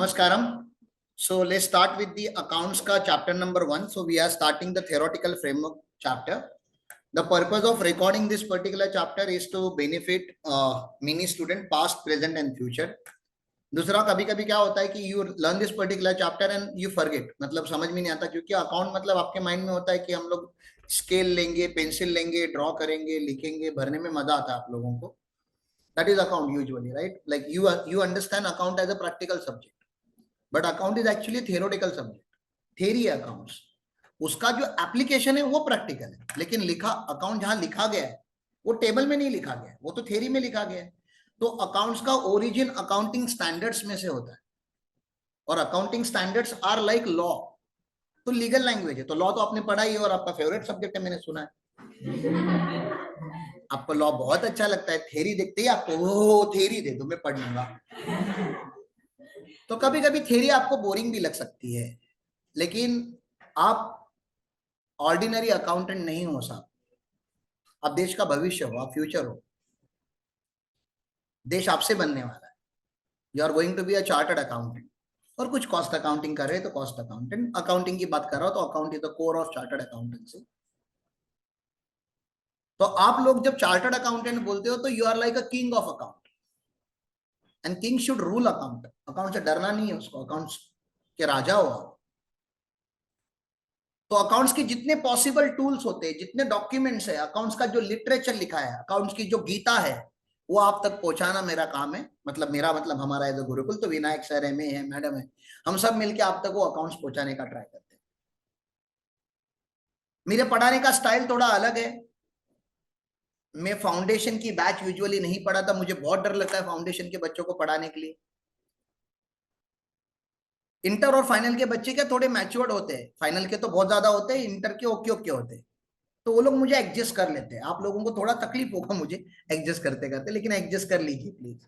Namaskaram. So let's start with the accounts ka chapter number 1. So we are starting the theoretical framework chapter. The purpose of recording this particular chapter is to benefit many student past, present and future. दूसरा कभी कभी क्या होता है कि you learn this particular chapter and you forget, मतलब समझ में नहीं आता, क्योंकि अकाउंट मतलब आपके माइंड में होता है कि हम लोग स्केल लेंगे, पेंसिल लेंगे, ड्रॉ करेंगे, लिखेंगे, भरने में मजा आता है आप लोगों को. That is account usually, right? Like you understand account as a practical subject, but account is actually a theoretical subject. Theory है accounts, उसका जो एप्लीकेशन है वो प्रैक्टिकल है, लेकिन लिखा अकाउंट जहां लिखा गया है वो टेबल में नहीं लिखा गया है, वो तो थ्योरी में लिखा गया है. तो अकाउंट्स का ओरिजिन अकाउंटिंग स्टैंडर्ड्स में से होता है, और accounting standards are like law. तो लीगल लैंग्वेज है, तो लॉ तो आपने पढ़ा ही और आपका फेवरेट सब्जेक्ट है, मैंने सुना है. आपको लॉ बहुत अच्छा लगता है, थ्योरी देखते ही आपको वो थ्योरी दे दो मैं पढ़ लूंगा. तो कभी कभी थ्योरी आपको बोरिंग भी लग सकती है, लेकिन आप ऑर्डिनरी अकाउंटेंट नहीं हो साहब. आप देश का भविष्य हो, आप फ्यूचर हो. देश आपसे बनने वाला है. You are going to be a chartered accountant. और कुछ कॉस्ट अकाउंटिंग कर रहे तो कॉस्ट अकाउंटेंट, अकाउंटिंग की बात कर रहा हो तो account is the core of chartered accountancy. तो आप लोग जब चार्टर्ड अकाउंटेंट बोलते हो तो you are like a king of account, and king should rule account. Account से डरना नहीं है उसको, अकाउंट्स के राजा हो आप. तो अकाउंट्स के जितने पॉसिबल टूल्स होते हैं, जितने डॉक्यूमेंट्स है, अकाउंट्स का जो लिटरेचर लिखा है, अकाउंट्स की जो गीता है, वो आप तक पहुंचाना मेरा काम है. मतलब मेरा मतलब हमारा एज अ गुरुकुल तो विनायक सर, एमए है, मैडम है, हम सब मिलके आप तक वो अकाउंट्स पहुंचाने का ट्राई करते हैं. मेरे पढ़ाने का स्टाइल थोड़ा अलग है. मैं फाउंडेशन की बैच यूजुअली नहीं पढ़ाता, मुझे बहुत डर लगता है फाउंडेशन के बच्चों को पढ़ाने के लिए. इंटर और फाइनल के बच्चे क्या थोड़े मैच्योर्ड होते हैं, फाइनल के तो बहुत ज्यादा होते हैं, इंटर के ओके ओके होते हैं, तो वो लोग मुझे एडजस्ट कर लेते हैं. आप लोगों को थोड़ा तकलीफ होगा मुझे एडजस्ट करते करते, लेकिन एडजस्ट कर लीजिए प्लीज.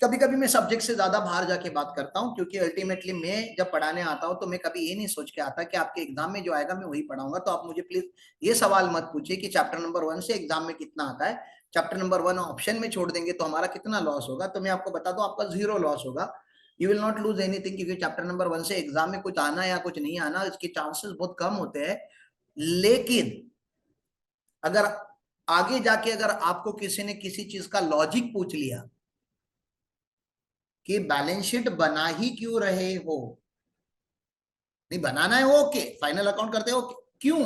कभी कभी मैं सब्जेक्ट से ज्यादा बाहर जाके बात करता हूँ, क्योंकि अल्टीमेटली मैं जब पढ़ाने आता हूँ तो मैं कभी ये नहीं सोच के आता कि आपके एग्जाम में जो आएगा मैं वही पढ़ाऊंगा. तो आप मुझे प्लीज ये सवाल मत पूछिए कि चैप्टर नंबर 1 से एग्जाम में कितना आता है. चैप्टर नंबर 1 ऑप्शन में छोड़ देंगे तो हमारा कितना लॉस होगा, तो मैं आपको बता दूं आपका 0 लॉस होगा. You will not lose anything, क्योंकि चैप्टर नंबर 1 से एग्जाम में कुछ आना या कुछ नहीं आना इसके चांसेस बहुत कम होते हैं. लेकिन अगर आगे जाके अगर आपको किसी ने किसी चीज का लॉजिक पूछ लिया कि बैलेंस शीट बना ही क्यों रहे हो, नहीं बनाना है ओके, फाइनल अकाउंट करते हो क्यों,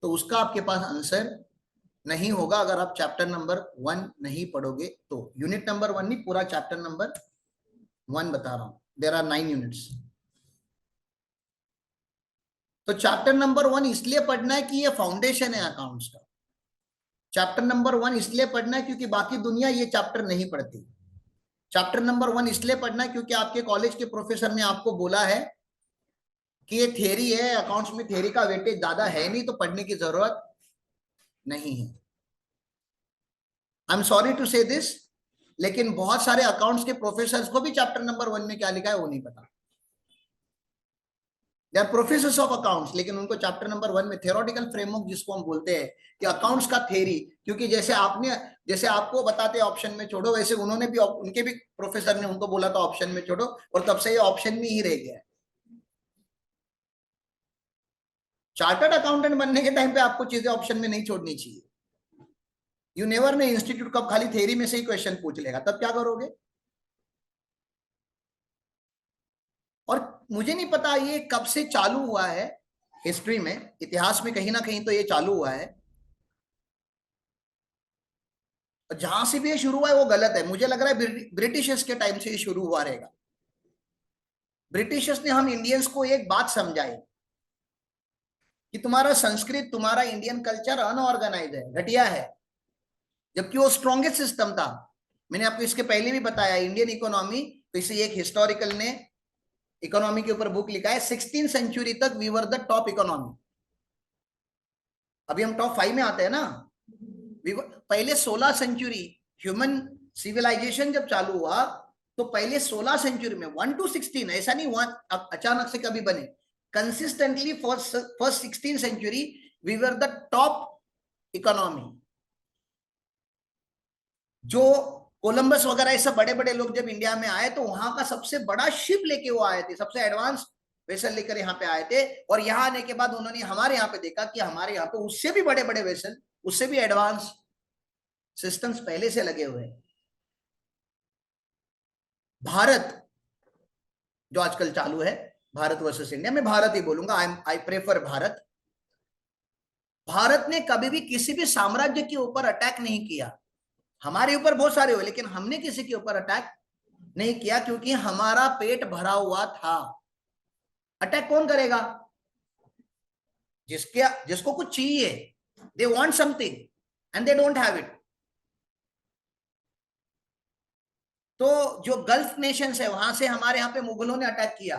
तो उसका आपके पास आंसर नहीं होगा अगर आप चैप्टर नंबर 1 नहीं पढ़ोगे. तो यूनिट नंबर 1 नहीं, पूरा चैप्टर नंबर 1 बता रहा हूं. There are 9 units. तो चैप्टर नंबर 1 इसलिए पढ़ना है कि ये फाउंडेशन है अकाउंट्स का. चैप्टर नंबर 1 इसलिए पढ़ना है क्योंकि बाकी दुनिया ये चैप्टर नहीं पढ़ती. चैप्टर नंबर 1 इसलिए पढ़ना है क्योंकि आपके कॉलेज के प्रोफेसर ने आपको बोला है कि ये थ्योरी है, अकाउंट्स में थ्योरी का वेटेज ज्यादा है नहीं, तो पढ़ने की जरूरत नहीं है. आई एम सॉरी टू से दिस, लेकिन बहुत सारे अकाउंट्स के प्रोफेसर्स को भी चैप्टर नंबर 1 में क्या लिखा है वो नहीं पता. They are professors of accounts, लेकिन उनको चैप्टर नंबर 1 में थ्योरेटिकल फ्रेमवर्क जिसको हम बोलते हैं कि अकाउंट्स का थ्योरी, क्योंकि जैसे आपको बताते हैं ऑप्शन में छोड़ो, वैसे उन्होंने भी, उनके भी प्रोफेसर ने उनको बोला था ऑप्शन में छोड़ो, और तब से ये ऑप्शन में ही रह गया है. चार्टर्ड अकाउंटेंट बनने के टाइम पे आपको चीजें ऑप्शन में नहीं छोड़नी चाहिए. यू नेवर ने इंस्टीट्यूट कब खाली थ्योरी में से ही क्वेश्चन पूछ लेगा, तब क्या करोगे. और मुझे नहीं पता ये कब से चालू हुआ है हिस्ट्री में, इतिहास में कहीं ना कहीं तो ये चालू हुआ है. जहां से भी ये शुरू हुआ है वो गलत है. मुझे लग रहा है ब्रिटिशर्स के टाइम से ये शुरू हुआ रहेगा. ब्रिटिशर्स ने हम इंडियंस को एक बात समझाई कि तुम्हारा संस्कृत, तुम्हारा इंडियन कल्चर अनऑर्गेनाइज है, घटिया है, जबकि वो स्ट्रॉन्गेस्ट सिस्टम था. मैंने आपको इसके पहले भी बताया इंडियन इकोनॉमी, तो इसे एक हिस्टोरिकल ने इकोनॉमी के ऊपर बुक लिखा है, 16th सेंचुरी तक we were the top economy. अभी हम टॉप 5 में आते हैं ना. पहले 16 सेंचुरी ह्यूमन सिविलाइजेशन जब चालू हुआ तो पहले 16 सेंचुरी में 1 to 16, ऐसा नहीं हुआ अचानक से कभी बने, consistently first 16 century we were the top economy. जो कोलंबस वगैरह ये सब बड़े बड़े लोग जब इंडिया में आए तो वहां का सबसे बड़ा शिप लेके वो आए थे, सबसे एडवांस वेसल लेकर यहाँ पे आए थे। और यहाँ आने के बाद उन्होंने हमारे यहाँ पे देखा कि हमारे यहाँ पे उससे भी बड़े बड़े वेसल, उससे भी एडवांस सिस्टम्स पहले से लगे हुए हैं। भारत जो आजकल चालू है, भारत वर्सेस इंडिया, मैं भारत ही बोलूंगा, आई प्रेफर भारत। भारत ने कभी भी किसी भी साम्राज्य के ऊपर अटैक नहीं किया। हमारे ऊपर बहुत सारे हुए, लेकिन हमने किसी के ऊपर अटैक नहीं किया, क्योंकि हमारा पेट भरा हुआ था। अटैक कौन करेगा? जिसको कुछ चाहिए, they want something and they don't have it. तो जो गल्फ नेशंस है, वहां से हमारे यहाँ पे मुगलों ने अटैक किया,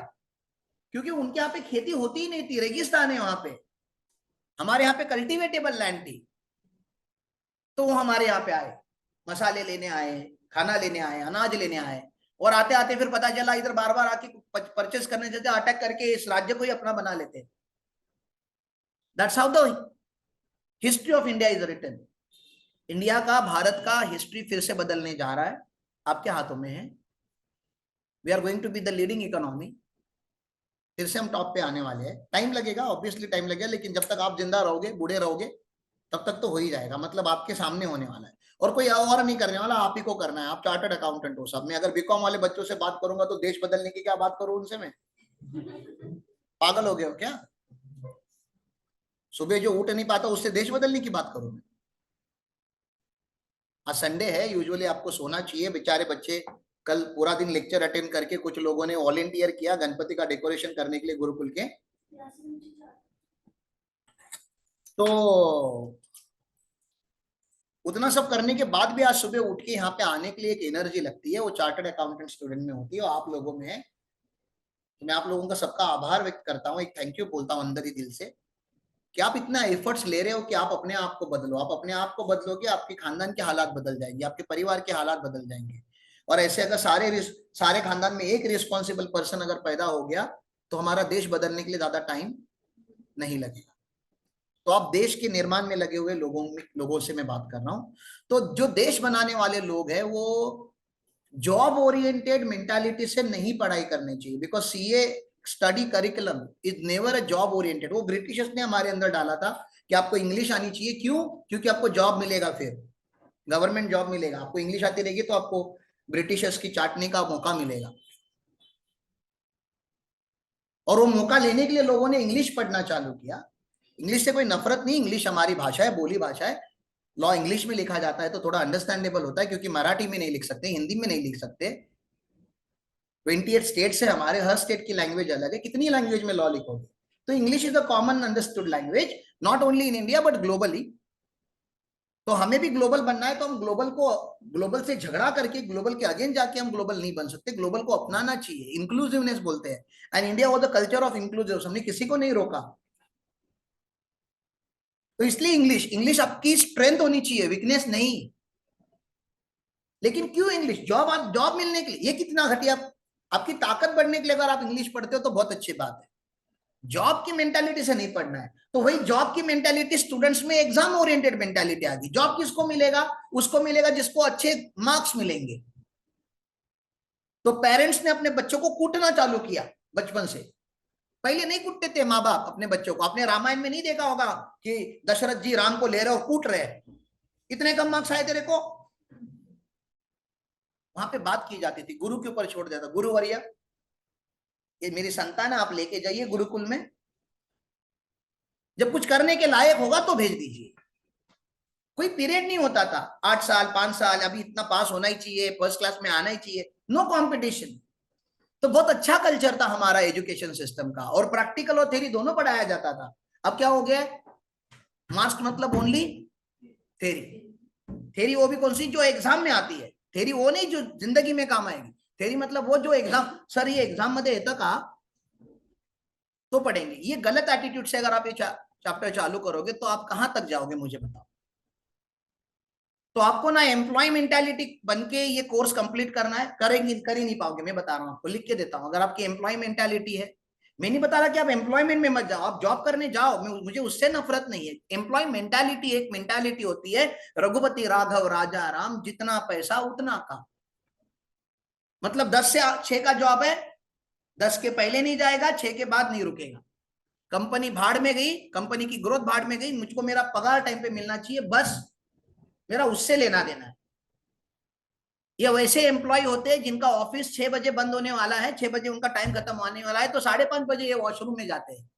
क्योंकि उनके यहाँ पे खेती होती ही नहीं थी, रेगिस्तान है वहां पे। हमारे यहाँ पे कल्टीवेटेबल लैंड थी, तो वो हमारे यहाँ पे आए, मसाले लेने आए, खाना लेने आए, अनाज लेने आए। और आते आते फिर पता चला इधर बार बार आके परचेस करने से अटैक करके इस राज्य को ही अपना बना लेते। That's how the history of India is written. India का, भारत का हिस्ट्री फिर से बदलने जा रहा है, आपके हाथों में है। We are going to be the leading economy. फिर से हम टॉप पे आने वाले हैं। टाइम लगेगा, ऑब्वियसली टाइम लगेगा, लेकिन जब तक आप जिंदा रहोगे, बूढ़े रहोगे, तब तक तो हो ही जाएगा। मतलब आपके सामने होने वाला है, और कोई और नहीं करने वाला, आप ही को करना है। आप चार्टर्ड अकाउंटेंट हो सब। मैं अगर बीकॉम वाले बच्चों से बात करूंगा तो देश बदलने की क्या बात करूं उनसे? मैं पागल हो गया हो क्या? सुबह जो उठ नहीं पाता उससे देश बदलने की बात करूं मैं? आज संडे है, यूजुअली आपको सोना चाहिए। बेचारे बच्चे कल पूरा दिन लेक्चर अटेंड करके, कुछ लोगों ने वॉलेंटियर किया गणपति का डेकोरेशन करने के लिए गुरुकुल के। तो उतना सब करने के बाद भी आज सुबह उठ के यहाँ पे आने के लिए एक एनर्जी लगती है, वो चार्टर्ड अकाउंटेंट स्टूडेंट में होती है, और आप लोगों में है। तो मैं आप लोगों का सबका आभार व्यक्त करता हूँ, एक थैंक यू बोलता हूँ अंदर ही दिल से, कि आप इतना एफर्ट्स ले रहे हो कि आप अपने आप को बदलो। आप अपने आप को बदलोगे, आपके खानदान के हालात बदल जाएंगे, आपके परिवार के हालात बदल जाएंगे। और ऐसे अगर सारे खानदान में एक रिस्पॉन्सिबल पर्सन अगर पैदा हो गया, तो हमारा देश बदलने के लिए ज्यादा टाइम नहीं लगेगा। तो आप देश के निर्माण में लगे हुए लोगों से मैं बात कर रहा हूं। तो जो देश बनाने वाले लोग हैं, वो जॉब ओरिएंटेड मेंटालिटी से नहीं पढ़ाई करनी चाहिए, because CA study curriculum is never a job oriented. वो ब्रिटिशर्स ने हमारे अंदर डाला था कि आपको इंग्लिश आनी चाहिए। क्यों? क्योंकि आपको जॉब मिलेगा, फिर गवर्नमेंट जॉब मिलेगा। आपको इंग्लिश आती रहेगी तो आपको ब्रिटिशर्स की चाटने का मौका मिलेगा। और वो मौका लेने के लिए लोगों ने इंग्लिश पढ़ना चालू किया। इंग्लिश से कोई नफरत नहीं, इंग्लिश हमारी भाषा है, बोली भाषा है। लॉ इंग्लिश में लिखा जाता है तो थोड़ा अंडरस्टैंडेबल होता है, क्योंकि मराठी में नहीं लिख सकते, हिंदी में नहीं लिख सकते। 28 स्टेट्स है हमारे, हर स्टेट की लैंग्वेज अलग है। कितनी लैंग्वेज में लॉ लिखोगे? तो English is a common understood language, not only in India but globally. तो हमें भी ग्लोबल बनना है, तो हम ग्लोबल से झगड़ा करके, ग्लोबल के अगेंस्ट जाके हम ग्लोबल नहीं बन सकते। ग्लोबल को अपनाना चाहिए, इंक्लूसिवनेस बोलते हैं, and India was the culture of inclusive. हमने किसी को नहीं रोका। तो इसलिए इंग्लिश इंग्लिश आपकी स्ट्रेंथ होनी चाहिए, वीकनेस नहीं। लेकिन क्यों इंग्लिश? जॉब मिलने के लिए। ये कितना घटिया! आपकी ताकत बढ़ने के लिए अगर आप इंग्लिश पढ़ते हो तो बहुत अच्छी बात है। जॉब की मेंटालिटी से नहीं पढ़ना है। तो वही जॉब की मेंटालिटी स्टूडेंट्स में एग्जाम ओरिएंटेड मेंटालिटी आ गई। जॉब किसको मिलेगा? उसको मिलेगा जिसको अच्छे मार्क्स मिलेंगे। तो पेरेंट्स ने अपने बच्चों को कूटना चालू किया बचपन से। पहले नहीं कूटते थे माँ बाप अपने बच्चों को। आपने रामायण में नहीं देखा होगा कि दशरथ जी राम को ले रहे और कूट रहे, इतने कम मार्क्स आए तेरे को। वहां पे बात की जाती थी, गुरु के ऊपर छोड़ देता, गुरुवर्य ये मेरी संतान है, आप लेके जाइए गुरुकुल में, जब कुछ करने के लायक होगा तो भेज दीजिए। कोई पीरियड नहीं होता था, 8 साल 5 साल, अभी इतना पास होना ही चाहिए, फर्स्ट क्लास में आना ही चाहिए, नो कंपटीशन। तो बहुत अच्छा कल्चर था हमारा एजुकेशन सिस्टम का, और प्रैक्टिकल और थ्योरी दोनों पढ़ाया जाता था। अब क्या हो गया? मार्क्स मतलब ओनली थ्योरी। थ्योरी वो भी कौन सी? जो एग्जाम में आती है। थ्योरी वो नहीं जो जिंदगी में काम आएगी। थ्योरी मतलब वो जो एग्जाम, सर ये एग्जाम मध्ये येतं का, तो पढ़ेंगे। ये गलत एटीट्यूड से अगर आप ये चैप्टर चालू करोगे तो आप कहां तक जाओगे, मुझे बताओ। तो आपको ना एम्प्लॉय मेंटालिटी बन के ये कोर्स कंप्लीट करना है, करेंगे कर ही नहीं पाओगे। मैं बता रहा हूं आपको, लिख के देता हूं। अगर आपकी एम्प्लॉय मेंटालिटी है मैं नहीं बता रहा कि आप एम्प्लॉयमेंट में मत जाओ, आप जॉब करने जाओ, मुझे उससे नफरत नहीं है। एम्प्लॉय मेंटालिटी एक मेंटालिटी होती है, रघुपति राघव राजा राम, जितना पैसा उतना काम। मतलब 10 से 6 का जॉब है, 10 के पहले नहीं जाएगा, 6 के बाद नहीं रुकेगा। कंपनी भाड़ में गई, कंपनी की ग्रोथ भाड़ में गई, मुझको मेरा पगार टाइम पे मिलना चाहिए, बस मेरा उससे लेना देना है। ये वैसे एम्प्लॉय होते हैं जिनका ऑफिस 6 बजे बंद होने वाला है, 6 बजे उनका टाइम खत्म होने वाला है, तो 5:30 बजे ये वॉशरूम में जाते हैं।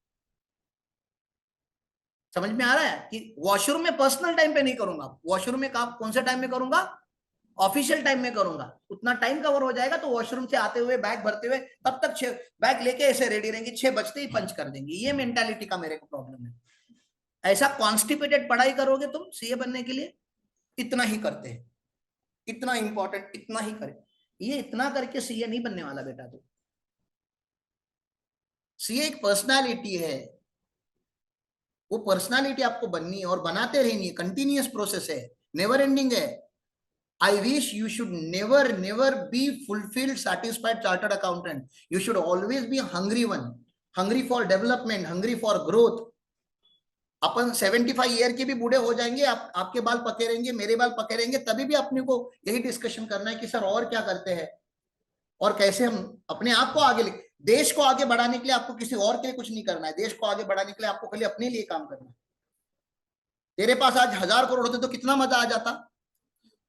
समझ में आ रहा है कि वॉशरूम में पर्सनल टाइम पे नहीं करूंगा, वॉशरूम में काम कौन से टाइम में करूंगा, ऑफिशियल टाइम में करूंगा। उतना टाइम कवर हो जाएगा तो वॉशरूम से आते हुए बैग भरते हुए तब तक 6 बैग लेके ऐसे रेडी रहेंगे, 6 बजते ही पंच कर देंगे। ये मेंटालिटी का मेरे को प्रॉब्लम है। ऐसा कॉन्स्टिपेटेड पढ़ाई करोगे तुम सीए बनने के लिए, इतना ही करते हैं, इतना इंपॉर्टेंट, इतना ही करे, ये इतना करके सीए नहीं बनने वाला बेटा। तो सीए एक पर्सनालिटी है, वो पर्सनालिटी आपको बननी है और बनाते रहनी है, कंटिन्यूअस प्रोसेस है, नेवर एंडिंग है। I wish you should never be fulfilled, satisfied chartered accountant. You should always be a hungry one, hungry for development, hungry for growth. Upon 75 year के भी बूढ़े हो जाएंगे, आपके बाल पके रहेंगे, मेरे बाल पके रहेंगे, तभी भी अपने को यही डिस्कशन करना है कि सर और क्या करते हैं और कैसे हम अपने आप को आगे देश को आगे बढ़ाने के लिए आपको किसी और के लिए कुछ नहीं करना है, देश को आगे बढ़ाने के लिए आपको खाली अपने लिए काम करना है। तेरे पास आज 1000 करोड़ होते तो कितना मजा आ जाता।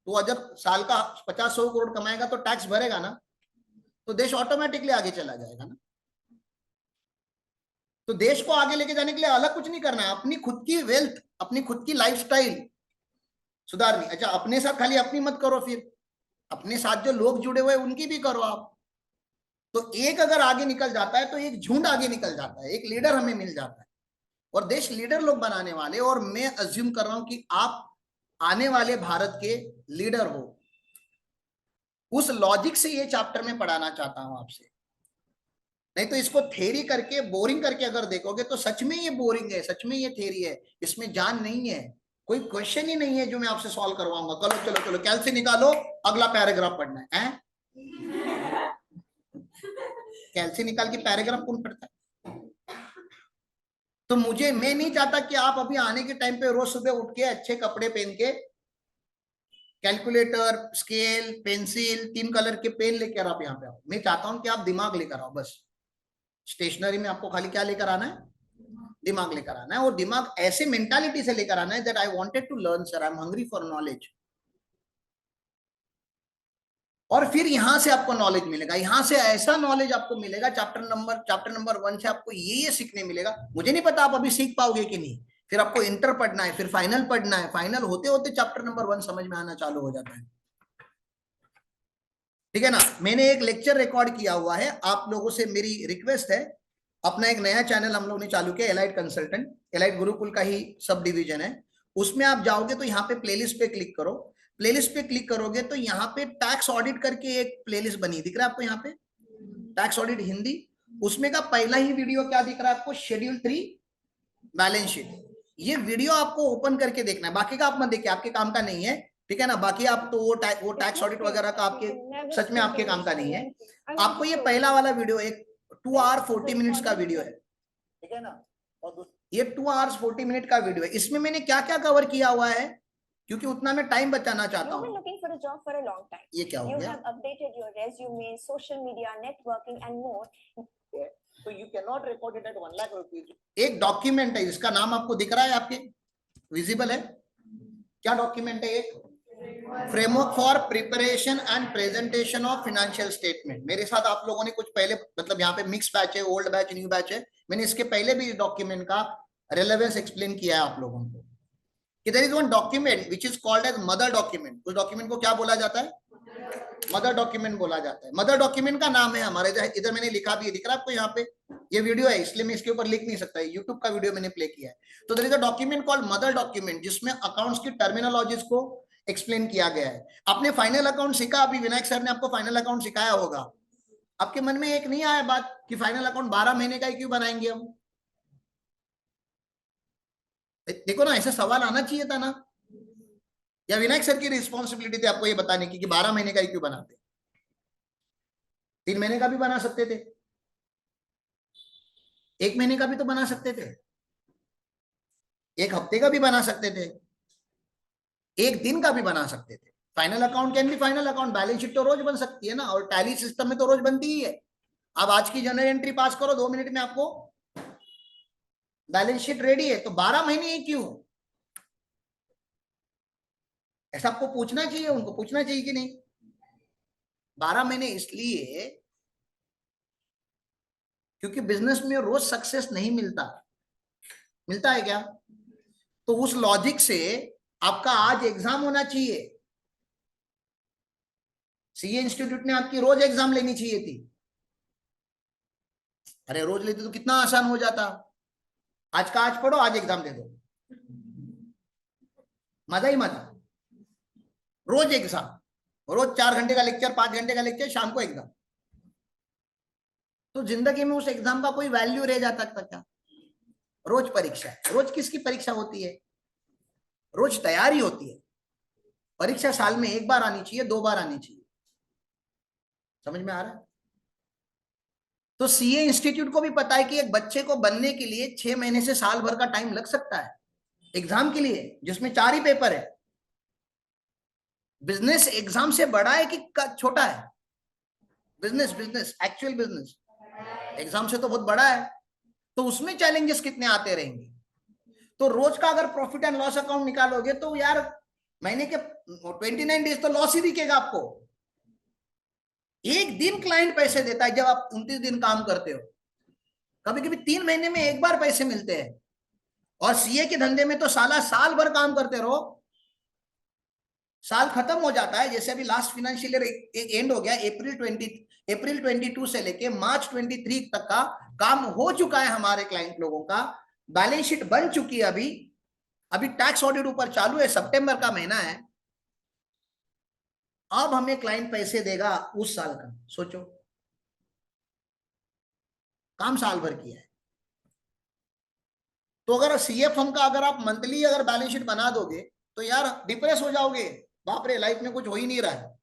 तो अगर साल का 50-100 करोड़ कमाएगा तो टैक्स भरेगा ना, तो देश ऑटोमेटिकली आगे चला जाएगा ना। तो देश को आगे लेके जाने के लिए अलग कुछ नहीं करना है, अपनी खुद की वेल्थ, अपनी खुद की लाइफस्टाइल सुधारनी। अच्छा, अपने साथ खाली अपनी मत करो, फिर अपने साथ जो लोग जुड़े हुए उनकी भी करो आप। तो एक अगर आगे निकल जाता है तो एक झुंड आगे निकल जाता है, एक लीडर हमें मिल जाता है, और देश लीडर लोग बनाने वाले। और मैं अज्यूम कर रहा हूं कि आप आने वाले भारत के लीडर हो। उस लॉजिक से ये चैप्टर में पढ़ाना चाहता हूं आपसे। नहीं तो इसको थेरी करके बोरिंग करके अगर देखोगे तो सच में ये बोरिंग है, सच में ये थेरी है, इसमें जान नहीं है, कोई क्वेश्चन ही नहीं है जो मैं आपसे सॉल्व करवाऊंगा। चलो चलो चलो कैलसी निकालो, अगला पैराग्राफ पढ़ना है। कैलसी निकाल के पैराग्राफ कौन पढ़ता है? तो मैं नहीं चाहता कि आप अभी आने के टाइम पे रोज सुबह उठ के अच्छे कपड़े पहन के कैलकुलेटर, स्केल, पेंसिल, 3 कलर के पेन लेकर आप यहाँ पे आओ। मैं चाहता हूं कि आप दिमाग लेकर आओ। बस स्टेशनरी में आपको खाली क्या लेकर आना है, दिमाग लेकर आना है। और दिमाग ऐसे मेंटालिटी से लेकर आना है that I wanted to learn sir, I am hungry for knowledge. और फिर यहां से आपको नॉलेज मिलेगा, यहां से ऐसा नॉलेज आपको मिलेगा। चैप्टर नंबर 1 से आपको ये सीखने मिलेगा। मुझे नहीं पता आप अभी सीख पाओगे कि नहीं, फिर आपको इंटर पढ़ना है, फिर फाइनल पढ़ना है, फाइनल होते होते चैप्टर नंबर 1 समझ में आना चालू हो जाता है। ठीक है ना। मैंने एक लेक्चर रिकॉर्ड किया हुआ है, आप लोगों से मेरी रिक्वेस्ट है, अपना एक नया चैनल हम लोग ने चालू किया, एलाइट कंसल्टेंट, एलाइट गुरुकुल का ही सब डिवीजन है। उसमें आप जाओगे तो यहाँ पे प्लेलिस्ट पे क्लिक करो। प्लेलिस्ट पे क्लिक करोगे तो यहाँ पे टैक्स ऑडिट करके एक प्लेलिस्ट बनी, दिख रहा है आपको यहाँ पे, टैक्स ऑडिट हिंदी। उसमें का पहला ही वीडियो क्या दिख रहा है आपको, शेड्यूल 3 बैलेंस शीट। ये वीडियो आपको ओपन करके देखना है, बाकी का आप मत देखिए, आपके काम का नहीं है। ठीक है ना। बाकी आप तो वो टैक्स ऑडिट वगैरह का आपके सच में आपके काम का नहीं है। आपको ये पहला वाला वीडियो एक 2 आवर 40 मिनट्स का वीडियो है। ठीक है ना। और ये 2 आवर्स 40 मिनट का वीडियो है। इसमें मैंने क्या क्या कवर किया हुआ है, क्योंकि उतना मैं टाइम बचाना चाहता हूँ। ये क्या हो गया? So you cannot record it at 1 lakh rupees. एक डॉक्यूमेंट है, इसका नाम आपको दिख रहा है, आपके विजिबल है? क्या डॉक्यूमेंट है? एक framework for preparation and presentation of financial statement. मेरे साथ आप लोगों ने कुछ पहले, मतलब यहाँ पे मिक्स बैच है, ओल्ड बैच, न्यू बैच है, मैंने इसके पहले भी डॉक्यूमेंट का रेलेवेंस एक्सप्लेन किया है आप लोगों को कि there is one document which is called as mother document. उस डॉक्यूमेंट को क्या बोला जाता है? मदर डॉक्यूमेंट बोला जाता है। मदर डॉक्यूमेंट का नाम है हमारे, इधर मैंने लिखा भी है, दिख रहा है आपको यहाँ पे? ये वीडियो है इसलिए मैं इसके ऊपर लिख नहीं सकता, यूट्यूब का वीडियो मैंने प्ले किया है। तो there is a document called mother document, जिसमें अकाउंट्स की टर्मिनोलॉजीज को एक्सप्लेन किया गया है। आपने फाइनल अकाउंट सीखा, अभी विनायक सर ने आपको फाइनल अकाउंट सिखाया होगा। आपके मन में एक नहीं आया बात कि फाइनल अकाउंट 12 महीने का ही क्यों बनाएंगे हम? देखो ना, ऐसा सवाल आना चाहिए था ना। या विनायक सर की रिस्पॉन्सिबिलिटी थी आपको ये बताने की कि 12 महीने का ही क्यों बनाते? 3 महीने का भी बना सकते थे। एक महीने का भी तो बना सकते थे, एक हफ्ते का भी बना सकते थे, एक दिन का भी बना सकते थे। Final account can be final account, balance sheet तो रोज बन सकती है ना, और टैली सिस्टम में तो रोज बनती ही है। अब आज की जनरल एंट्री पास करो, 2 मिनट में आपको बैलेंस शीट रेडी है। तो 12 महीने ही क्यों? ऐसा आपको पूछना चाहिए, उनको पूछना चाहिए कि नहीं। 12 महीने इसलिए क्योंकि बिजनेस में रोज सक्सेस नहीं मिलता। मिलता है क्या? तो उस लॉजिक से आपका आज एग्जाम होना चाहिए। सीए इंस्टीट्यूट ने आपकी रोज एग्जाम लेनी चाहिए थी। अरे रोज लेते तो कितना आसान हो जाता। आज का आज पढ़ो, आज एग्जाम दे दो, मजा ही मजा। रोज एग्जाम, रोज 4 घंटे का लेक्चर, 5 घंटे का लेक्चर, शाम को एग्जाम। तो जिंदगी में उस एग्जाम का कोई वैल्यू रह जाता था क्या? रोज परीक्षा, रोज किसकी परीक्षा होती है? रोज तैयारी होती है। परीक्षा साल में एक बार आनी चाहिए, 2 बार आनी चाहिए। समझ में आ रहा है? तो सीए इंस्टीट्यूट को भी पता है कि एक बच्चे को बनने के लिए 6 महीने से साल भर का टाइम लग सकता है एग्जाम के लिए, जिसमें 4 ही पेपर है। बिजनेस एग्जाम से बड़ा है कि छोटा है? Business, business actual business exam से तो बहुत बड़ा है। तो उसमें चैलेंजेस कितने आते रहेंगे। तो रोज का अगर प्रॉफिट एंड लॉस अकाउंट निकालोगे तो यार महीने के 29 डेज तो लॉस ही दिखेगा आपको। एक दिन क्लाइंट पैसे देता है जब आप 29 दिन काम करते हो। कभी कभी 3 महीने में एक बार पैसे मिलते हैं। और सीए के धंधे में तो साल भर काम करते रहो, साल खत्म हो जाता है। जैसे अभी लास्ट फाइनेंशियल ईयर एंड हो गया, अप्रैल 22 से लेके मार्च 23 तक का काम हो चुका है हमारे क्लाइंट लोगों का। बैलेंस शीट बन चुकी है। अभी अभी टैक्स ऑडिट ऊपर चालू है, सितंबर का महीना है। अब हमें क्लाइंट पैसे देगा उस साल का, सोचो। काम साल भर किया है। तो अगर सीएफएम का अगर आप मंथली अगर बैलेंस शीट बना दोगे तो यार डिप्रेस हो जाओगे। बाप रे, लाइफ में कुछ हो ही नहीं रहा है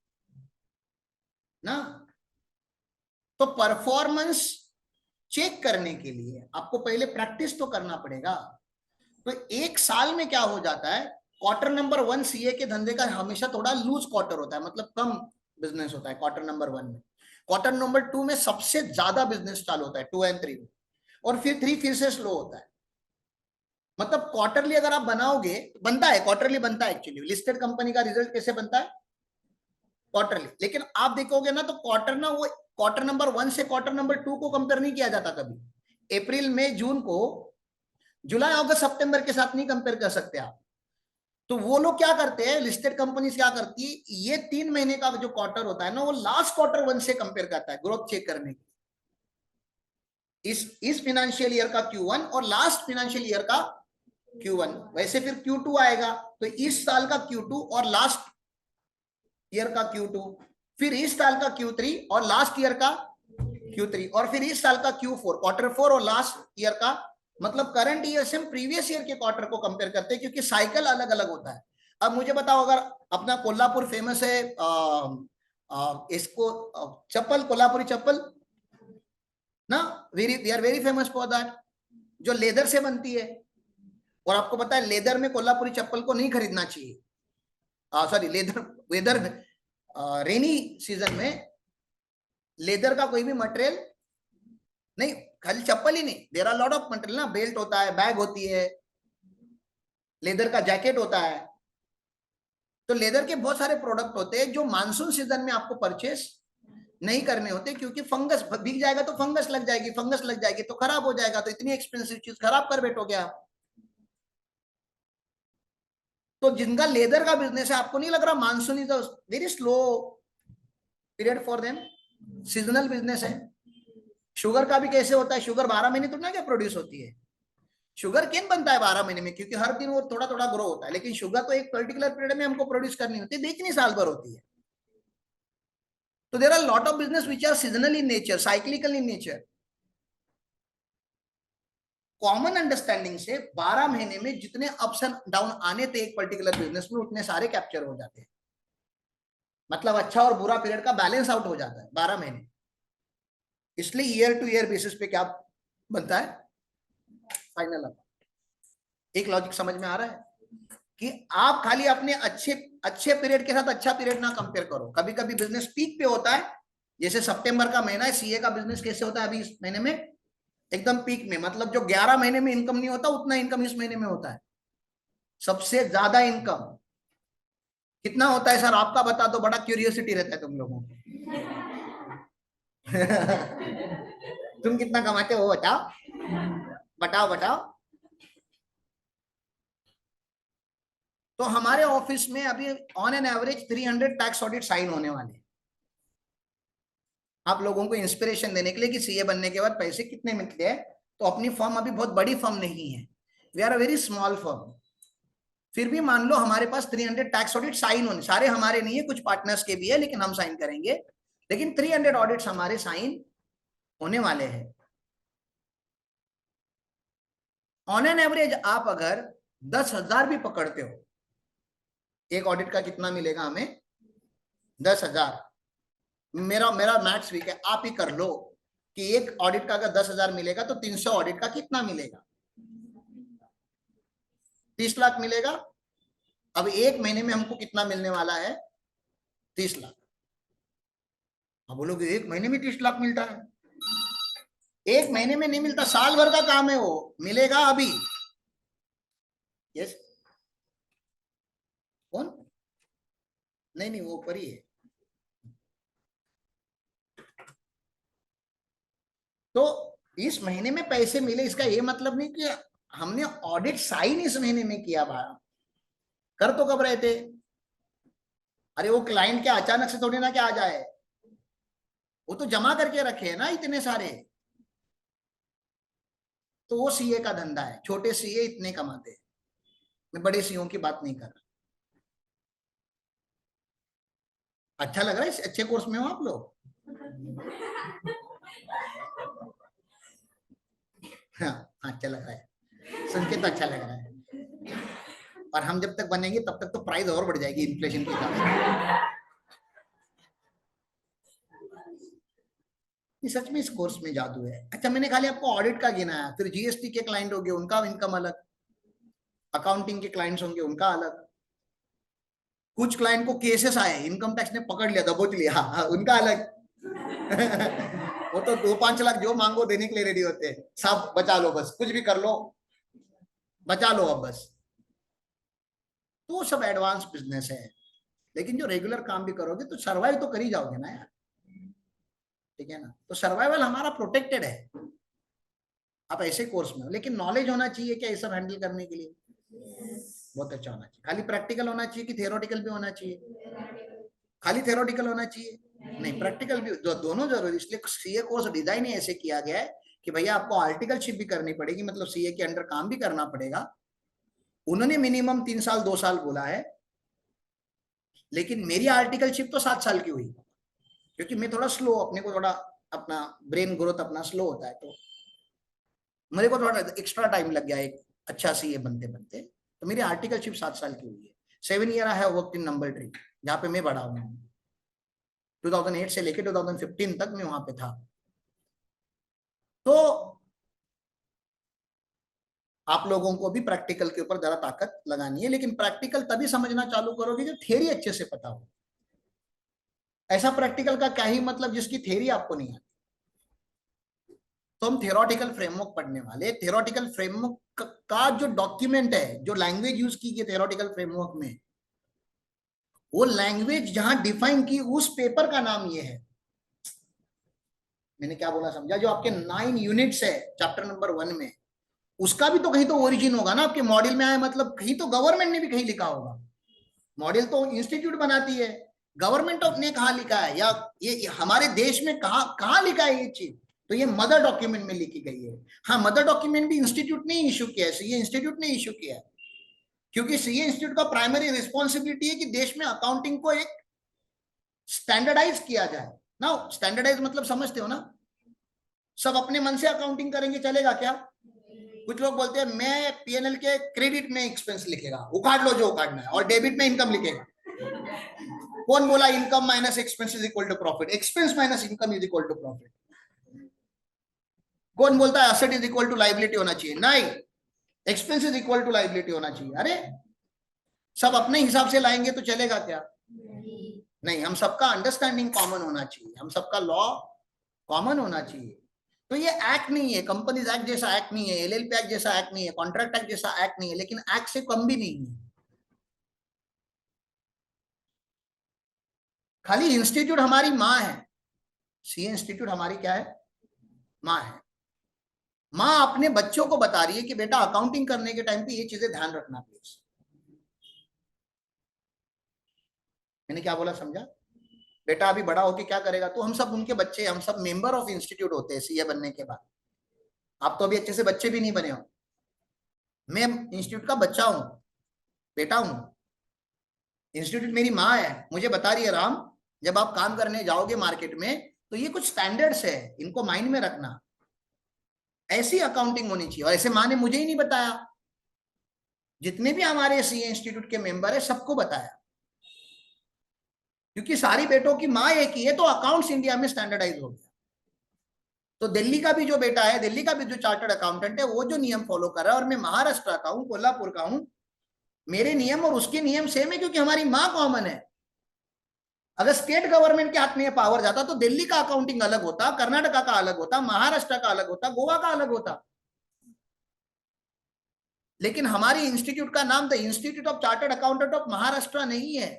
ना। तो परफॉर्मेंस चेक करने के लिए आपको पहले प्रैक्टिस तो करना पड़ेगा। तो एक साल में क्या हो जाता है, क्वार्टर नंबर 1 सीए के धंधे का हमेशा थोड़ा लूज क्वार्टर होता है, मतलब कम बिजनेस होता है क्वार्टर नंबर 1 में। क्वार्टर नंबर 2 में सबसे ज्यादा बिजनेस चालू होता है, 2 और 3 में। और फिर 3 फिर से स्लो होता है। मतलब क्वार्टरली अगर आप बनाओगे, बनता है क्वार्टरली, बनता है एक्चुअली। लिस्टेड कंपनी का रिजल्ट कैसे बनता है? क्वार्टरली। लेकिन आप देखोगे ना तो क्वार्टर ना, वो क्वार्टर नंबर 1 से क्वार्टर नंबर 2 को कंपेयर नहीं किया जाता कभी। अप्रैल मई जून को जुलाई अगस्त सितंबर के साथ नहीं कंपेयर कर सकते आप। तो वो लोग क्या करते हैं, लिस्टेड कंपनीज क्या करती है, ये 3 महीने का जो क्वार्टर होता है ना, वो लास्ट क्वार्टर 1 से कंपेयर करता है ग्रोथ चेक करने की। इस फाइनेंशियल ईयर का Q1 और लास्ट फाइनेंशियल ईयर का Q1। वैसे फिर Q2 आएगा, तो इस साल का Q2 और लास्ट ईयर का Q2, फिर इस साल का Q3 और लास्ट ईयर का Q3, और फिर इस साल का Q4, क्वार्टर 4 और लास्ट ईयर का। मतलब करंट ईयर से हम प्रीवियस ईयर के क्वार्टर को कंपेयर करते हैं, क्योंकि साइकिल अलग अलग होता है। अब मुझे बताओ, अगर अपना कोल्हापुर फेमस है इसको चप्पल, कोल्हापुरी चप्पल ना, very they are very famous for that, जो लेदर से बनती है। और आपको पता है लेदर में कोल्हापुरी चप्पल को नहीं खरीदना चाहिए। Sorry, leather, weather, rainy season में लेदर का कोई भी मटेरियल नहीं, खाली चप्पल ही नहीं, there are lot of material ना, बेल्ट होता है, बैग होती है, लेदर का जैकेट होता है। तो लेदर के बहुत सारे प्रोडक्ट होते हैं जो मानसून सीजन में आपको परचेस नहीं करने होते, क्योंकि फंगस भीग जाएगा तो फंगस लग जाएगी, फंगस लग जाएगी तो खराब हो जाएगा। तो इतनी एक्सपेंसिव चीज खराब कर बैठोगे आप। तो जिनका लेदर का बिजनेस है, आपको नहीं लग रहा monsoon is very slow period for them, seasonal business है। शुगर का भी कैसे होता है, शुगर 12 महीने तो ना क्या प्रोड्यूस होती है। शुगर केन बनता है 12 महीने में, क्योंकि हर दिन वो थोड़ा थोड़ा ग्रो होता है। लेकिन शुगर तो एक पर्टिकुलर पीरियड में हमको प्रोड्यूस करनी होती है, बेचनी साल भर होती है। तो there are lot of business which are seasonal in nature, cyclical in nature. Common understanding से 12 महीने में जितने अप्स एंड डाउन आने थे एक पर्टिकुलर बिजनेस में, उतने सारे कैप्चर हो जाते हैं। मतलब अच्छा और बुरा पीरियड का बैलेंस आउट हो जाता है 12 महीने। इसलिए ईयर टू ईयर बेसिस पे क्या बनता है, फाइनल अकाउंट। एक लॉजिक समझ में आ रहा है कि आप खाली अपने अच्छे पीरियड के साथ अच्छा पीरियड ना कंपेयर करो। कभी कभी बिजनेस पीक पे होता है, जैसे सितंबर का महीना है, सीए का बिजनेस कैसे होता है अभी इस महीने में, एकदम पीक में, मतलब जो 11 महीने में इनकम नहीं होता उतना इनकम इस महीने में होता है। सबसे ज्यादा इनकम कितना होता है सर आपका बता दो, बड़ा क्यूरियोसिटी रहता है तुम लोगों को। तुम कितना कमाते हो बताओ, बताओ बताओ। तो हमारे ऑफिस में अभी on an average 300 tax audit sign होने वाले हैं, आप लोगों को इंस्पिरेशन देने के लिए कि सीए बनने के बाद पैसे कितने मिलते हैं। तो अपनी फर्म अभी बहुत बड़ी फर्म नहीं है, we are a very small firm. फिर भी मान लो हमारे पास 300 टैक्स ऑडिट साइन होने, सारे हमारे नहीं है, कुछ पार्टनर्स के भी है, लेकिन हम साइन करेंगे, लेकिन 300 ऑडिट्स हमारे साइन होने वाले हैं। ऑन एन एवरेज आप अगर 10,000 भी पकड़ते हो, एक ऑडिट का कितना मिलेगा हमें, 10,000। मेरा मेरा मैथ्स वीक है, आप ही कर लो कि एक ऑडिट का अगर 10,000 मिलेगा तो 300 ऑडिट का कितना मिलेगा, 30 लाख मिलेगा। अब एक महीने में हमको कितना मिलने वाला है, 30 लाख। अब बोलोगे एक महीने में 30 लाख मिलता है, एक महीने में नहीं मिलता, साल भर का काम है, वो मिलेगा अभी। यस, कौन, नहीं नहीं वो ऊपर ही है। तो इस महीने में पैसे मिले, इसका ये मतलब नहीं कि हमने ऑडिट साइन इस महीने में किया, कर तो कब रहे थे। अरे वो क्लाइंट क्या अचानक से थोड़ी ना क्या आ जाए, वो तो जमा करके रखे हैं ना इतने सारे। तो वो सीए का धंधा है, छोटे सीए इतने कमाते हैं, मैं बड़े सीओ की बात नहीं कर रहा। अच्छा लग रहा है, इस अच्छे कोर्स में हो आप लोग। हाँ, अच्छा लग रहा है, सुन के तो अच्छा लग रहा है। और हम जब तक बनेंगे तब तक तो प्राइस और बढ़ जाएगी इन्फ्लेशन के हिसाब से। ये सच में इस कोर्स में जादू है। अच्छा, मैंने खाली आपको ऑडिट का गिनाया, फिर जीएसटी के क्लाइंट होंगे उनका इनकम अलग, अकाउंटिंग के क्लाइंट्स होंगे उनका अलग, कुछ क्लाइंट को केसेस आए, इनकम टैक्स ने पकड़ लिया, दबोच लिया, उनका अलग। वो तो 2-5 लाख जो मांगो देने के लिए रेडी होते हैं, सब बचा लो, बस कुछ भी कर लो, बचा लो अब बस। तो सब एडवांस बिजनेस है, लेकिन जो रेगुलर काम भी करोगे तो सर्वाइव तो कर ही जाओगे ना यार, ठीक है ना। तो सर्वाइवल हमारा प्रोटेक्टेड है, आप ऐसे कोर्स में हो, लेकिन नॉलेज होना चाहिए क्या ये सब हैंडल करने के लिए, बहुत अच्छा होना चाहिए। खाली प्रैक्टिकल होना चाहिए कि थियोरेटिकल भी होना चाहिए, खाली थियोरेटिकल होना चाहिए, नहीं प्रैक्टिकल भी, दोनों जरूरी। इसलिए सीए कोर्स डिजाइन ही ऐसे किया गया है कि भैया आपको आर्टिकलशिप भी करनी पड़ेगी, मतलब सीए के अंडर काम भी करना पड़ेगा। उन्होंने मिनिमम 3 साल 2 साल बोला है, लेकिन मेरी आर्टिकलशिप तो 7 साल की हुई, क्योंकि मैं थोड़ा स्लो, अपने को थोड़ा अपना ब्रेन ग्रोथ अपना स्लो होता है, तो मेरे को थोड़ा एक्स्ट्रा टाइम लग गया एक अच्छा सीए बनते बनते। तो मेरी आर्टिकलशिप 7 साल की हुई है। 7 year I have worked in number tree, जहाँ पे मैं बड़ा हुआ हूँ। 2008 से लेकर 2015 तक मैं वहां पे था। तो आप लोगों को भी प्रैक्टिकल के ऊपर जरा ताकत लगानी है, लेकिन प्रैक्टिकल तभी समझना चालू करोगे जब थ्योरी अच्छे से पता हो। ऐसा प्रैक्टिकल का क्या ही मतलब जिसकी थ्योरी आपको नहीं आती। तो हम थियोरेटिकल फ्रेमवर्क पढ़ने वाले, थियोरेटिकल फ्रेमवर्क का जो डॉक्यूमेंट है, जो लैंग्वेज यूज की गई थियोरेटिकल फ्रेमवर्क में, वो लैंग्वेज जहां डिफाइन की उस पेपर का नाम ये है। मैंने क्या बोला समझा, जो आपके 9 यूनिट्स है चैप्टर नंबर 1 में, उसका भी तो कहीं तो ओरिजिन होगा ना, आपके मॉडल में आया, मतलब कहीं तो गवर्नमेंट ने भी कहीं लिखा होगा। मॉडल तो इंस्टीट्यूट बनाती है, गवर्नमेंट ने कहा लिखा है, या ये हमारे देश में कहा कहाँ लिखा है ये चीज, तो ये मदर डॉक्यूमेंट में लिखी गई है। हाँ, मदर डॉक्यूमेंट भी इंस्टीट्यूट ने इशू किया है, सीए इंस्टीट्यूट ने इशू किया है, क्योंकि सीए इंस्टीट्यूट का प्राइमरी रिस्पॉन्सिबिलिटी है कि देश में अकाउंटिंग को एक स्टैंडर्डाइज किया जाए ना। स्टैंडर्डाइज मतलब समझते हो ना, सब अपने मन से अकाउंटिंग करेंगे चलेगा क्या। कुछ लोग बोलते हैं मैं पीएनएल के क्रेडिट में एक्सपेंस लिखेगा, उखाड़ लो जो उखाड़ना है, और डेबिट में इनकम लिखेगा। कौन बोला income minus expense is equal to profit, expense minus income is equal to profit. कौन बोलता है asset is equal to liability होना चाहिए, नहीं, एक्सपेंसेस इक्वल टू लाइबिलिटी होना चाहिए। अरे सब अपने हिसाब से लाएंगे तो चलेगा क्या? नहीं, हम सबका अंडरस्टैंडिंग कॉमन होना चाहिए, हम सबका लॉ कॉमन होना चाहिए। तो ये एक्ट नहीं है, कंपनीज एक्ट जैसा एक्ट नहीं है, एलएलपी एक्ट जैसा एक्ट नहीं है, कॉन्ट्रैक्ट एक्ट जैसा एक्ट नहीं है, लेकिन एक्ट से कम भी नहीं है। खाली इंस्टीट्यूट हमारी माँ है, सीए इंस्टीट्यूट हमारी क्या है? माँ है। माँ अपने बच्चों को बता रही है कि बेटा अकाउंटिंग करने के टाइम पे ये चीजें ध्यान रखना प्लीज। मैंने क्या बोला समझा? बेटा अभी बड़ा होके क्या करेगा? तो हम सब उनके बच्चे, हम सब मेंबर ऑफ इंस्टीट्यूट होते हैं सीए बनने के बाद। आप तो अभी अच्छे से बच्चे भी नहीं बने हो, मैं इंस्टीट्यूट का बच्चा हूं, बेटा हूं। इंस्टीट्यूट मेरी माँ है, मुझे बता रही है राम जब आप काम करने जाओगे मार्केट में तो ये कुछ स्टैंडर्ड्स है, इनको माइंड में रखना, ऐसी अकाउंटिंग होनी चाहिए। और ऐसे माँ ने मुझे ही नहीं बताया, जितने भी हमारे सीए इंस्टीट्यूट के मेंबर है सबको बताया, क्योंकि सारी बेटों की माँ एक ही है, तो अकाउंट्स इंडिया में स्टैंडर्डाइज हो गया। तो दिल्ली का भी जो बेटा है, दिल्ली का भी जो चार्टर्ड अकाउंटेंट है, वो जो नियम फॉलो कर रहा है, और मैं महाराष्ट्र का हूं, कोल्हापुर का हूं, मेरे नियम और उसके नियम सेम है, क्योंकि हमारी माँ कॉमन है। अगर स्टेट गवर्नमेंट के हाथ में पावर जाता तो दिल्ली का अकाउंटिंग अलग होता, कर्नाटका का अलग होता, महाराष्ट्र का अलग होता, गोवा का अलग होता। लेकिन हमारी इंस्टीट्यूट का नाम the institute of chartered accountant of Maharashtra नहीं है,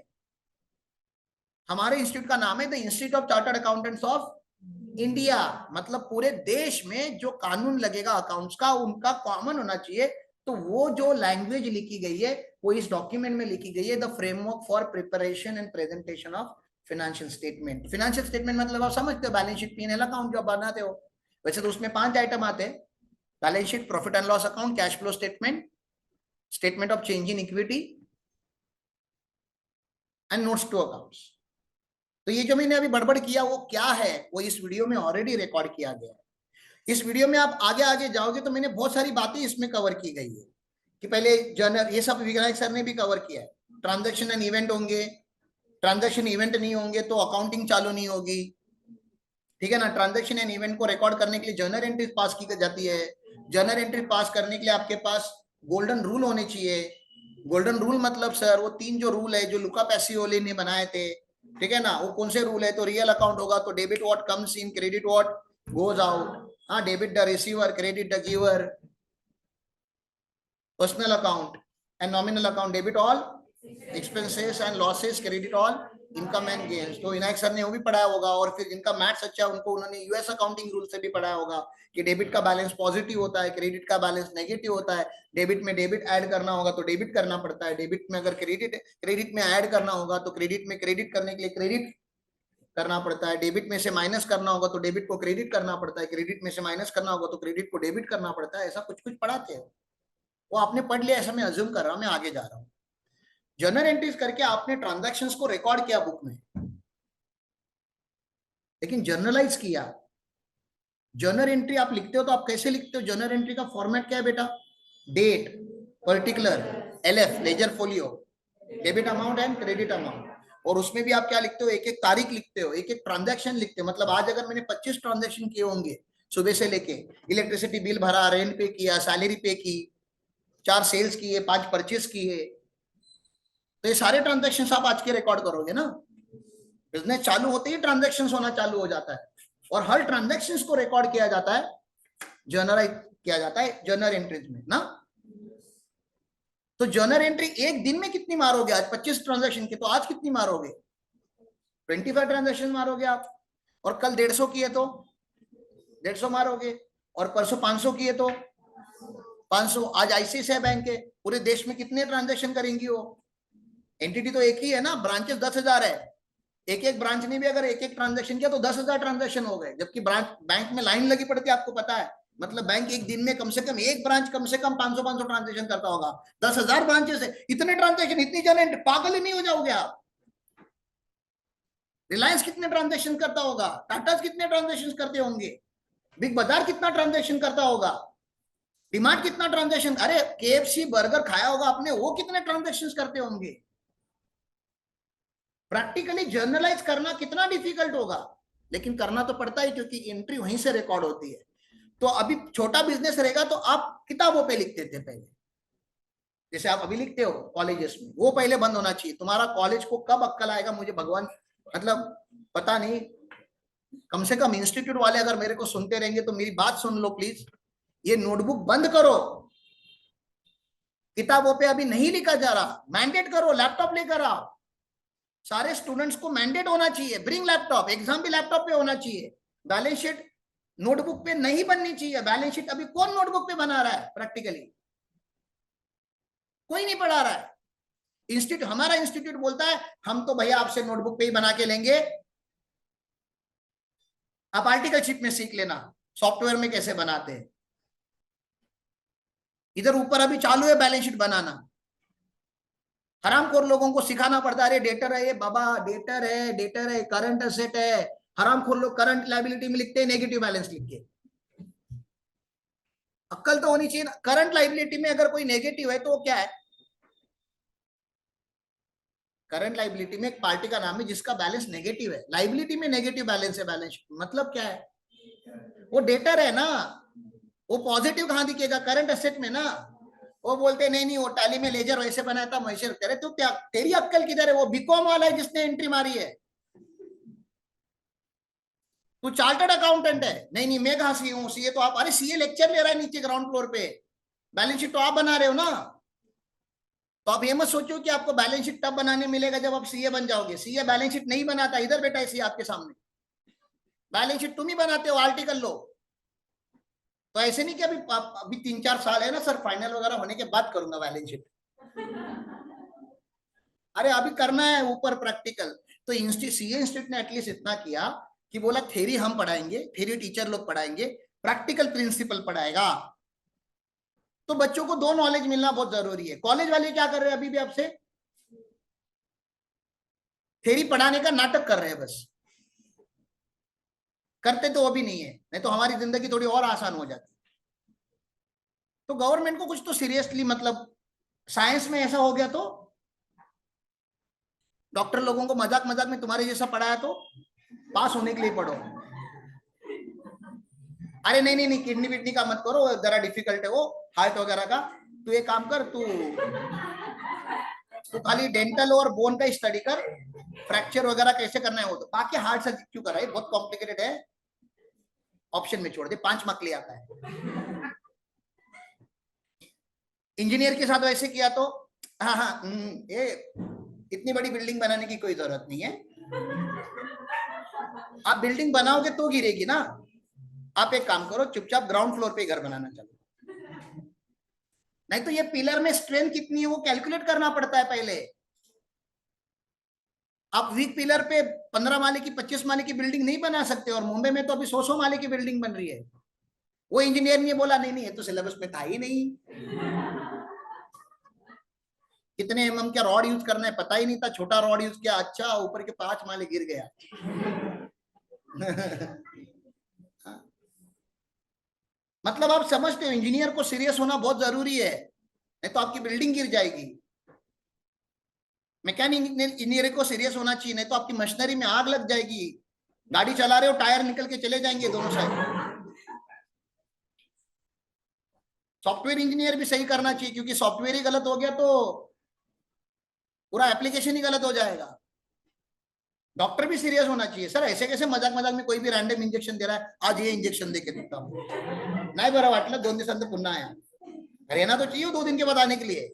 हमारे इंस्टीट्यूट का नाम है the institute of chartered accountants of India. मतलब पूरे देश में जो कानून लगेगा अकाउंट्स का, उनका कॉमन होना चाहिए। तो वो जो लैंग्वेज लिखी गई है वो इस डॉक्यूमेंट में लिखी गई है, the framework for preparation and presentation of financial statement. Financial statement मतलब आप समझते हो, बैलेंस शीट, पी&एल अकाउंट जो बनाते हो। वैसे तो उसमें 5 आइटम आते हैं, balance sheet, profit and loss account, cash flow statement, statement of change in equity and notes to accounts. तो ये जो मैंने अभी बड़बड़ किया वो क्या है, वो इस वीडियो में ऑलरेडी रिकॉर्ड किया गया है। इस वीडियो में आप आगे आगे जाओगे तो मैंने बहुत सारी बातें इसमें कवर की गई है, कि पहले जर्नल, ये सब विनायक सर ने भी कवर किया है। ट्रांजैक्शन एंड इवेंट होंगे, ट्रांजैक्शन इवेंट नहीं होंगे तो अकाउंटिंग चालू नहीं होगी, ठीक है ना। ट्रांजैक्शन एंड इवेंट को रिकॉर्ड करने के लिए जर्नल एंट्री पास की जाती है। जर्नल एंट्री पास करने के लिए आपके पास गोल्डन रूल होने चाहिए। गोल्डन रूल मतलब सर वो 3 जो रूल है जो लुका पैसिओली ने बनाए थे, ठीक है ना, वो कौन से रूल है? तो रियल अकाउंट होगा तो debit what comes in, credit what goes out. हाँ, debit the receiver, credit the giver. Personal account and nominal account, debit all expenses and losses, credit all income and gains. तो Vinayak sir ने वो भी पढ़ाया होगा। और फिर जिनका मैथ्स अच्छा है उनको उन्होंने यूएस अकाउंटिंग रूल से भी पढ़ाया होगा कि डेबिट का बैलेंस पॉजिटिव होता है, क्रेडिट का बैलेंस नेगेटिव होता है। डेबिट में डेबिट ऐड करना होगा तो डेबिट करना पड़ता है, डेबिट में अगर क्रेडिट में ऐड करना होगा तो क्रेडिट में क्रेडिट करने के लिए क्रेडिट करना पड़ता है। डेबिट में से माइनस करना होगा तो डेबिट को क्रेडिट करना पड़ता है, क्रेडिट में से माइनस करना होगा तो क्रेडिट को डेबिट करना पड़ता है। ऐसा कुछ कुछ पढ़ाते हैं, वो आपने पढ़ लिया, ऐसा मैं अज्यूम कर रहा हूं, मैं आगे जा रहा हूं। जर्नल एंट्रीज करके आपने ट्रांजैक्शंस को रिकॉर्ड किया बुक में, लेकिन जर्नलाइज किया। जर्नल एंट्री आप लिखते हो तो आप कैसे लिखते हो? जर्नल एंट्री का फॉर्मेट क्या है बेटा? Date, particular, LF ledger folio, debit amount and credit amount. और उसमें भी आप क्या लिखते हो? एक एक तारीख लिखते हो, एक एक ट्रांजैक्शन लिखते हो। मतलब आज अगर मैंने 25 ट्रांजैक्शन किए होंगे सुबह से लेके, इलेक्ट्रिसिटी बिल भरा, रेंट पे किया, सैलरी पे की, 4 सेल्स किए, 5 परचेस किए, तो ये सारे ट्रांजैक्शन आप आज के रिकॉर्ड करोगे ना। बिजनेस चालू होते ही ट्रांजैक्शन होना चालू हो जाता है, और हर ट्रांजैक्शन को रिकॉर्ड किया जाता है, जर्नलाइज किया जाता है जर्नल एंट्रीज में ना। तो जर्नल एंट्री एक दिन में कितनी मारोगे? आज 25 ट्रांजैक्शन की, तो आज कितनी मारोगे? 25 ट्रांजैक्शन मारोगे आप। और कल 150 किए तो 150 मारोगे, और परसों 500 किए तो 500। आज आईसीआईसीआई बैंक है, पूरे देश में कितने ट्रांजैक्शन करेंगी वो? एंटिटी तो एक ही है ना, ब्रांचेस 10,000 है। एक एक ब्रांच ने भी अगर एक एक ट्रांजैक्शन किया तो 10,000 ट्रांजैक्शन हो गए। जबकि ब्रांच बैंक में लाइन लगी पड़ती है, आपको पता है। मतलब बैंक एक दिन में कम से कम एक ब्रांच कम से कम 500 ट्रांजैक्शन करता होगा। 10,000 ब्रांचेस है, इतने ट्रांजैक्शन, इतनी जन, पागल ही नहीं हो जाओगे आप? रिलायंस कितने ट्रांजैक्शन करता होगा? टाटा कितने ट्रांजैक्शन करते होंगे? बिग बाजार कितना ट्रांजैक्शन करता होगा? डिमार्ट कितना ट्रांजैक्शन, अरे केएफसी बर्गर खाया होगा आपने, वो कितने ट्रांजैक्शन करते होंगे? प्रैक्टिकली जर्नलाइज करना कितना डिफिकल्ट होगा, लेकिन करना तो पड़ता है, क्योंकि एंट्री वहीं से रिकॉर्ड होती है। तो अभी छोटा बिजनेस रहेगा तो आप किताबों पे लिखते थे पहले, जैसे आप अभी लिखते हो कॉलेजेस में, वो पहले बंद होना चाहिए। तुम्हारा कॉलेज को कब अक्कल आएगा मुझे भगवान मतलब पता नहीं। कम से कम इंस्टीट्यूट वाले अगर मेरे को सुनते रहेंगे तो मेरी बात सुन लो प्लीज, ये नोटबुक बंद करो। किताबों पे अभी नहीं लिखा जा रहा, मैंडेट करो, लैपटॉप लेकर आओ। सारे स्टूडेंट्स को मैंडेट होना चाहिए, ब्रिंग लैपटॉप, एग्जाम भी लैपटॉप पे होना चाहिए। बैलेंस शीट नोटबुक पे नहीं बननी चाहिए। बैलेंस शीट अभी कौन नोटबुक पे बना रहा है प्रैक्टिकली? कोई नहीं पढ़ा रहा है। इंस्टीट्यूट, हमारा इंस्टीट्यूट बोलता है हम तो भैया आपसे नोटबुक पे ही बना के लेंगे, आप आर्टिकल शीट में सीख लेना सॉफ्टवेयर में कैसे बनाते हैं। इधर ऊपर अभी चालू है बैलेंस शीट बनाना। हरामखोर लोगों को सिखाना पड़ता है, अरे डेटर है ये बाबा, डेटर है, डेटर है, करंट असेट है। हरामखोर लोग करंट लायबिलिटी में लिखते हैं नेगेटिव बैलेंस लिख के। अक्कल तो होनी चाहिए ना। करंट लायबिलिटी में अगर कोई नेगेटिव है तो वो क्या है? करंट लायबिलिटी में एक पार्टी का नाम है जिसका बैलेंस नेगेटिव है, लायबिलिटी में नेगेटिव बैलेंस है। बैलेंस मतलब क्या है? वो डेटर है ना, वो पॉजिटिव कहां दिखेगा? करंट एसेट में ना। वो बोलते नहीं नहीं वो टैली में लेजर वैसे बनाया था वैसे करे। तो क्या तेरी अक्कल किधर है? वो बीकॉम वाला है जिसने एंट्री मारी है। तू चार्टर्ड अकाउंटेंट है। नहीं नहीं मैं कहा सी हूँ, सीए तो आप, अरे सीए लेक्चर ले रहा है नीचे ग्राउंड फ्लोर पे। बैलेंस शीट तो आप बना रहे हो ना। तो आप ये मत सोचो कि आपको बैलेंस शीट तब बनाने मिलेगा जब आप सीए बन जाओगे। सीए बैलेंस शीट नहीं बनाता। इधर बेटा है सीए आपके सामने, बैलेंस शीट तुम ही बनाते हो, आर्टिकल लो। तो ऐसे नहीं कि अभी अभी 3-4 साल है ना सर, फाइनल वगैरह होने के बाद करूंगा बैलेंस शीट। अरे अभी करना है ऊपर प्रैक्टिकल। तो सीए इंस्टीट्यूट ने एटलीस्ट इतना किया कि बोला थ्योरी हम पढ़ाएंगे, थ्योरी टीचर लोग पढ़ाएंगे, प्रैक्टिकल प्रिंसिपल पढ़ाएगा। तो बच्चों को दो नॉलेज मिलना बहुत जरूरी है। कॉलेज वाले क्या कर रहे हैं अभी भी आपसे? थ्योरी पढ़ाने का नाटक कर रहे हैं बस। करते तो वो भी नहीं है, नहीं तो हमारी जिंदगी थोड़ी और आसान हो जाती। तो गवर्नमेंट को कुछ तो सीरियसली मतलब, साइंस में ऐसा हो गया तो डॉक्टर लोगों को मजाक मजाक में तुम्हारे जैसा पढ़ाया तो पास होने के लिए पढ़ो। अरे नहीं नहीं नहीं किडनी विडनी का मत करो, जरा डिफिकल्ट है वो, हार्ट वगैरह का। तू एक काम कर, तू तू खाली डेंटल और बोन का स्टडी कर, फ्रैक्चर वगैरह कैसे करना है वो। तो बाकी हार्ट से क्यों कर रहा है, बहुत कॉम्प्लिकेटेड है। ऑप्शन में छोड़ दे, 5 मार्क ले आता है। इंजीनियर के साथ वैसे किया तो हाँ हाँ ये इतनी बड़ी बिल्डिंग बनाने की कोई जरूरत नहीं है। आप बिल्डिंग बनाओगे तो गिरेगी ना। आप एक काम करो, चुपचाप ग्राउंड फ्लोर पे घर बनाना चलो। नहीं तो ये पिलर में स्ट्रेंथ कितनी है वो कैलकुलेट करना पड़ता है पहले। आप वीक पिलर पे 15 माले की 25 माले की बिल्डिंग नहीं बना सकते। और मुंबई में तो अभी 100 माले की बिल्डिंग बन रही है। वो इंजीनियर ने बोला नहीं नहीं ये तो सिलेबस में था ही नहीं, कितने एमएम का रॉड यूज करना है पता ही नहीं था, छोटा रॉड यूज किया, अच्छा ऊपर के 5 माले गिर गया। मतलब आप समझते हो इंजीनियर को सीरियस होना बहुत जरूरी है, नहीं तो आपकी बिल्डिंग गिर जाएगी। मैकेनिक इंजीनियर को सीरियस होना चाहिए, नहीं तो आपकी मशीनरी में आग लग जाएगी। गाड़ी चला रहे हो टायर निकल के चले जाएंगे दोनों साइड। सॉफ्टवेयर इंजीनियर भी सही करना चाहिए, क्योंकि सॉफ्टवेयर ही गलत हो गया तो पूरा एप्लीकेशन ही गलत हो जाएगा। डॉक्टर भी सीरियस होना चाहिए। सर ऐसे कैसे मजाक मजाक में कोई भी रैंडम इंजेक्शन दे रहा है, आज ये इंजेक्शन दे के देता हूँ, नाही बरं वाटलं 2 दिवसांत पुन्हा आया, रहना तो चाहिए 2 दिन के बाद आने के लिए।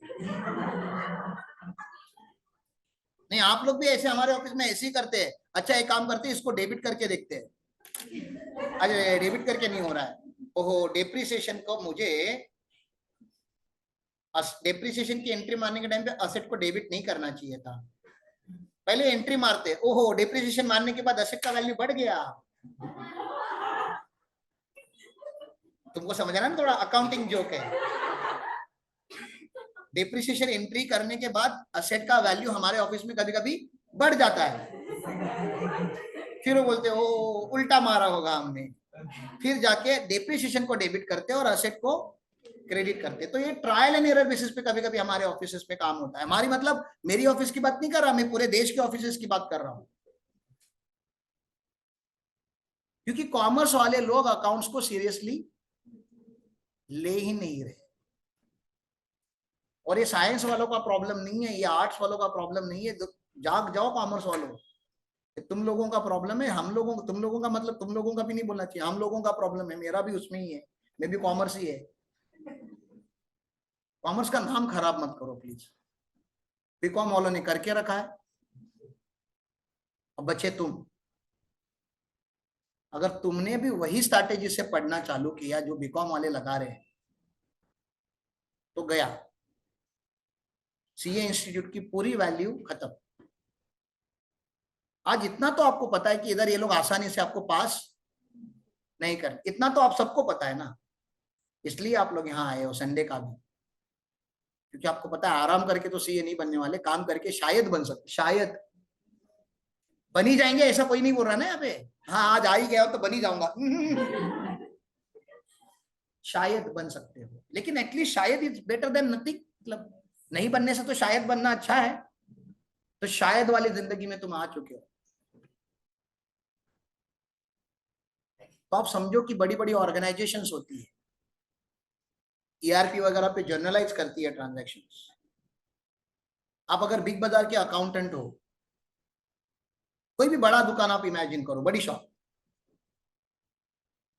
नहीं आप लोग भी ऐसे हमारे ऑफिस में ऐसे ही करते हैं। अच्छा एक काम करते हैं, इसको डेबिट करके देखते हैं। अरे डेबिट करके नहीं हो रहा है। ओहो डेप्रिसिएशन को मुझे, डेप्रिसिएशन की एंट्री मारने के टाइम पे असेट को डेबिट नहीं करना चाहिए था। पहले एंट्री मारते, ओहो डेप्रिसिएशन मारने के बाद असेट का वैल्यू बढ़ गया। तुमको समझना ना, थोड़ा अकाउंटिंग जोक है। डेप्रिसिएशन एंट्री करने के बाद असेट का वैल्यू हमारे ऑफिस में कभी कभी बढ़ जाता है। फिर वो बोलते ओ उल्टा मारा होगा हमने। फिर जाके डेप्रिसिएशन को डेबिट करते और असेट को क्रेडिट करते। तो ये ट्रायल एंड एरर बेसिस पे कभी कभी हमारे ऑफिस में काम होता है। हमारी मतलब मेरी ऑफिस की बात नहीं कर रहा, मैं पूरे देश के ऑफिस की बात कर रहा हूँ। क्योंकि कॉमर्स वाले लोग अकाउंट्स को सीरियसली ले ही नहीं रहे। और ये साइंस वालों का प्रॉब्लम नहीं है, ये आर्ट्स वालों का प्रॉब्लम नहीं है। जाग जाओ कॉमर्स वालों, तुम लोगों का प्रॉब्लम है। हम लोगों तुम लोगों का मतलब तुम लोगों का भी नहीं बोलना चाहिए, हम लोगों का प्रॉब्लम है। मेरा भी उसमें ही है, मैं भी कॉमर्स ही है। कॉमर्स का नाम खराब मत करो प्लीज, बीकॉम वालों ने करके रखा है। अब बच्चे तुम, अगर तुमने भी वही स्ट्रैटेजी से पढ़ना चालू किया जो बीकॉम वाले लगा रहे हैं, तो गया सीए इंस्टीट्यूट की पूरी वैल्यू खत्म। आज इतना तो आपको पता है कि इधर ये लोग आसानी से आपको पास नहीं कर, इतना तो आप सबको पता है ना। इसलिए आप लोग यहाँ आए हो संडे का भी, क्योंकि आपको पता है आराम करके तो सीए नहीं बनने वाले, काम करके शायद बन सकते, शायद बन ही जाएंगे, ऐसा कोई नहीं बोल रहा ना यहाँ पे। हाँ आज आ ही गया हो तो बन ही जाऊंगा शायद बन सकते हो, लेकिन एटलीस्ट शायद इज बेटर देन नथिंग। मतलब नहीं बनने से तो शायद बनना अच्छा है। तो शायद वाली जिंदगी में तुम आ चुके हो। तो आप समझो कि बड़ी बड़ी ऑर्गेनाइजेशंस होती है, ईआरपी वगैरह पे जर्नलाइज करती है ट्रांजैक्शंस। आप अगर बिग बाजार के अकाउंटेंट हो, कोई भी बड़ा दुकान आप इमेजिन करो, बड़ी शॉप,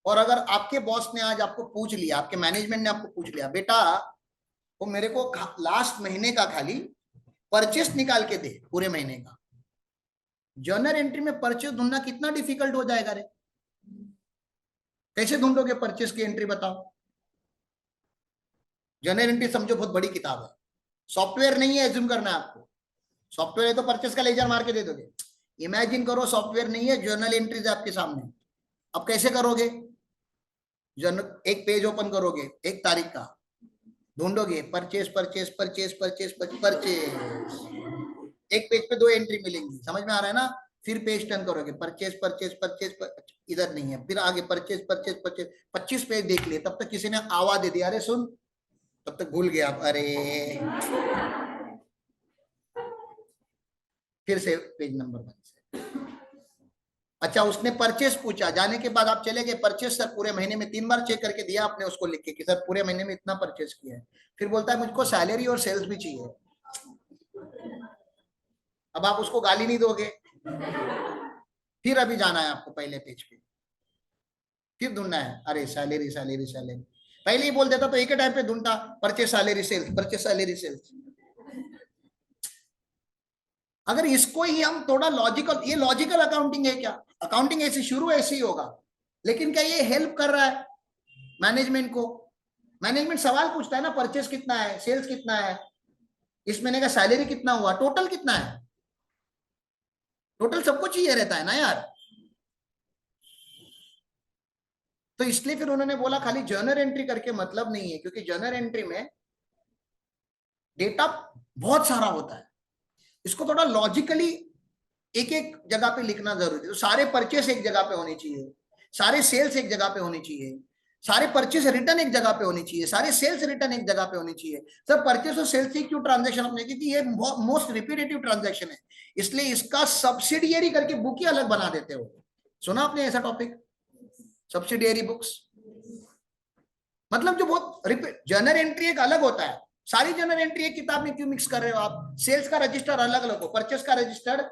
और अगर आपके बॉस ने आज आपको पूछ लिया, आपके मैनेजमेंट ने आपको पूछ लिया, बेटा वो मेरे को लास्ट महीने का खाली परचेस निकाल के दे पूरे महीने का, जर्नल एंट्री में परचेस ढूंढना कितना डिफिकल्ट हो जाएगा रे। कैसे ढूंढोगे परचेस की एंट्री बताओ। जर्नल एंट्री समझो बहुत बड़ी किताब है, सॉफ्टवेयर नहीं है एज्यूम करना है आपको। सॉफ्टवेयर है तो परचेस का लेजर मार के दे दोगे। इमेजिन करो सॉफ्टवेयर नहीं है, जर्नल एंट्रीज आपके सामने, अब कैसे करोगे। जर्नल एक पेज ओपन करोगे, एक तारीख का, ढूंढोगे purchase purchase purchase purchase purchase, एक पेज पे दो एंट्री मिलेंगी, समझ में आ रहा है ना। फिर पेज टर्न करोगे, परचेस परचेस परचेस इधर नहीं है, फिर आगे परचेस परचेस परचेस, 25 पेज देख लिए, तब तक किसी ने आवाज दे दिया अरे सुन, तब तक भूल गया आप, अरे फिर से पेज नंबर 1 से। अच्छा उसने परचेस पूछा, जाने के बाद आप चले गए, परचेस सर पूरे महीने में 3 बार चेक करके दिया आपने उसको लिख के कि सर पूरे महीने में इतना परचेस किया है। फिर बोलता है मुझको सैलरी और सेल्स भी चाहिए। अब आप उसको गाली नहीं दोगे, फिर अभी जाना है आपको पहले पेज पे, फिर ढूंढना है अरे सैलरी सैलरी सैलरी। पहले ही बोल देता तो एक ही टाइम पे ढूंढता, purchase salary sales, purchase salary sales. अगर इसको ही हम थोड़ा लॉजिकल, ये लॉजिकल अकाउंटिंग है क्या। अकाउंटिंग ऐसे शुरू ऐसे ही होगा, लेकिन क्या ये हेल्प कर रहा है मैनेजमेंट को। मैनेजमेंट सवाल पूछता है ना, परचेस कितना है, सेल्स कितना है, इस महीने का सैलरी कितना हुआ, टोटल कितना है, टोटल सबको चाहिए रहता है ना यार। तो इसलिए फिर उन्होंने बोला खाली जर्नल एंट्री करके मतलब नहीं है, क्योंकि जर्नल एंट्री में डेटा बहुत सारा होता है, इसको थोड़ा लॉजिकली एक एक जगह पे लिखना जरूरी है। तो सारे परचेस एक जगह पे होनी चाहिए, सारे सेल्स एक जगह पे होनी चाहिए, सारे परचेस रिटर्न एक जगह पे होनी चाहिए, सारे सेल्स रिटर्न एक जगह पे होनी चाहिए। सर परचेस और सेल्स की क्यों ट्रांजैक्शन अपने, क्योंकि ये मोस्ट रिपीटेटिव ट्रांजैक्शन है, इसलिए इसका सब्सिडियरी करके बुक ही अलग बना देते हो। सुना आपने ऐसा टॉपिक, सब्सिडियरी बुक्स। मतलब जो बहुत जर्नल एंट्री एक अलग होता है, सारी जर्नल एंट्री एक किताब में क्यों मिक्स कर रहे हो आप। सेल्स का रजिस्टर अलग रखो, परचेस का रजिस्टर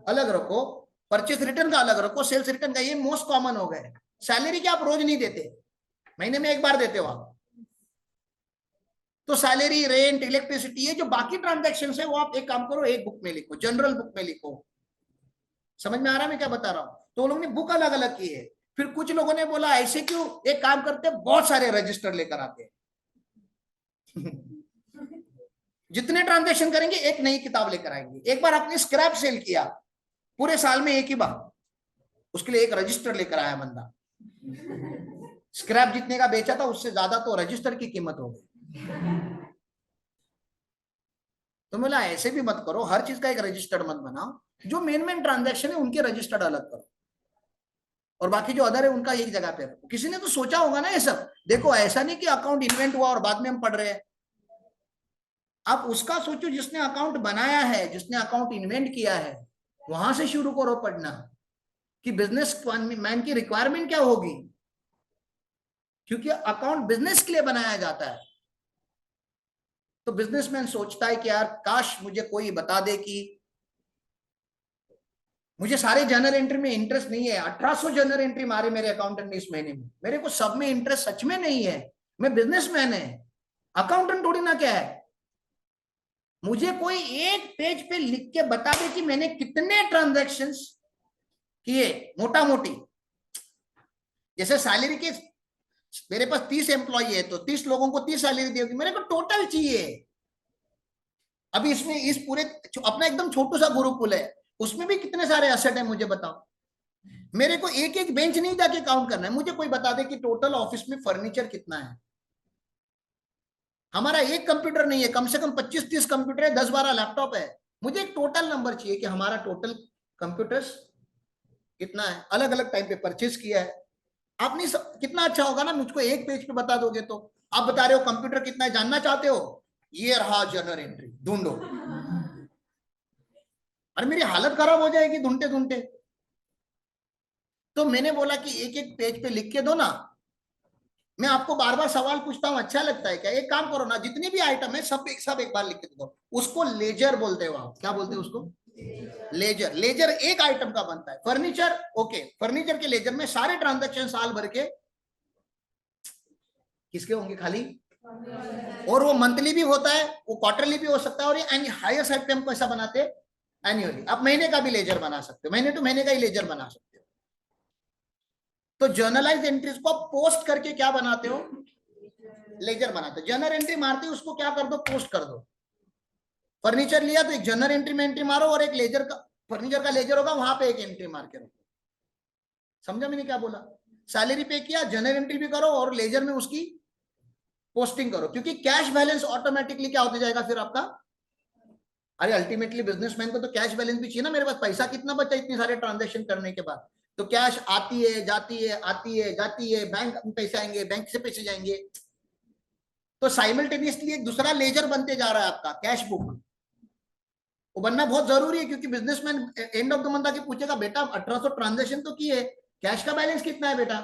अलग रखो, परचेस रिटर्न का अलग रखो, सेल्स रिटर्न का, ये मोस्ट कॉमन हो गए। सैलरी क्या आप रोज नहीं देते, महीने में एक बार देते हो आप, तो सैलरी रेंट इलेक्ट्रिसिटी ये जो बाकी ट्रांजेक्शन है वो आप एक काम करो, एक बुक में लिखो, जनरल बुक में लिखो। समझ में आ रहा है मैं क्या बता रहा हूं। तो लोगों ने बुक अलग अलग की है। फिर कुछ लोगों ने बोला ऐसे क्यों, एक काम करते बहुत सारे रजिस्टर लेकर आते जितने ट्रांजेक्शन करेंगे एक नई किताब लेकर आएंगे। एक बार आपने स्क्रैप सेल किया पूरे साल में एक ही बार, उसके लिए एक रजिस्टर लेकर आया बंदा, स्क्रैप जितने का बेचा था उससे ज्यादा तो रजिस्टर की कीमत हो गई। तो बोला ऐसे भी मत करो, हर चीज का एक रजिस्टर्ड मत बनाओ, जो मेन मेन ट्रांजैक्शन है उनके रजिस्टर्ड अलग करो, और बाकी जो अदर है उनका एक जगह पे रखो। किसी ने तो सोचा होगा ना ये सब, देखो ऐसा नहीं कि अकाउंट इन्वेंट हुआ और बाद में हम पढ़ रहे हैं। आप उसका सोचो जिसने अकाउंट बनाया है, जिसने अकाउंट इन्वेंट किया है, वहां से शुरू करो पढ़ना कि बिजनेस मैन की रिक्वायरमेंट क्या होगी, क्योंकि अकाउंट बिजनेस के लिए बनाया जाता है। तो बिजनेसमैन सोचता है कि यार काश मुझे कोई बता दे कि मुझे सारे जर्नल एंट्री में इंटरेस्ट नहीं है, 1800 जर्नल एंट्री मारे मेरे अकाउंटेंट ने इस महीने में, मेरे को सब में इंटरेस्ट सच में नहीं है, मैं बिजनेसमैन है, अकाउंटेंट थोड़ी ना क्या है, मुझे कोई एक पेज पे लिख के बता दे कि मैंने कितने ट्रांजैक्शंस किए, मोटा मोटी। जैसे सैलरी के मेरे पास 30 एम्प्लॉय है तो 30 लोगों को 30 सैलरी दी होगी, मेरे को टोटल चाहिए। अभी इसमें इस पूरे अपना एकदम छोटू सा गुरुकुल है, उसमें भी कितने सारे एसेट है मुझे बताओ। मेरे को एक एक बेंच नहीं जाके काउंट करना है, मुझे कोई बता दे कि टोटल ऑफिस में फर्नीचर कितना है। हमारा एक कंप्यूटर नहीं है, कम से कम 25-30 कंप्यूटर है, 10-12 लैपटॉप है, मुझे एक टोटल नंबर चाहिए कि हमारा टोटल कंप्यूटर्स कितना है, अलग अलग टाइम पे परचेज किया है। आप नहीं कितना अच्छा होगा ना मुझको एक पेज पे बता दोगे तो। आप बता रहे हो कंप्यूटर कितना है जानना चाहते हो, ये रहा जर्नल एंट्री, ढूंढो। अरे मेरी हालत खराब हो जाएगी ढूंढते ढूंढते। तो मैंने बोला कि एक एक पेज पे लिख के दो ना, मैं आपको बार बार सवाल पूछता हूं, अच्छा लगता है क्या? एक काम करो ना, जितनी भी आइटम है सब एक बार लिख के दो। उसको लेजर बोलते हो आप, क्या बोलते हो उसको? लेजर। लेजर एक आइटम का बनता है। फर्नीचर, ओके, फर्नीचर के लेजर में सारे ट्रांजैक्शन साल भर के किसके होंगे? खाली। और वो मंथली भी होता है, वो क्वार्टरली भी हो सकता है, और ये हायर साइड पे हम कैसा बनाते हैं? एनुअली। आप महीने का भी लेजर बना सकते हो, महीने टू महीने का ही लेजर बना सकते हो। तो जर्नलाइज एंट्रीज को आप पोस्ट करके क्या बनाते हो? लेजर बनाते हो। जर्नल एंट्री मारते हो उसको क्या कर दो? पोस्ट कर दो। फर्नीचर लिया तो एक जर्नल एंट्री में एंट्री मारो, और एक लेजर का, फर्नीचर का लेजर होगा वहां पे एक एंट्री मार के रखो। समझा मैंने क्या बोला? सैलरी पे किया, जर्नल एंट्री भी करो और लेजर में उसकी पोस्टिंग करो, क्योंकि कैश बैलेंस ऑटोमेटिकली क्या होते जाएगा फिर आपका। अरे अल्टीमेटली बिजनेसमैन को तो कैश बैलेंस भी चाहिए ना, मेरे पास पैसा कितना बचा इतने सारे ट्रांजेक्शन करने के बाद। तो कैश आती है जाती है, आती है जाती है, बैंक में पैसे आएंगे, बैंक से पैसे जाएंगे। तो साइमल्टेनियसली एक दूसरा लेजर बनते जा रहा है आपका, कैश बुक। वो बनना बहुत जरूरी है, क्योंकि businessman end of the month आके पूछेगा, बेटा 1800 ट्रांजेक्शन तो किए, कैश का बैलेंस कितना है बेटा?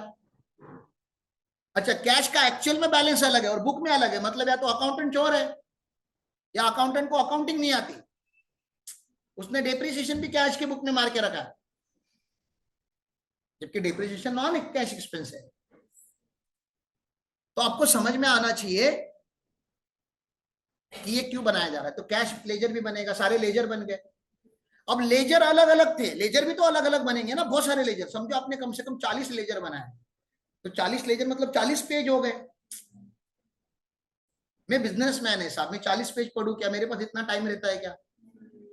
अच्छा, कैश का एक्चुअल में बैलेंस अलग है और बुक में अलग है, मतलब या तो अकाउंटेंट चोर है या अकाउंटेंट को अकाउंटिंग नहीं आती, उसने डेप्रिसिएशन भी कैश के बुक में मार के रखा है, जबकि डेप्रिसिएशन नॉन कैश एक्सपेंस है। तो आपको समझ में आना चाहिए कि ये क्यों बनाया जा रहा है। तो कैश लेजर भी बनेगा, सारे लेजर बन गए। अब लेजर अलग अलग थे, लेजर भी तो अलग अलग बनेंगे ना, बहुत सारे लेजर, समझो आपने कम से कम 40 लेजर बनाए, तो 40 लेजर मतलब 40 पेज हो गए। मैं बिजनेसमैन है साहब, मैं 40 पेज पढ़ू क्या? मेरे पास इतना टाइम रहता है क्या?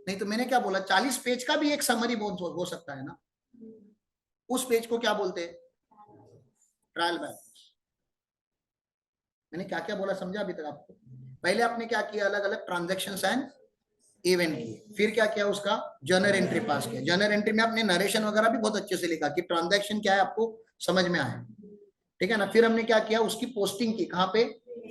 नहीं। तो मैंने क्या बोला, 40 पेज का भी एक समरी हो सकता है ना, उस पेज को क्या बोलते हैं? Trial balance. मैंने क्या क्या बोला समझा अभी तक आपको? पहले आपने क्या किया, अलग अलग ट्रांजेक्शन एंड इवेंट किए, फिर क्या किया, उसका जर्नल एंट्री पास किया। जर्नल एंट्री में आपने नरेशन वगैरह भी बहुत अच्छे से लिखा कि ट्रांजैक्शन क्या है, आपको समझ में आए, ठीक है ना? फिर हमने क्या किया, उसकी पोस्टिंग की, कहाँ पे?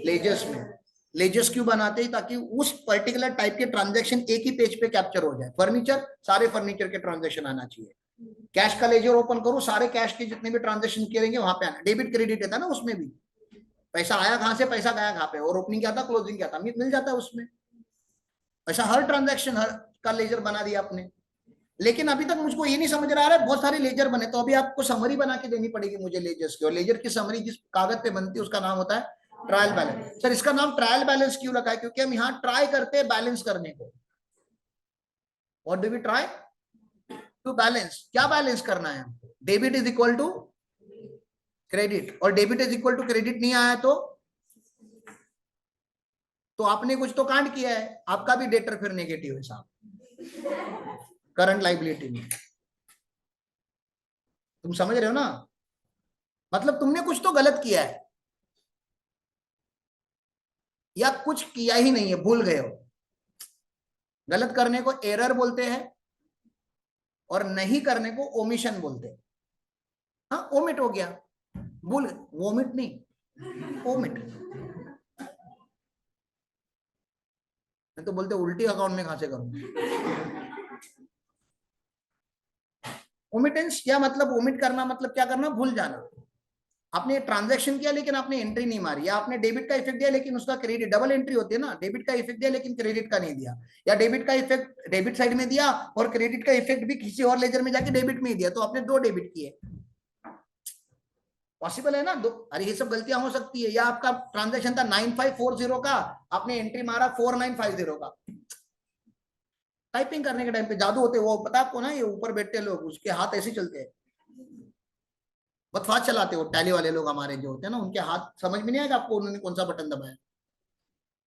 लेजर्स में। लेजर्स क्यों बनाते हैं? ताकि उस पर्टिकुलर टाइप के ट्रांजैक्शन एक ही पेज पे कैप्चर हो जाए। फर्नीचर, सारे फर्नीचर के ट्रांजैक्शन आना चाहिए। कैश का लेजर ओपन करो, सारे कैश के जितने भी ट्रांजेक्शन करेंगे वहां पे आना। डेबिट क्रेडिट रहता है ना उसमें भी, पैसा आया कहां से, पैसा गया कहां पे, और ओपनिंग क्या था, क्लोजिंग क्या था, मिल जाता है उसमें। ऐसा हर ट्रांजैक्शन हर का लेजर बना दिया आपने। लेकिन अभी तक मुझको ये नहीं समझ रहा है, बहुत सारे लेजर बने, तो अभी आपको समरी बना के देनी पड़ेगी मुझे लेजर्स की। और लेजर की समरी जिस कागज पे बनती है उसका नाम होता है ट्रायल बैलेंस। सर इसका नाम ट्रायल बैलेंस क्यों रखा है? क्योंकि हम यहाँ ट्राई करते हैं बैलेंस करने को। What do we try to balance? क्या बैलेंस करना है हमको? Debit is equal to credit, और debit is equal to credit नहीं आया तो आपने कुछ तो कांड किया है, आपका भी डेटर फिर नेगेटिव है साहब करंट लाइबिलिटी में। तुम समझ रहे हो ना? मतलब तुमने कुछ तो गलत किया है, या कुछ किया ही नहीं है, भूल गए हो। गलत करने को एरर बोलते हैं, और नहीं करने को ओमिशन बोलते हैं। हाँ, ओमिट हो गया, भूल, वोमिट नहीं, ओमिट। मैं तो बोलते उल्टी अकाउंट में कहां से करूं। ओमिटेंस क्या मतलब? ओमिट करना मतलब क्या करना? भूल जाना। आपने ट्रांजैक्शन किया लेकिन आपने एंट्री नहीं मारी, या आपने डेबिट का इफेक्ट दिया लेकिन उसका क्रेडिट, डबल एंट्री होती है ना, डेबिट का इफेक्ट दिया लेकिन क्रेडिट का नहीं दिया, या डेबिट का इफेक्ट डेबिट साइड में दिया और क्रेडिट का इफेक्ट भी किसी और लेजर में जाके डेबिट में ही दिया, तो आपने दो डेबिट किए। पॉसिबल है ना दो, अरे ये सब गलतियां हो सकती है। या आपका ट्रांजैक्शन था 9540 का, आपने एंट्री मारा 4950 का। टाइपिंग करने के टाइम पे जादू होते, वो पता आपको ना, ये ऊपर बैठे लोग उसके हाथ ऐसे चलते हैं, बहुत फास्ट चलाते हो टैली वाले लोग हमारे जो होते हैं ना, उनके हाथ समझ में नहीं आएगा आपको उन्होंने कौन सा बटन दबाया,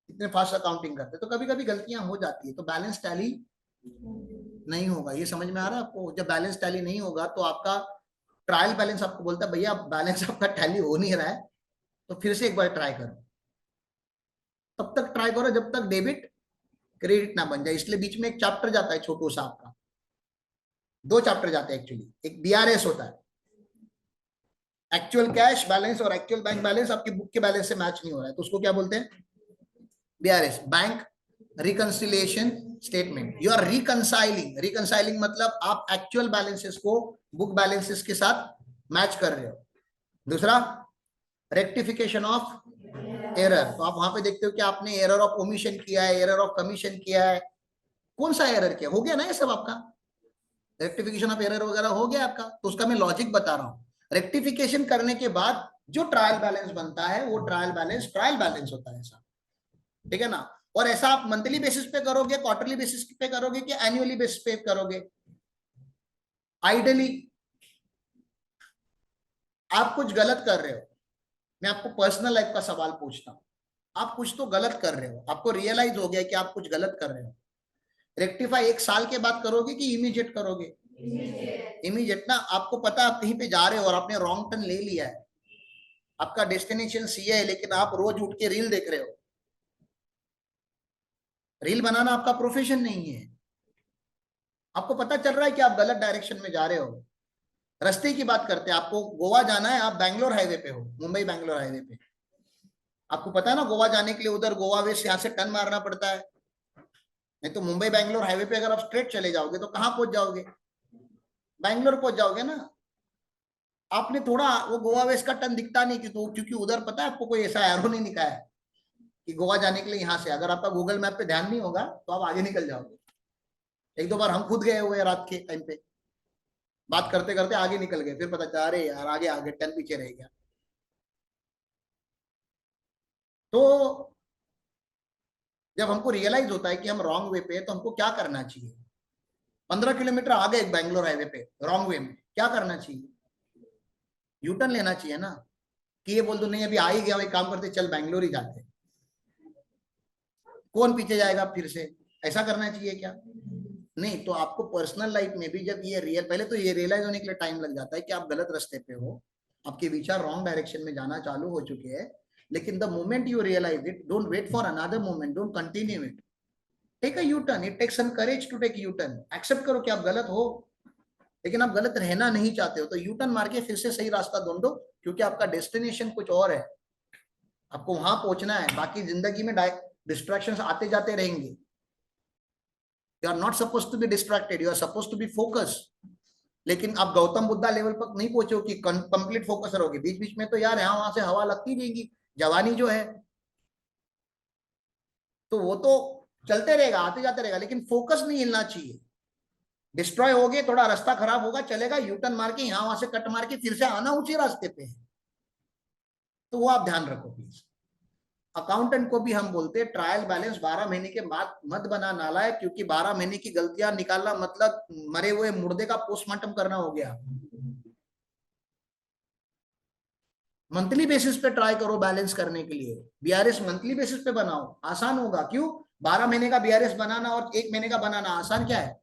इतने फास्ट अकाउंटिंग करते, तो कभी कभी गलतियां हो जाती है। तो बैलेंस टैली नहीं होगा, ये समझ में आ रहा है आपको? जब बैलेंस टैली नहीं होगा तो आपका ट्रायल बैलेंस आपको बोलता है भैया बैलेंस आपका टैली हो नहीं रहा है, तो फिर से एक बार ट्राई करो। तब तक ट्राई करो जब तक डेबिट क्रेडिट ना बन जाए। इसलिए बीच में एक चैप्टर जाता है छोटू सा आपका, दो चैप्टर जाते हैं एक्चुअली। एक बीआरएस होता है, एक्चुअल कैश बैलेंस, और एक्चुअल बैंक बैलेंस आपकी बुक के बैलेंस से मैच नहीं हो रहा है, तो उसको क्या बोलते हैं? BRS, bank reconciliation statement. You are reconciling, reconciling मतलब आप एक्चुअल बैलेंसेस को बुक बैलेंसेस के साथ मैच कर रहे हो। दूसरा रेक्टिफिकेशन ऑफ एरर, तो आप वहां पे देखते हो कि आपने एरर ऑफ ओमिशन किया है, एरर ऑफ कमीशन किया है, कौन सा एरर किया, हो गया ना ये सब आपका, रेक्टिफिकेशन ऑफ एरर वगैरह हो गया आपका। तो उसका मैं लॉजिक बता रहा हूँ। रेक्टिफिकेशन करने के बाद जो ट्रायल बैलेंस बनता है वो ट्रायल बैलेंस होता है ऐसा, ठीक है ना। और ऐसा आप मंथली बेसिस पे करोगे, क्वार्टरली बेसिस पे करोगे, कि एनुअली बेसिस पे करोगे? आइडियली आप कुछ गलत कर रहे हो, मैं आपको पर्सनल लाइफ का सवाल पूछता हूं, आप कुछ तो गलत कर रहे हो, आपको रियलाइज हो गया कि आप कुछ गलत कर रहे हो, रेक्टिफाई एक साल के बाद करोगे कि इमीडिएट करोगे? इमीडिएट ना। आपको पता आप कहीं पे जा रहे हो और आपने रॉन्ग टर्न ले लिया है, आपका डेस्टिनेशन सी है लेकिन आप रोज उठ के रील देख रहे हो, रील बनाना आपका प्रोफेशन नहीं है, आपको पता चल रहा है कि आप गलत डायरेक्शन में जा रहे हो। रास्ते की बात करते हैं, आपको गोवा जाना है, आप बैंगलोर हाईवे पे हो, मुंबई बैंगलोर हाईवे पे, आपको पता है ना गोवा जाने के लिए उधर गोवा वे से यहाँ से टर्न मारना पड़ता है, नहीं तो मुंबई बैंगलोर हाईवे पे अगर आप स्ट्रेट चले जाओगे तो कहाँ पहुंच जाओगे? बैंगलोर पहुंच जाओगे ना। आपने थोड़ा वो गोवा वेस्ट का टर्न दिखता नहीं, क्योंकि उधर पता है आपको कोई ऐसा एरो नहीं दिखा है कि गोवा जाने के लिए यहाँ से, अगर आपका गूगल मैप पे ध्यान नहीं होगा तो आप आगे निकल जाओगे। एक दो बार हम खुद गए हुए रात के टाइम पे, बात करते करते आगे निकल गए, फिर पता चला अरे यार आगे आगे टर्न पीछे रह गया। तो जब हमको रियलाइज होता है कि हम रॉन्ग वे पे, तो हमको क्या करना चाहिए? 15 किलोमीटर आ गए बैंगलोर हाईवे पे रॉन्ग वे में, क्या करना चाहिए? यू टर्न लेना चाहिए ना, कि ये बोल दो नहीं अभी आ ही गया, एक काम करते चल बैंगलोर ही जाते, कौन पीछे जाएगा फिर से, ऐसा करना चाहिए क्या? नहीं। तो आपको पर्सनल लाइफ में भी जब ये रियल, पहले तो ये रियलाइज होने के लिए टाइम लग जाता है कि आप गलत रास्ते पे हो, आपके विचार रॉन्ग डायरेक्शन में जाना चालू हो चुके हैं, लेकिन the moment you realise it, don't wait for another moment, don't continue it, take a U turn, it takes some courage to take U turn, accept करो कि आप गलत हो, लेकिन आप गलत रहना नहीं चाहते हो, तो यू टर्न मार के फिर से सही रास्ता ढूंढो, क्योंकि आपका डेस्टिनेशन कुछ और है, आपको वहां पहुंचना है। बाकी जिंदगी में डिस्ट्रैक्शंस आते जाते रहेंगे, you are not suppose to be distracted, you are suppose to be focus. लेकिन आप गौतम बुद्धा लेवल पर नहीं पहुंचे हो कि कंप्लीट फोकस रहोगे, बीच बीच में तो यार यहाँ वहां से हवा लगती रहेगी, जवानी जो है तो वो तो चलते रहेगा, आते जाते रहेगा, लेकिन फोकस नहीं हिलना चाहिए। डिस्ट्रॉय हो गए, थोड़ा रास्ता खराब होगा चलेगा, यूटर्न मार के यहाँ वहां से कट मार के फिर से आना उसी रास्ते पे है, तो वो आप ध्यान रखो प्लीज। अकाउंटेंट को भी हम बोलते हैं ट्रायल बैलेंस 12 महीने के बाद मत बना नालायक, क्योंकि 12 महीने की गलतियां निकालना मतलब मरे हुए मुर्दे का पोस्टमार्टम करना हो गया। मंथली बेसिस पे ट्राई करो बैलेंस करने के लिए, बीआरएस मंथली बेसिस पे बनाओ, आसान होगा। क्यों? 12 महीने का बीआरएस बनाना और 1 महीने का बनाना आसान क्या है?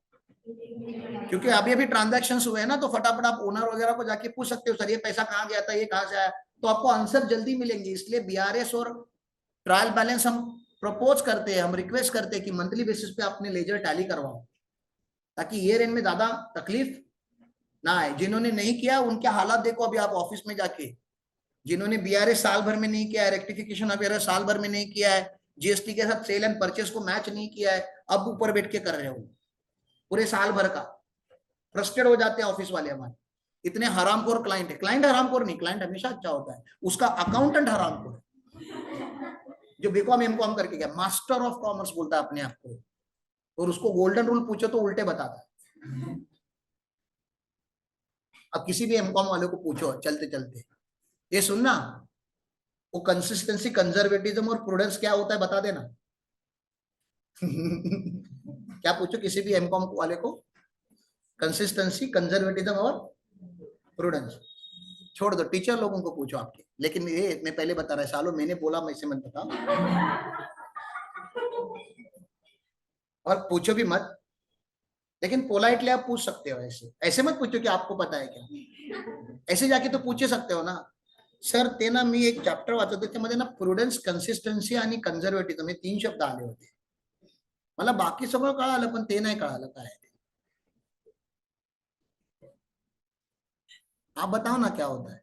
क्योंकि अभी अभी ट्रांजैक्शंस हुए हैं ना, तो फटाफट आप ओनर वगैरह को जाके पूछ सकते हो सर ये पैसा कहाँ गया था, ये कहाँ से आया, तो आपको आंसर जल्दी मिलेंगे। इसलिए बीआरएस और ट्रायल बैलेंस हम प्रपोज करते हैं, हम रिक्वेस्ट करते हैं कि मंथली बेसिस पे अपने लेजर टैली करवाओ, ताकि ईयर एंड में ज्यादा तकलीफ ना आए। जिन्होंने नहीं किया उनके हालात देखो अभी आप ऑफिस में जाके, जिन्होंने बीआरएस साल भर में नहीं किया है, रेक्टिफिकेशन ऑफ एरर साल भर में नहीं किया है, जीएसटी के साथ सेल एंड परचेस को मैच नहीं किया है, अब ऊपर बैठ के कर रहे हो पूरे साल भर का, फ्रस्ट्रेट हो जाते हैं ऑफिस वाले हमारे। इतने हरामखोर क्लाइंट है। क्लाइंट हरामखोर नहीं, क्लाइंट हमेशा अच्छा होता है, उसका अकाउंटेंट हरामखोर है, जो बीकॉम एमकॉम करके गया, मास्टर ऑफ कॉमर्स बोलता है अपने आप को, और उसको गोल्डन रूल पूछो तो उल्टे बताता है। अब किसी भी एमकॉम वाले को पूछो चलते चलते, ये सुनना, वो कंसिस्टेंसी, कंजर्वेटिज्म और प्रूडेंस क्या होता है बता देना। क्या पूछो किसी भी एमकॉम वाले को, कंसिस्टेंसी, कंजर्वेटिज्म और प्रूडेंस। छोड़ दो, टीचर लोगों को पूछो आपके, लेकिन ये मैं पहले बता रहा है, सालों मैंने बोला, मैं इसे मत बताओ, और पूछो भी मत, लेकिन पोलाइटली आप पूछ सकते हो। ऐसे ऐसे मत पूछो कि आपको पता है क्या, ऐसे जाके तो पूछ सकते हो ना, सर ते ना मी एक चॅप्टर वाचत होते, त्यामध्ये ना प्रुडन्स, कन्सिस्टन्सी आणि कन्झर्वेटिव्ह हे 3 शब्द आले होते, मला बाकी सगळं कळालं पण ते नाही कळालं काय आहे ते। आप बताओ ना क्या होता है।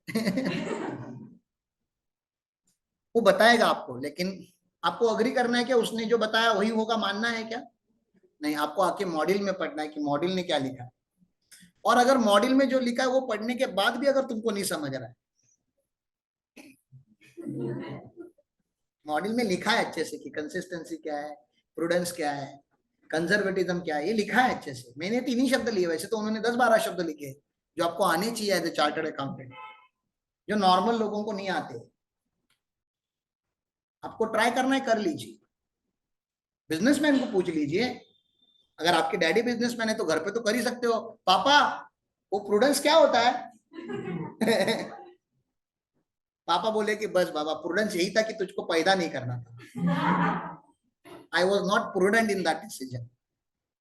वो बताएगा आपको, लेकिन आपको अग्री करना है क्या उसने जो बताया वही होगा, मानना है क्या? नहीं, आपको आके मॉड्यूल में पढ़ना है कि मॉड्यूल ने क्या लिखा है, और अगर मॉड्यूल में जो लिखा है वो पढ़ने के बाद भी अगर तुमको नहीं समझ रहा है, मॉड्यूल में लिखा है अच्छे से कि कंसिस्टेंसी क्या है, प्रूडेंस क्या है, कंजर्वेटिज्म क्या है, ये लिखा है अच्छे से। मैंने 3 ही शब्द लिए, वैसे तो उन्होंने 10-12 शब्द लिखे जो आपको आने चाहिए एज ए चार्टर्ड अकाउंटेंट, जो नॉर्मल लोगों को नहीं आते। आपको ट्राई करना है, कर लीजिए, बिजनेसमैन को पूछ लीजिए, अगर आपके डैडी बिजनेसमैन है तो घर पे तो कर ही सकते हो, पापा वो प्रूडेंस क्या होता है? पापा बोले कि बस बाबा, प्रूडेंस यही था कि तुझको पैदा नहीं करना था। I was not prudent in that decision.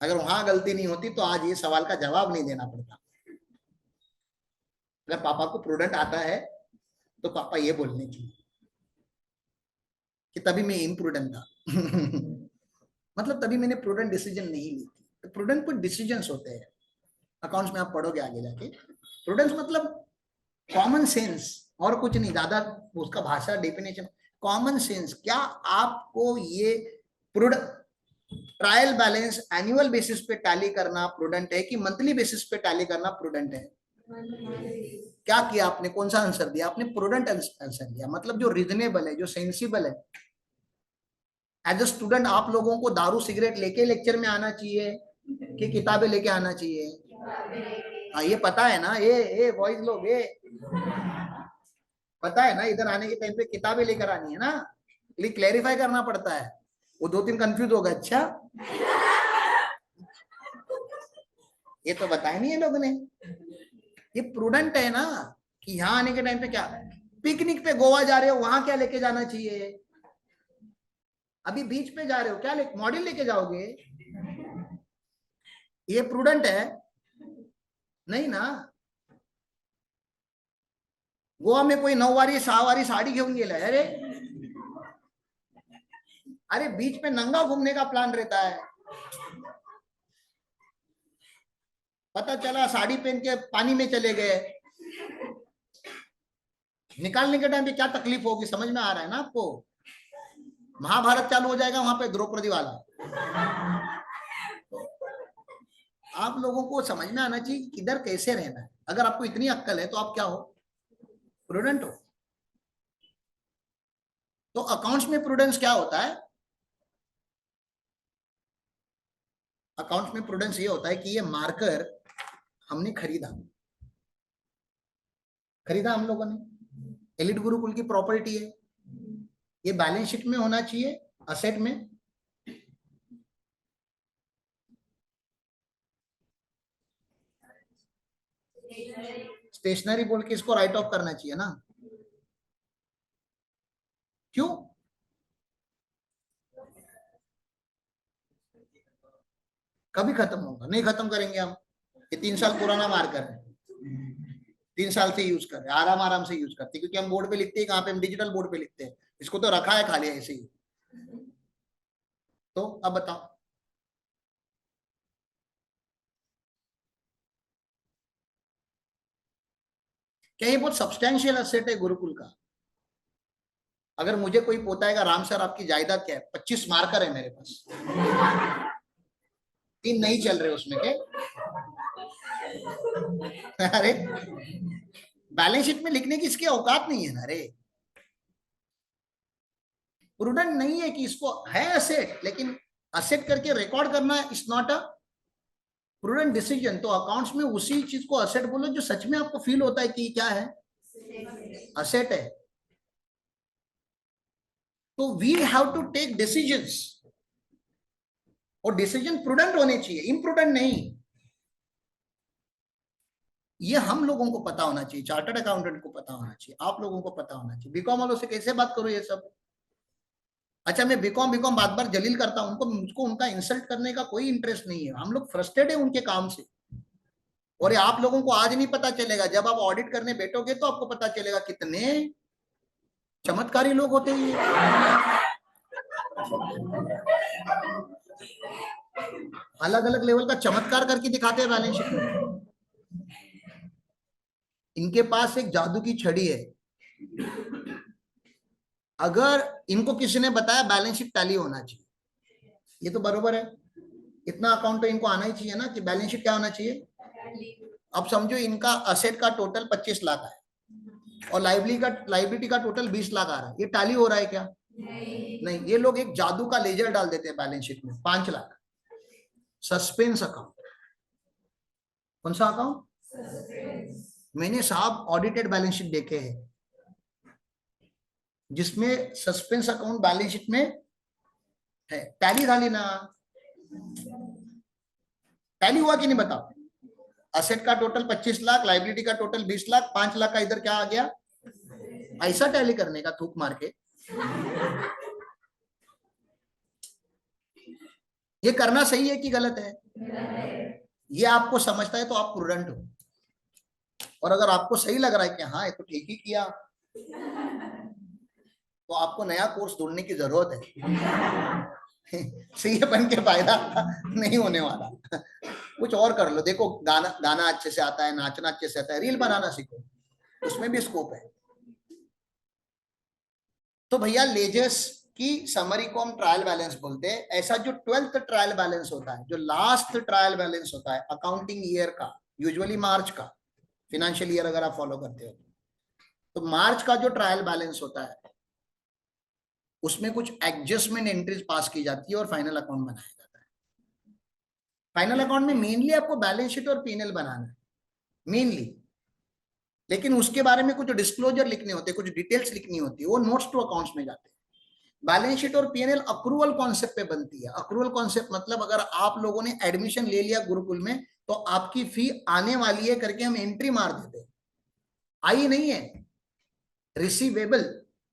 अगर वहां गलती नहीं होती तो आज ये सवाल का जवाब नहीं देना पड़ता। अगर पापा को प्रूडेंट आता है तो पापा ये बोलने की कि तभी मैं इम्प्रूडेंट था। मतलब तभी मैंने प्रूडेंट डिसीजन नहीं ली थी। तो प्रूडेंट कुछ डिसीजंस होते हैं, अकाउंट्स में आप पढ़ोगे आगे जाके। प्रूडेंस मतलब कॉमन सेंस, और कुछ नहीं, ज्यादा उसका भाषा डेफिनेशन कॉमन सेंस। क्या आपको ये ट्रायल बैलेंस एनुअल बेसिस पे टैली करना प्रूडेंट है कि मंथली बेसिस पे टैली करना प्रूडेंट है? क्या किया आपने, कौन सा आंसर दिया आपने? प्रूडेंट आंसर दिया, मतलब जो रीजनेबल है, जो सेंसिबल है। एज अ स्टूडेंट आप लोगों को दारू सिगरेट लेके लेक्चर में आना चाहिए कि किताबें लेके आना चाहिए? हाँ, ये पता है ना, ये बॉयज लोग, ये पता है ना, इधर आने के टाइम पे किताबें लेकर आनी है ना, इसलिए क्लैरिफाई करना पड़ता है। वो 2-3 कंफ्यूज होगा, अच्छा ये तो बताया नहीं है लोगों ने। ये प्रूडेंट है ना, कि यहाँ आने के टाइम पे क्या, पिकनिक पे गोवा जा रहे हो, वहां क्या लेके जाना चाहिए? अभी बीच पे जा रहे हो, क्या मॉडल लेके जाओगे? ये प्रूडेंट है नहीं ना। गोवा में कोई 9 वारी 6 वारी साड़ी घेऊन गेलाय, अरे अरे बीच पे नंगा घूमने का प्लान रहता है, पता चला साड़ी पहन के पानी में चले गए, निकालने के टाइम पे क्या तकलीफ होगी, समझ में आ रहा है ना आपको? महाभारत चालू हो जाएगा वहां पे द्रौपदी वाला। आप लोगों को समझ में आना चाहिए किधर कैसे रहना है। अगर आपको इतनी अक्कल है तो आप क्या हो, प्रूडेंट हो। तो अकाउंट्स में प्रूडेंस क्या होता है? अकाउंट्स में प्रूडेंस ये होता है कि ये मार्कर हमने खरीदा, हम लोगों ने, एलिट गुरुकुल की प्रॉपर्टी है, ये बैलेंस शीट में होना चाहिए, असेट में। स्टेशनरी बोल के इसको राइट ऑफ करना चाहिए ना, क्यों? कभी खत्म होगा? नहीं खत्म करेंगे हम, ये 3 साल पुराना मार्कर है, 3 साल से यूज कर रहे हैं, आराम आराम से यूज करते हैं, क्योंकि हम बोर्ड पे लिखते हैं, कहाँ पे हम डिजिटल बोर्ड पे लिखते हैं, इसको तो रखा है खाली ऐसे ही। तो अब बताओ, क्या ये बहुत सब्सटैंशियल एसेट है गुरुकुल का? अगर मुझे कोई पोताएगा, राम सर आपकी जायदाद क्या है? 25 मार्कर है मेरे पास, 3 नहीं चल रहे उसमें के, अरे बैलेंस शीट में लिखने की इसकी औकात नहीं है ना। अरे प्रूडेंट नहीं है कि इसको है असेट, लेकिन असेट करके रिकॉर्ड करना is not a prudent decision. तो अकाउंट्स में उसी चीज को असेट बोलो जो सच में आपको फील होता है कि क्या है, असेट है। तो we have to take decisions, और डिसीजन प्रूडेंट होने चाहिए, इम्प्रूडेंट नहीं। ये हम लोगों को पता होना चाहिए, चार्टर्ड अकाउंटेंट को पता होना चाहिए, आप लोगों को पता होना चाहिए। बीकॉम वालों से कैसे बात करो ये सब। अच्छा मैं बीकॉम बीकॉम बात बार जलील करता हूं उनको, मुझको उनका इंसल्ट करने का कोई इंटरेस्ट नहीं है। हम लोग फ्रस्ट्रेट है उनके काम से। और ये आप लोगों को आज नहीं पता चलेगा, जब आप ऑडिट करने बैठोगे तो आपको पता चलेगा कितने चमत्कारी लोग होते हैं। अलग अलग लेवल का चमत्कार करके दिखाते हैं बैलेंस शीट में। इनके पास एक जादू की छड़ी है। अगर इनको किसी ने बताया बैलेंस शीट टैली होना चाहिए, ये तो बरोबर है, इतना अकाउंट तो इनको आना ही चाहिए ना कि बैलेंस शीट क्या होना चाहिए। अब समझो इनका असेट का टोटल 25 लाख है और लाइबिलिटी का टोटल 20 लाख आ रहा है, ये टैली हो रहा है क्या? नहीं। ये लोग एक जादू का लेजर डाल देते हैं बैलेंस शीट में, 5 लाख सस्पेंस अकाउंट। कौन सा अकाउंट? मैंने साहब ऑडिटेड बैलेंस शीट देखे हैं जिसमें सस्पेंस अकाउंट बैलेंस शीट में है। टैली झाली ना, टैली हुआ कि नहीं बताओ। असेट का टोटल 25 लाख, लाइबिलिटी का टोटल 20 लाख, 5 लाख का इधर क्या आ गया, ऐसा टैली करने का थूक मार के। ये करना सही है कि गलत है? ये आपको समझता है तो आप प्रूडेंट हो, और अगर आपको सही लग रहा है कि हाँ ये तो ठीक ही किया, तो आपको नया कोर्स ढूंढने की जरूरत है। सीए बन के फायदा नहीं होने वाला। कुछ और कर लो। देखो गाना गाना अच्छे से आता है, नाचना अच्छे से आता है, रील बनाना सीखो, उसमें भी स्कोप है। तो भैया लेजर्स की समरी को हम ट्रायल बैलेंस बोलते हैं। ऐसा जो 12th ट्रायल बैलेंस होता है, जो लास्ट ट्रायल बैलेंस होता है अकाउंटिंग ईयर का, यूजुअली मार्च का, फिनेंशियल ईयर अगर आप फॉलो करते हो तो मार्च का जो ट्रायल बैलेंस होता है उसमें कुछ एडजस्टमेंट एंट्रीज पास की जाती है और फाइनल अकाउंट बनाया जाता है। फाइनल अकाउंट में मेनली आपको बैलेंस शीट और पीएनएल बनाना है मेनली, लेकिन उसके बारे में कुछ डिस्क्लोजर लिखने होते हैं, कुछ डिटेल्स लिखनी होती है, वो नोट्स टू अकाउंट्स में जाते हैं। बैलेंस शीट और पीएनएल अक्रूवल कॉन्सेप्ट पे बनती है। अक्रूवल कॉन्सेप्ट मतलब अगर आप लोगों ने एडमिशन ले लिया गुरुकुल में तो आपकी फी आने वाली है करके हम एंट्री मार देते हैं। आई नहीं है, रिसीवेबल।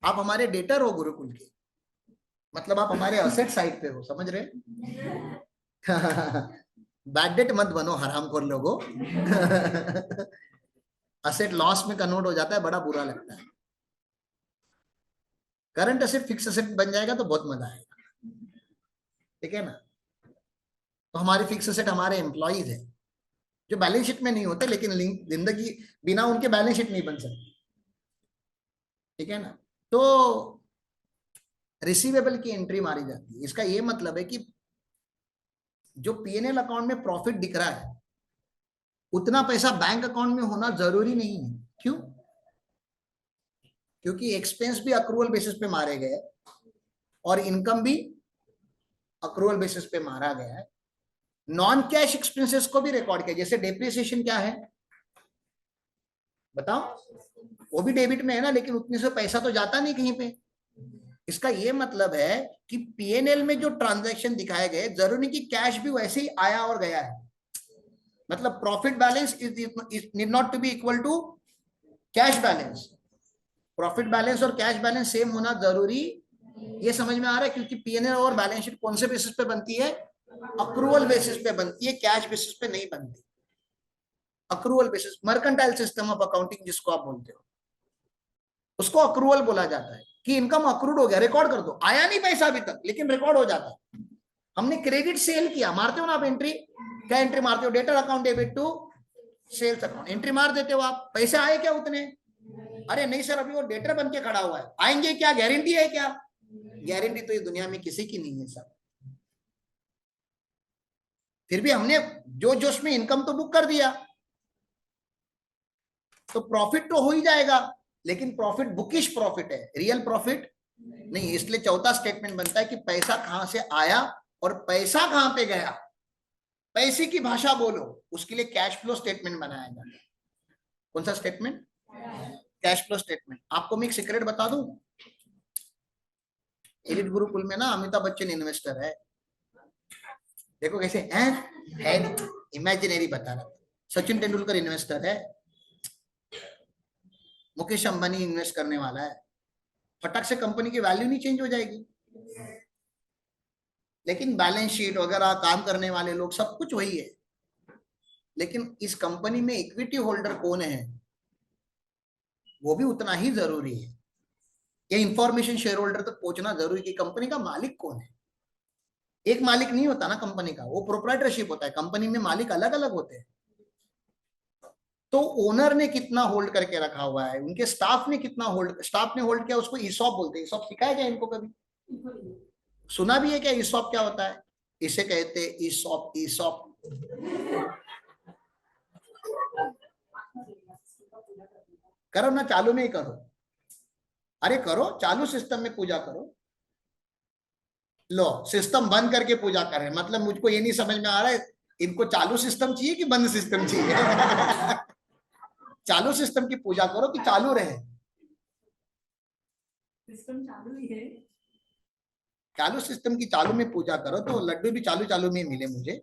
आप हमारे डेटर हो गुरुकुल के, मतलब आप हमारे असेट साइड पे हो, समझ रहे? बैड डेट मत बनो हरामखोर लोगो। असेट लॉस में कन्वर्ट हो जाता है, बड़ा बुरा लगता है। करंट असेट फिक्स असेट बन जाएगा तो बहुत मजा आएगा, ठीक है ना। तो हमारे फिक्स असेट हमारे एम्प्लॉइज है जो बैलेंस शीट में नहीं होते, लेकिन लिंक जिंदगी बिना उनके बैलेंस शीट नहीं बन सकती, ठीक है ना। तो रिसीवेबल की एंट्री मारी जाती है। इसका ये मतलब है कि जो पीएनएल अकाउंट में प्रॉफिट दिख रहा है उतना पैसा बैंक अकाउंट में होना जरूरी नहीं है। क्यों? क्योंकि एक्सपेंस भी अक्रूवल बेसिस पे मारे गए और इनकम भी अक्रूवल बेसिस पे मारा गया है। नॉन कैश एक्सपेंसेस को भी रिकॉर्ड किया, जैसे डेप्रिसिएशन क्या है बताओ, वो भी डेबिट में है ना, लेकिन उतने से पैसा तो जाता नहीं कहीं पे। इसका ये मतलब है कि पीएनएल में जो ट्रांजैक्शन दिखाए गए जरूरी नहीं कि कैश भी वैसे ही आया और गया है। मतलब profit balance is need not to be equal to cash balance. Profit balance और कैश बैलेंस सेम होना जरूरी, ये समझ में आ रहा है? क्योंकि पीएनएल और बैलेंस शीट कौन से बेसिस पे बनती है? अक्रूवल बेसिस पे बनती है, कैश बेसिस पे नहीं बनती। Accrual basis, mercantile system of accounting जिसको आप बोलते हो, उसको अक्रूवल बोला जाता है कि इनकम अक्रूड हो गया, रिकॉर्ड कर दो। आया नहीं पैसा अभी तक लेकिन रिकॉर्ड हो जाता है। हमने क्रेडिट सेल किया, मारते हो ना आप एंट्री, क्या एंट्री मारते हो? Debtor account debit to sales account, entry मार देते हो आप। पैसे आए क्या उतने? अरे नहीं सर, अभी वो डेटर बन के खड़ा हुआ है। आएंगे क्या? गारंटी है क्या? गारंटी तो ये दुनिया में किसी की नहीं है सर। फिर भी हमने जो जोश में इनकम तो बुक कर दिया, तो प्रॉफिट तो हो ही जाएगा, लेकिन प्रॉफिट बुकिश प्रॉफिट है, रियल प्रॉफिट नहीं। इसलिए चौथा स्टेटमेंट बनता है कि पैसा कहां से आया और पैसा कहां पे गया, पैसे की भाषा बोलो, उसके लिए कैश फ्लो स्टेटमेंट बनाया जाता है। कौन सा स्टेटमेंट? Cash flow statement. आपको मैं एक सीक्रेट बता दूं, एलिट गुरुकुल में ना अमिताभ बच्चन इन्वेस्टर है। देखो कैसे है इमेजिनरी बता रहा। सचिन तेंदुलकर इन्वेस्टर है, मुकेश अंबानी इन्वेस्ट करने वाला है। फटाक से कंपनी की वैल्यू नहीं चेंज हो जाएगी, लेकिन बैलेंस शीट वगैरह काम करने वाले लोग सब कुछ वही है। लेकिन इस कंपनी में इक्विटी होल्डर कौन है वो भी उतना ही जरूरी है। ये इंफॉर्मेशन शेयर होल्डर तक पहुंचना जरूरी कि कंपनी का मालिक कौन है। एक मालिक नहीं होता ना कंपनी का, वो प्रोप्राइटरशिप होता है, कंपनी में मालिक अलग अलग होते हैं। तो ओनर ने कितना होल्ड करके रखा हुआ है, उनके स्टाफ ने कितना होल्ड, स्टाफ ने होल्ड किया, उसको ईसॉप बोलते हैं। ईसॉप सिखाया क्या इनको कभी? सुना भी है क्या ईसॉप क्या होता है? इसे कहते हैं ईसॉप। ईसॉप करो ना, चालू में ही करो। अरे करो, चालू सिस्टम में पूजा करो। लो सिस्टम बंद करके पूजा कर रहे हैं, मतलब मुझको ये नहीं समझ में आ रहा है इनको चालू सिस्टम चाहिए कि बंद सिस्टम चाहिए। चालू सिस्टम की पूजा करो कि चालू रहे। सिस्टम चालू ही है। चालू सिस्टम की चालू में पूजा करो तो लड्डू भी चालू चालू में मिले मुझे।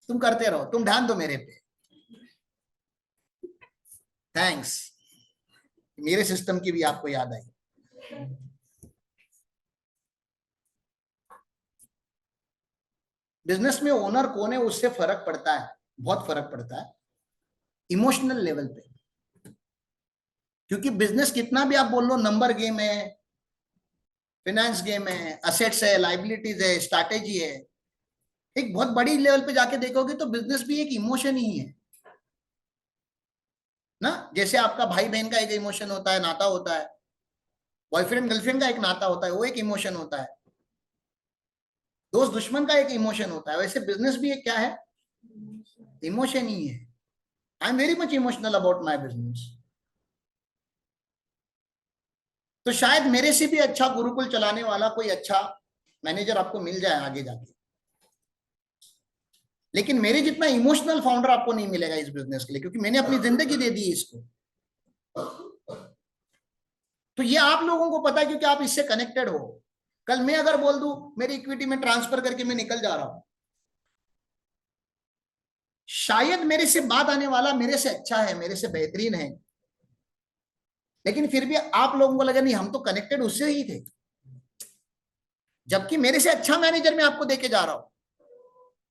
तुम करते रहो, तुम ध्यान दो मेरे पे। थैंक्स, मेरे सिस्टम की भी आपको याद आई। बिजनेस में ओनर कौन है उससे फर्क पड़ता है, बहुत फर्क पड़ता है इमोशनल लेवल पे। क्योंकि बिजनेस कितना भी आप बोल लो, नंबर गेम है, फिनेंस गेम है, असेट्स है, लाइबिलिटीज है, स्ट्रैटेजी है, एक बहुत बड़ी लेवल पे जाके देखोगे तो बिजनेस भी एक इमोशन ही है ना। जैसे आपका भाई बहन का एक इमोशन होता है, नाता होता है, बॉयफ्रेंड गर्लफ्रेंड का एक नाता होता है, वो एक इमोशन होता है, दोस्त दुश्मन का एक इमोशन होता है, वैसे बिजनेस भी एक क्या है, इमोशन ही है। I am very much emotional about my business. तो शायद मेरे से भी अच्छा गुरुकुल चलाने वाला कोई अच्छा मैनेजर आपको मिल जाए आगे जाके, लेकिन मेरे जितना इमोशनल फाउंडर आपको नहीं मिलेगा इस बिजनेस के लिए, क्योंकि मैंने अपनी जिंदगी दे दी इसको। तो ये आप लोगों को पता है क्योंकि आप इससे कनेक्टेड हो। कल मैं अगर बोल दूं मेरी इक्विटी में ट्रांसफर करके मैं निकल जा रहा हूं, शायद मेरे से बात आने वाला मेरे से अच्छा है, मेरे से बेहतरीन है, लेकिन फिर भी आप लोगों को लगा नहीं हम तो कनेक्टेड उससे ही थे, जबकि मेरे से अच्छा मैनेजर मैं आपको देके जा रहा हूं।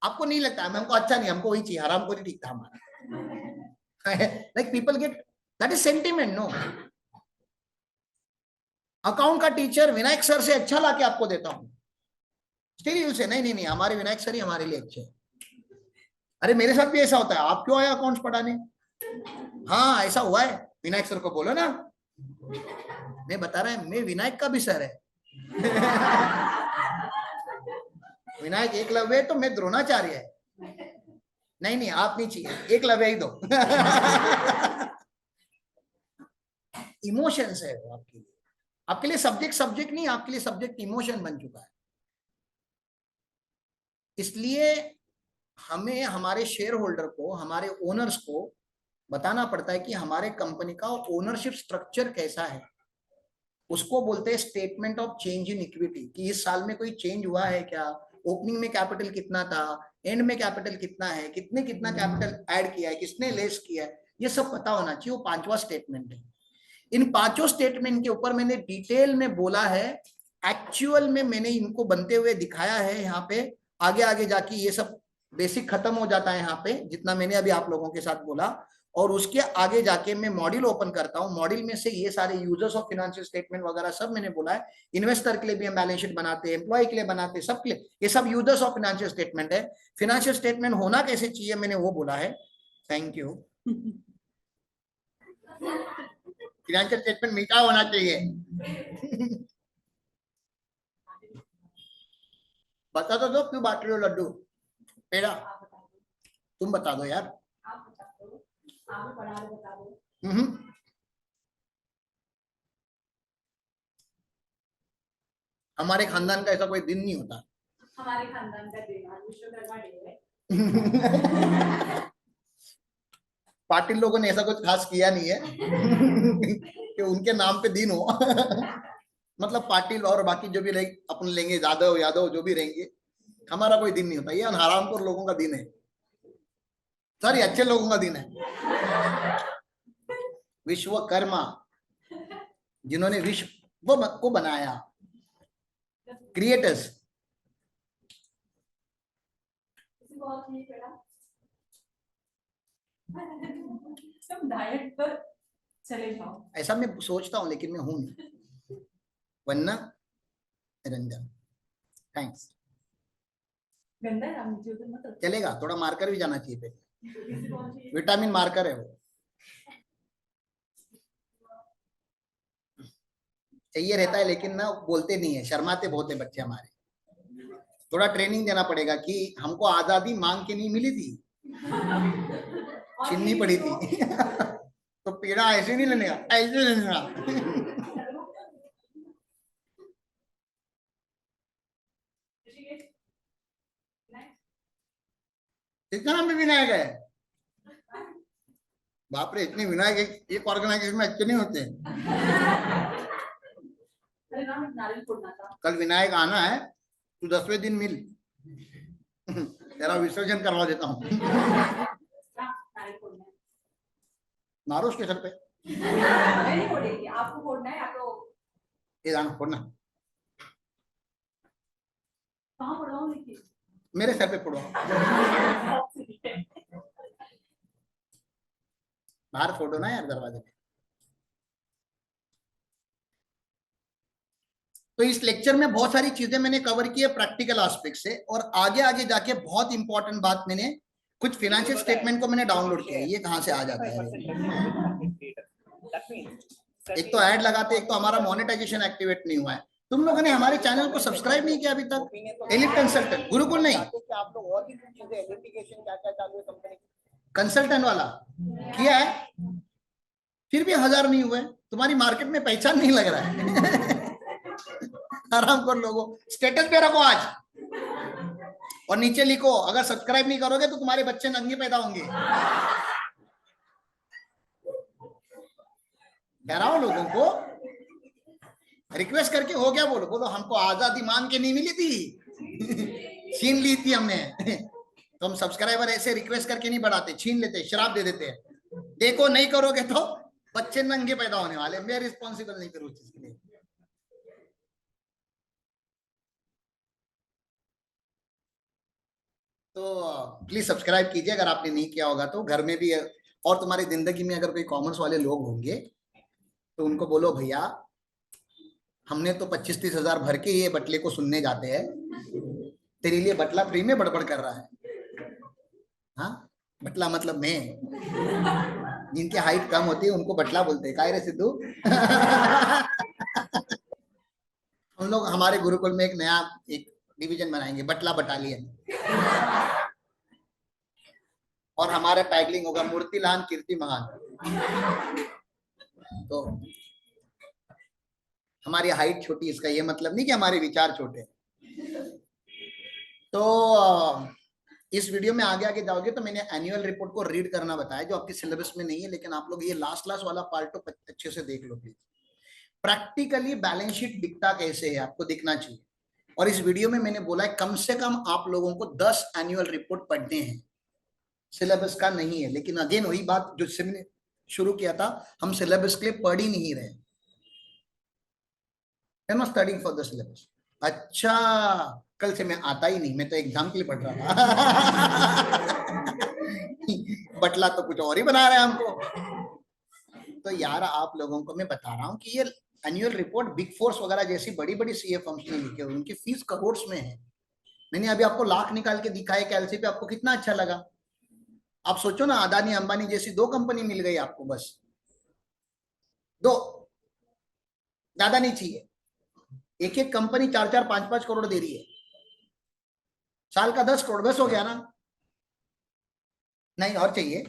आपको नहीं लगता है हमको अच्छा नहीं, हमको वही चाहिए, हराम को नहीं ठीक था हमारा। Like people get that is sentiment no. Account का टीचर विनायक सर से अच्छा लाके आपको देता हूं, स्टिल यू से नहीं नहीं नहीं हमारे विनायक सर ही हमारे लिए अच्छे। अरे मेरे साथ भी ऐसा होता है, आप क्यों आए अकाउंट्स पढ़ाने? हाँ ऐसा हुआ है, विनायक सर को बोलो ना। मैं बता रहा है मैं विनायक का भी सर है। विनायक एकलव्य है तो मैं द्रोणाचार्य है। नहीं नहीं आप नहीं चाहिए, एकलव्य ही दो। इमोशंस है वो आपके लिए, आपके लिए सब्जेक्ट सब्जेक्ट नहीं, आपके लिए सब्जेक्ट इमोशन बन चुका है। इसलिए हमें हमारे शेयर होल्डर को, हमारे ओनर्स को बताना पड़ता है कि हमारे कंपनी का ओनरशिप स्ट्रक्चर कैसा है। उसको बोलते हैं statement of change in equity, कि इस साल में कोई चेंज हुआ है क्या, ओपनिंग में कैपिटल कितना था, एंड में कैपिटल कितना है, कितने कितना कैपिटल ऐड किया है, किसने लेस किया है, ये सब पता होना चाहिए। वो पांचवा स्टेटमेंट है। इन पांचों स्टेटमेंट के ऊपर मैंने डिटेल में बोला है, एक्चुअल में मैंने इनको बनते हुए दिखाया है यहाँ पे। आगे आगे जाके ये सब बेसिक खत्म हो जाता है यहाँ पे, जितना मैंने अभी आप लोगों के साथ बोला। और उसके आगे जाके मैं मॉड्यूल ओपन करता हूँ, मॉड्यूल में से ये सारे यूजर्स ऑफ फाइनेंशियल स्टेटमेंट वगैरह सब मैंने बोला है। इन्वेस्टर के लिए भी हम बैलेंस शीट बनाते हैं, एम्प्लॉय के लिए बनाते हैं, सबके लिए ये सब यूजर्स ऑफ फाइनेंशियल स्टेटमेंट है। फाइनेंशियल स्टेटमेंट होना कैसे चाहिए मैंने वो बोला है। Thank you. फाइनेंशियल स्टेटमेंट मीठा होना चाहिए। बता तो दो क्यों बांट रहे हो लड्डू पेड़ा, तुम बता दो यार। आपने पढ़ा है, बता दो। हमारे खानदान का ऐसा कोई दिन नहीं होता। हमारे खानदान का दिन आज विश्वकर्मा डे है। पाटिल लोगों ने ऐसा कुछ खास किया नहीं है कि उनके नाम पे दिन हो। मतलब पाटिल और बाकी जो भी रहेंगे अपन लेंगे, यादव यादव जो भी रहेंगे, हमारा कोई दिन नहीं होता। ये हरामपुर लोगों का दिन है, सारी अच्छे लोगों का दिन है। विश्वकर्मा, जिन्होंने विश्व को बनाया, क्रिएटर्स। सब डाइट पर चले जाओ। ऐसा मैं सोचता हूँ लेकिन मैं हूं नहीं, वरना रंजन थैंक्स गंदा है, हम मुझे उधर मत चलेगा। थोड़ा मार्कर भी जाना चाहिए पे, विटामिन मार्कर है वो, चाहिए रहता है। लेकिन ना बोलते नहीं है, शर्माते बहुत है बच्चे हमारे। थोड़ा ट्रेनिंग देना पड़ेगा कि हमको आजादी मांग के नहीं मिली थी, छीननी पड़ी थी। तो पेड़ा ऐसे नहीं लेने का, ऐसे लेने का। इसका नाम भी विनायक है। बाप रे, इतने विनायक एक ऑर्गेनाइजेशन में अच्छे नहीं होते। कल विनायक आना है, तू 10वें दिन मिल, तेरा विसर्जन करवा देता हूँ। मारो उसके सर पे। नहीं फोड़ेगी, आपको फोड़ना है या तो ये दाना फोड़ना, कहाँ फोड़ाऊं? लेकिन मेरे सर पे फोड़ो, बाहर फोड़ो ना यार, दरवाजे पे। तो इस लेक्चर में बहुत सारी चीजें मैंने कवर की है प्रैक्टिकल एस्पेक्ट से, और आगे आगे जाके बहुत इंपॉर्टेंट बात, मैंने कुछ फाइनेंशियल स्टेटमेंट को मैंने डाउनलोड किया है। ये कहाँ से आ जाता है? एक तो ऐड लगाते, एक तो हमारा मोनेटाइजेशन एक्टिवेट नहीं हुआ है। तुम लोगों ने हमारे चैनल को सब्सक्राइब नहीं किया अभी तक। एलिट कंसल्टेंट, गुरुकुल नहीं, आप लोग और भी चीजें एलिटिगेशन क्या क्या चालू है कंपनी, कंसल्टेंट वाला किया है, फिर भी 1000 नहीं हुए। तुम्हारी मार्केट में पहचान नहीं लग रहा है। आराम कर लोगों, स्टेटस पे रखो आज, और नीचे लिखो अगर सब्सक्राइब नहीं करोगे तो तुम्हारे बच्चे नंगे पैदा होंगे। डराओ लोगों को, रिक्वेस्ट करके हो गया, बोलो बोलो हमको आजादी मांग के नहीं मिली थी, छीन ली थी हमने। तो हम सब्सक्राइबर ऐसे रिक्वेस्ट करके नहीं बढ़ाते, छीन लेते, शराब दे देते हैं। देखो नहीं करोगे तो बच्चे नंगे पैदा होने वाले, मैं रिस्पॉन्सिबल नहीं करूँ चीज के लिए। तो प्लीज सब्सक्राइब कीजिए अगर आपने नहीं किया होगा तो। घर में भी, और तुम्हारी जिंदगी में अगर कोई कॉमर्स वाले लोग होंगे तो उनको बोलो भैया हमने तो 25-30 हजार भर के ये बटले को सुनने जाते हैं, तेरे लिए बटला फ्री में बड़बड़ कर रहा है। हाँ, बटला मतलब मैं, जिनकी हाइट कम होती है उनको बटला बोलते हैं। काय रे सिद्धू? हम लोग हमारे गुरुकुल में एक नया एक डिवीजन बनाएंगे, बटला बटालियन, और हमारा टैगलिंग होगा मूर्तिलान कीर्ति महान। तो हमारी हाइट छोटी, इसका ये मतलब नहीं कि हमारे विचार छोटे। तो इस वीडियो में आगे आगे जाओगे तो मैंने एनुअल रिपोर्ट को रीड करना बताया, जो आपके सिलेबस में नहीं है, लेकिन आप लोग ये लास्ट क्लास वाला पार्ट तो अच्छे से देख लो प्लीज। प्रैक्टिकली बैलेंस शीट दिखता कैसे है आपको दिखना चाहिए। और इस वीडियो में मैंने बोला है कम से कम आप लोगों को 10 एनुअल रिपोर्ट पढ़ने हैं, सिलेबस का नहीं है। लेकिन अगेन वही बात जो मैंने शुरू किया था, हम सिलेबस के लिए पढ़ ही नहीं रहे, स्टडिंग फॉर द सिलेबस। अच्छा, कल से मैं आता ही नहीं, मैं तो एग्जाम के लिए पढ़ रहा था। बटला तो कुछ और ही बना रहे हैं हमको। तो यार आप लोगों को मैं बता रहा हूँ कि ये एनुअल रिपोर्ट बिग फोर्स वगैरह जैसी बड़ी बड़ी सीए फर्म्स ने लिखे हुए, उनकी फीस करोड़ में है। मैंने अभी आपको लाख निकाल के दिखाया कैलसी पे, आपको कितना अच्छा लगा। आप सोचो ना, अदानी अंबानी जैसी 2 कंपनी मिल गई आपको, बस 2, ज्यादा नहीं चाहिए। एक एक कंपनी 4-4 5-5 करोड़ दे रही है, साल का 10 करोड़, बस हो गया ना? नहीं और चाहिए?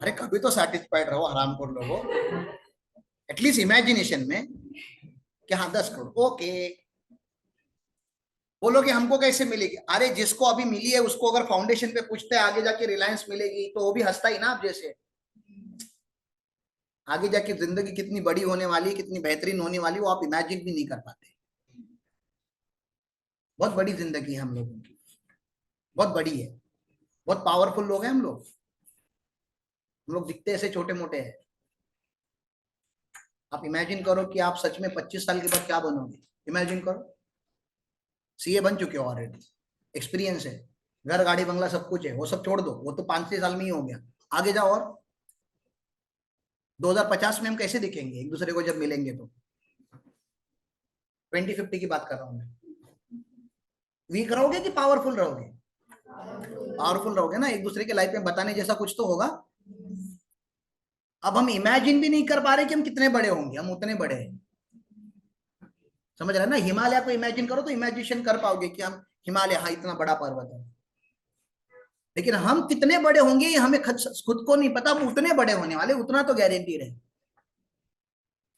अरे कभी तो सेटिस्फाइड रहो हरामखोर लोगों, एटलीस्ट इमेजिनेशन में कि हाँ 10 करोड़ ओके। बोलो कि हमको कैसे मिलेगी, अरे जिसको अभी मिली है उसको अगर फाउंडेशन पे पूछते हैं आगे जाके रिलायंस मिलेगी तो वो भी हंसता ही ना आप जैसे। आगे जाके जिंदगी कितनी बड़ी होने वाली, कितनी बेहतरीन होने वाली, वो आप इमेजिन भी नहीं कर पाते। बहुत बड़ी जिंदगी है हम लोगों की, बहुत बड़ी है, बहुत पावरफुल लोग हैं हम लोग। हम लोग दिखते ऐसे छोटे मोटे हैं। आप इमेजिन करो कि आप सच में 25 साल के बाद क्या बनोगे। इमेजिन करो, सीए बन चुके हो ऑलरेडी, एक्सपीरियंस है, घर गाड़ी बंगला सब कुछ है, वो सब छोड़ दो, वो तो 5-6 साल में ही हो गया। आगे जाओ और 2050 में हम कैसे दिखेंगे एक दूसरे को जब मिलेंगे तो। 2050 की बात कर रहा हूं मैं। वीक रहोगे कि पावरफुल रहोगे? पावरफुल रहोगे ना, एक दूसरे के लाइफ में बताने जैसा कुछ तो होगा। अब हम इमेजिन भी नहीं कर पा रहे कि हम कितने बड़े होंगे, हम उतने बड़े हैं। समझ रहे हैं ना, हिमालय को इमेजिन करो तो इमेजिनेशन कर पाओगे कि हम हिमालय, हाँ इतना बड़ा पर्वत है, लेकिन हम कितने बड़े होंगे ये हमें खुद को नहीं पता। हम उतने बड़े होने वाले, उतना तो गारंटीड है।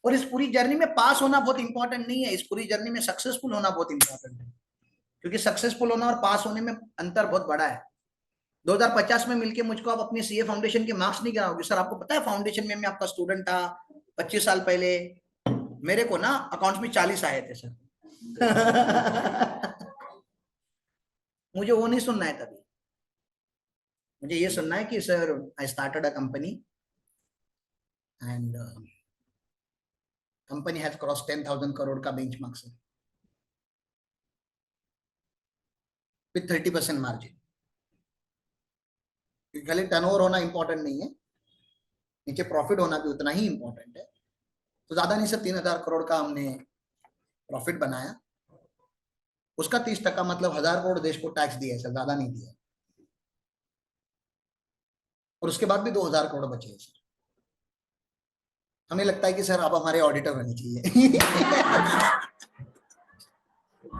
और इस पूरी जर्नी में पास होना बहुत इंपॉर्टेंट नहीं है, इस पूरी जर्नी में सक्सेसफुल होना बहुत इंपॉर्टेंट है, क्योंकि सक्सेसफुल होना और पास होने में अंतर बहुत बड़ा है। 2050 में मिलके मुझको आप अपनी सीए फाउंडेशन के मार्क्स नहीं गिराओगे। सर आपको पता है फाउंडेशन में मैं आपका स्टूडेंट था 25 साल पहले, मेरे को ना अकाउंट्स में 40 आए थे सर। मुझे वो नहीं सुनना है कभी। मुझे ये सुनना है कि sir I started a company and company has cross 10,000 crore का बेंचमार्क सर, विथ 30% मार्जिन। खाली टर्नओवर होना इंपॉर्टेंट नहीं है, नीचे प्रॉफिट होना भी उतना ही इंपॉर्टेंट है। तो ज्यादा नहीं सर, 3,000 करोड़ का हमने प्रॉफिट बनाया, उसका 30% मतलब 1,000 करोड़ देश को टैक्स दिया है सर, ज्यादा नहीं दिया। और उसके बाद भी 2,000 करोड़ बचे हैं सर। हमें लगता है कि सर अब हमारे ऑडिटर होने चाहिए।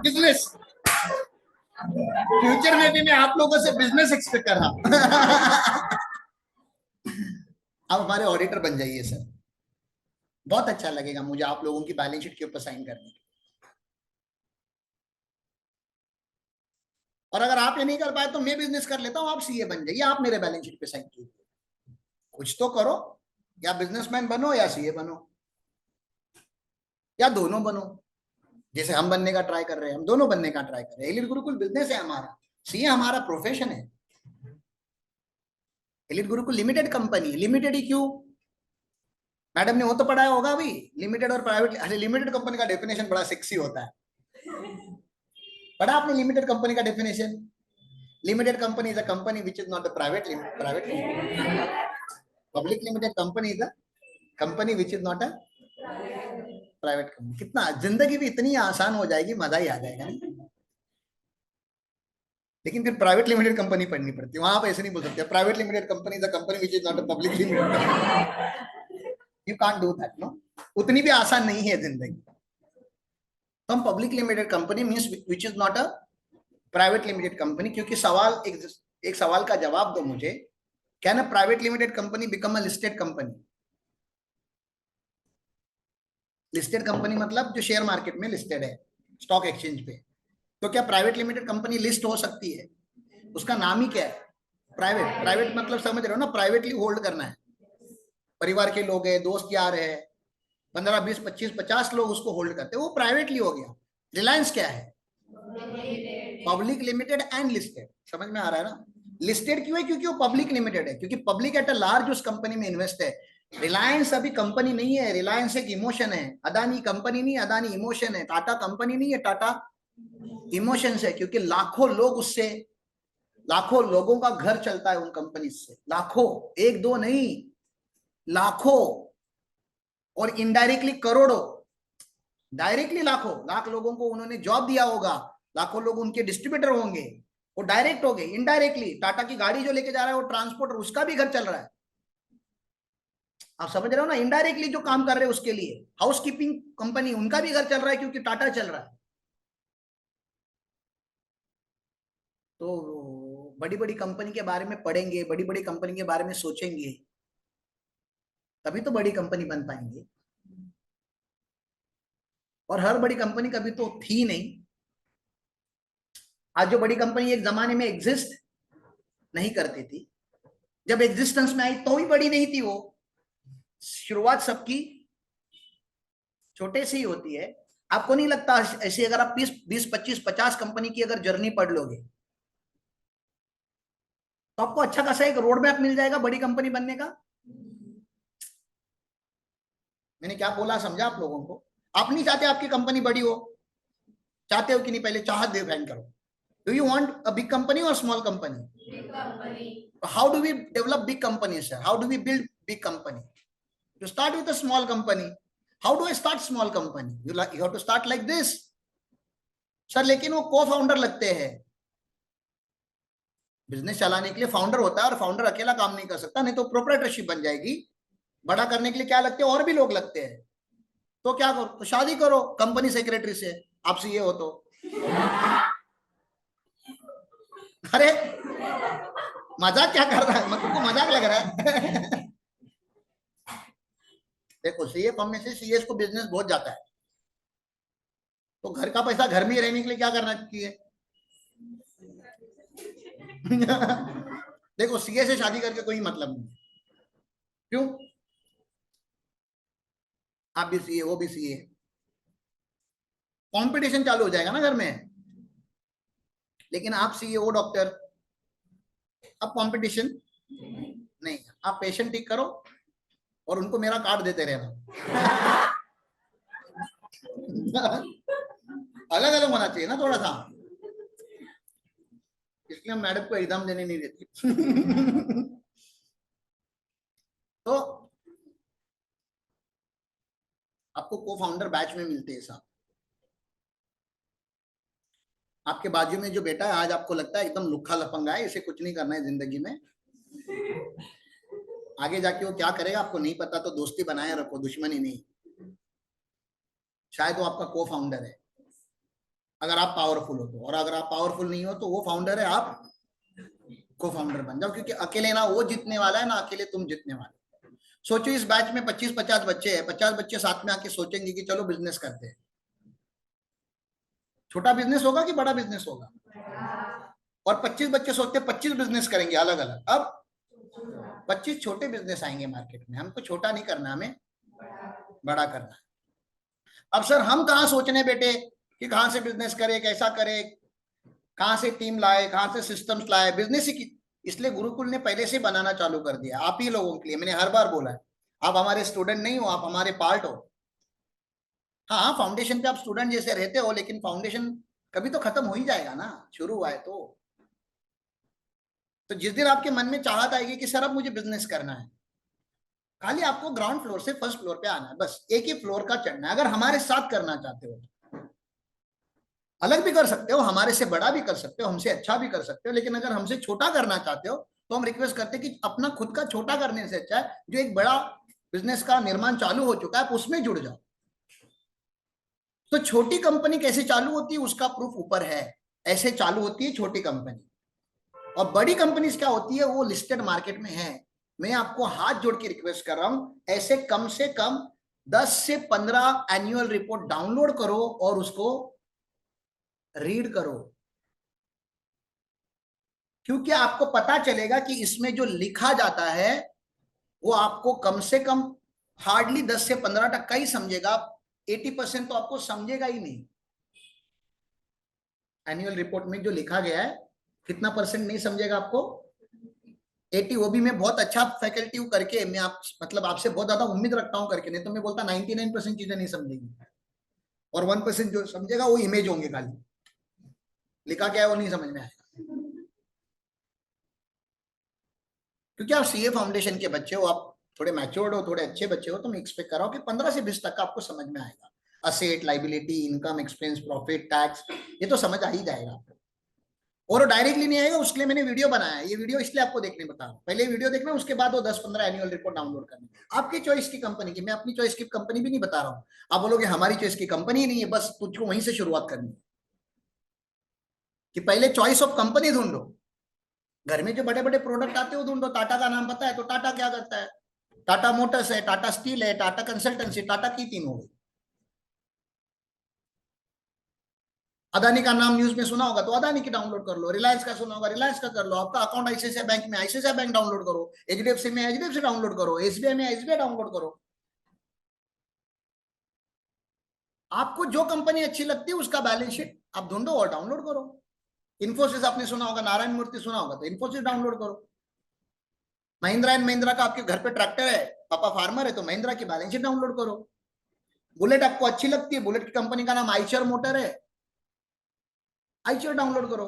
बिजनेस, फ्यूचर में भी मैं आप लोगों से बिजनेस एक्सपेक्ट कर रहा हूं। अब हमारे ऑडिटर बन जाइए सर, बहुत अच्छा लगेगा मुझे आप लोगों की बैलेंस शीट के ऊपर साइन करने। और अगर आप ये नहीं कर पाए तो मैं बिजनेस कर लेता हूं, आप सीए बन जाइए, आप मेरे बैलेंस शीट पे साइन कीजिए। कुछ तो करो, या बिजनेसमैन बनो या सीए बनो, या दोनों बनो। जैसे हम बनने का ट्राई कर रहे हैं, हम दोनों बनने का ट्राई कर रहे हैं। एलिट गुरुकुल बिजनेस है हमारा, सीए हमारा प्रोफेशन है। Elite Gurukul limited company, limited ही क्यों? मैडम ने वो तो पढ़ाया होगा अभी, लिमिटेड और प्राइवेट। अरे लिमिटेड कंपनी का डेफिनेशन बड़ा सेक्सी होता है, पढ़ा आपने लिमिटेड कंपनी का definition? Limited company is a company which is not a private limited. Public limited company is a company which is not a private company. कितना जिंदगी भी इतनी आसान हो जाएगी, मजा ही आ जाएगा नहीं? लेकिन फिर प्राइवेट लिमिटेड कंपनी पढ़नी पड़ती है, वहां आप ऐसे नहीं बोल सकते private limited company is a company which is not a public limited. You can't do that no, उतनी भी आसान नहीं है जिंदगी। तो हम public limited company means which is not a private limited company. क्योंकि सवाल एक सवाल का जवाब दो मुझे, can a private limited company become a listed company? Listed company मतलब जो शेयर मार्केट में लिस्टेड है, स्टॉक एक्सचेंज पे। तो क्या प्राइवेट लिमिटेड कंपनी लिस्ट हो सकती है? उसका नाम ही क्या है? प्राइवेट। प्राइवेट मतलब समझ रहे हो ना, प्राइवेटली होल्ड करना है। परिवार के लोग हैं, दोस्त यार है, 15, 20, 25, 50 लोग उसको होल्ड करते हैं, वो प्राइवेटली हो गया। रिलायंस क्या है? Public limited and listed. समझ में आ रहा है ना? लिस्टेड क्यों है? क्योंकि वो पब्लिक लिमिटेड है, क्योंकि पब्लिक एट अ लार्ज उस कंपनी में इन्वेस्ट है। रिलायंस अभी कंपनी नहीं है, रिलायंस एक इमोशन है। अदानी कंपनी नहीं, अदानी इमोशन है। टाटा कंपनी नहीं है, टाटा इमोशंस है। क्योंकि लाखों लोग उससे, लाखों लोगों का घर चलता है उन कंपनी से, लाखों, एक दो नहीं, लाखों, और इनडायरेक्टली करोड़ों। डायरेक्टली लाखों, लाख लोगों को उन्होंने जॉब दिया होगा, लाखों लोग उनके डिस्ट्रीब्यूटर होंगे, वो डायरेक्ट हो गए। इनडायरेक्टली टाटा की गाड़ी जो लेके जा रहा है वो ट्रांसपोर्टर, उसका भी घर चल रहा है। आप समझ रहे हो ना, इनडायरेक्टली जो काम कर रहे हैं उसके लिए। हाउस कीपिंग कंपनी, उनका भी घर चल रहा है क्योंकि टाटा चल रहा है। तो बड़ी बड़ी कंपनी के बारे में पढ़ेंगे, बड़ी बड़ी कंपनी के बारे में सोचेंगे, तभी तो बड़ी कंपनी बन पाएंगे। और हर बड़ी कंपनी कभी तो थी नहीं। आज जो बड़ी कंपनी एक जमाने में एग्जिस्ट नहीं करती थी, जब एग्जिस्टेंस में आई तो ही बड़ी नहीं थी वो। शुरुआत सबकी छोटे से ही होती है। आपको नहीं लगता ऐसे अगर आप 20 25 50 कंपनी की अगर जर्नी पढ़ लोगे तो आपको अच्छा खासा एक रोड मैप मिल जाएगा बड़ी कंपनी बनने का। मैंने क्या बोला समझा आप लोगों को? आप नहीं चाहते आपकी कंपनी बड़ी हो? चाहते हो कि नहीं? पहले चाहत डिफाइन करो। Do you want a big company और small company? Big company. How do we develop big companies, sir? How do we build big company? You start with a small company. How do I start small company? You have to start like this. Sir लेकिन वो को founder लगते हैं। Business चलाने के लिए founder होता है और फाउंडर अकेला काम नहीं कर सकता, नहीं तो प्रोप्राइटरशिप बन जाएगी। बड़ा करने के लिए क्या लगते हैं? और भी लोग लगते हैं। तो क्या करो? तो शादी करो कंपनी सेक्रेटरी से, आप सीए हो तो। अरे मजाक क्या कर रहा है? मतलब को मजाक लग रहा है? देखो सीए फॉर्म में से सीएस को बिजनेस बहुत जाता है, तो घर का पैसा घर में ही रहने के लिए क्या करना चाहिए? देखो सीए से शादी करके कोई मतलब नहीं। क्यों? आप भी सीए, वो भी सीए, कंपटीशन चालू हो जाएगा ना घर में। लेकिन आप सीए वो डॉक्टर, अब कंपटीशन नहीं। आप पेशेंट ठीक करो और उनको मेरा कार्ड देते रहना। अलग अलग होना चाहिए ना थोड़ा सा, इसलिए हम मैडम को एग्जाम देने नहीं देते। तो आपको को फाउंडर बैच में मिलते हैं साहब। आपके बाजू में जो बेटा है आज आपको लगता है एकदम लुक्खा लफंगा है, इसे कुछ नहीं करना है जिंदगी में, आगे जाके वो क्या करेगा आपको नहीं पता, तो दोस्ती बनाए रखो, दुश्मनी नहीं। शायद वो आपका को फाउंडर है अगर आप पावरफुल हो तो, और अगर आप पावरफुल नहीं हो तो वो फाउंडर है, आप को फाउंडर बन जाओ। क्योंकि अकेले ना वो जीतने वाला है ना अकेले तुम जीतने वाले। सोचो इस बैच में 25-50 बच्चे हैं, 50 बच्चे साथ में आके सोचेंगे कि चलो बिजनेस करते हैं। छोटा बिजनेस होगा कि बड़ा बिजनेस होगा? और 25 बच्चे सोचते हैं 25 बिजनेस करेंगे अलग अलग। अब 25 छोटे बिजनेस आएंगे मार्केट में। हमको छोटा नहीं करना, हमें बड़ा करना है। अब सर हम कहाँ सोचने बेटे कि कहाँ से बिजनेस करे, कैसा करे, कहाँ से टीम लाए, कहाँ से सिस्टम्स लाए? बिजनेस ही इसलिए गुरुकुल ने पहले से बनाना चालू कर दिया आप ही लोगों के लिए। मैंने हर बार बोला है, आप हमारे स्टूडेंट नहीं हो, आप हमारे पार्ट हो। हाँ फाउंडेशन पे आप स्टूडेंट जैसे रहते हो, लेकिन फाउंडेशन कभी तो खत्म हो ही जाएगा ना, शुरू हुआ है तो जिस दिन आपके मन में चाहत आएगी कि सर अब मुझे बिजनेस करना है, खाली आपको ग्राउंड फ्लोर से फर्स्ट फ्लोर पे आना है, बस एक ही फ्लोर का चढ़ना है। अगर हमारे साथ करना चाहते हो, अलग भी कर सकते हो, हमारे से बड़ा भी कर सकते हो, हमसे अच्छा भी कर सकते हो, लेकिन अगर हमसे छोटा करना चाहते हो तो हम रिक्वेस्ट करते हैं कि अपना खुद का छोटा करने से अच्छा है जो एक बड़ा बिजनेस का निर्माण चालू हो चुका है, आप उसमें जुड़ जाओ। तो छोटी कंपनी कैसे चालू होती है उसका प्रूफ ऊपर है। ऐसे चालू होती है छोटी कंपनी। और बड़ी कंपनीज क्या होती है, वो लिस्टेड मार्केट में है। मैं आपको हाथ जोड़ के रिक्वेस्ट कर रहा हूं, ऐसे कम से कम 10 से 15 एनुअल रिपोर्ट डाउनलोड करो और उसको रीड करो, क्योंकि आपको पता चलेगा कि इसमें जो लिखा जाता है वो आपको कम से कम हार्डली 10 से 15% ही समझेगा, 80% तो आपको समझेगा ही नहीं। एनुअल रिपोर्ट में जो लिखा गया है कितना परसेंट नहीं समझेगा आपको? 80। वो भी मैं बहुत अच्छा फैकल्टी करके, मैं आप मतलब आपसे बहुत ज्यादा उम्मीद रखता हूं करके, नहीं तो मैं बोलता 99% चीजें नहीं समझेगी, और 1% जो समझेगा वो इमेज होंगे, खाली लिखा क्या है वो नहीं समझ में आएगा। क्योंकि आप सीए फाउंडेशन के बच्चे हो, आप थोड़े मैच्योर्ड हो, थोड़े अच्छे बच्चे हो, तो मैं एक्सपेक्ट कर रहा हूँ कि 15 से 20 तक आपको समझ में आएगा। Asset, liability, income, expense, profit, tax, ये तो समझ आ ही जाएगा आपको। और डायरेक्टली नहीं आएगा, उसके लिए मैंने वीडियो बनाया है। ये वीडियो इसलिए आपको देखने बता रहा हूँ, पहले वीडियो देखना, उसके बाद वो 10-15 एनुअल रिपोर्ट डाउनलोड करना। आपकी चॉइस की कंपनी की, मैं अपनी चॉइस की कंपनी भी नहीं बता रहा हूँ। आप बोलोगे हमारी चॉइस की कंपनी नहीं है, बस तुझको वहीं से शुरुआत करनी है कि पहले चॉइस ऑफ कंपनी ढूंढो। घर में जो बड़े बड़े प्रोडक्ट आते हो ढूंढो। टाटा का नाम पता है तो टाटा क्या करता है? टाटा मोटर्स है, टाटा स्टील है, टाटा कंसल्टेंसी, टाटा की 3 हो गई। अदानी का नाम न्यूज में सुना होगा तो अदानी की डाउनलोड कर लो, रिलायंस का सुना होगा रिलायंस का कर लो, आपका अकाउंट आईसीआईसीआई बैंक में आईसीआईसीआई बैंक डाउनलोड करो, एचडीएफसी में एचडीएफसी डाउनलोड करो, एसबीआई में एसबीआई डाउनलोड करो। आपको जो कंपनी अच्छी लगती है उसका बैलेंस शीट आप ढूंढो और डाउनलोड करो। इन्फोसिस आपने सुना होगा, नारायण मूर्ति सुना होगा तो इन्फोसिस डाउनलोड करो। महिंद्रा एंड महिंद्रा का आपके घर पे ट्रैक्टर है, पापा फार्मर है तो महिंद्रा की बैलेंस शीट डाउनलोड करो। बुलेट आपको अच्छी लगती है, बुलेट की कंपनी का नाम आइचर मोटर है, आइचर डाउनलोड करो।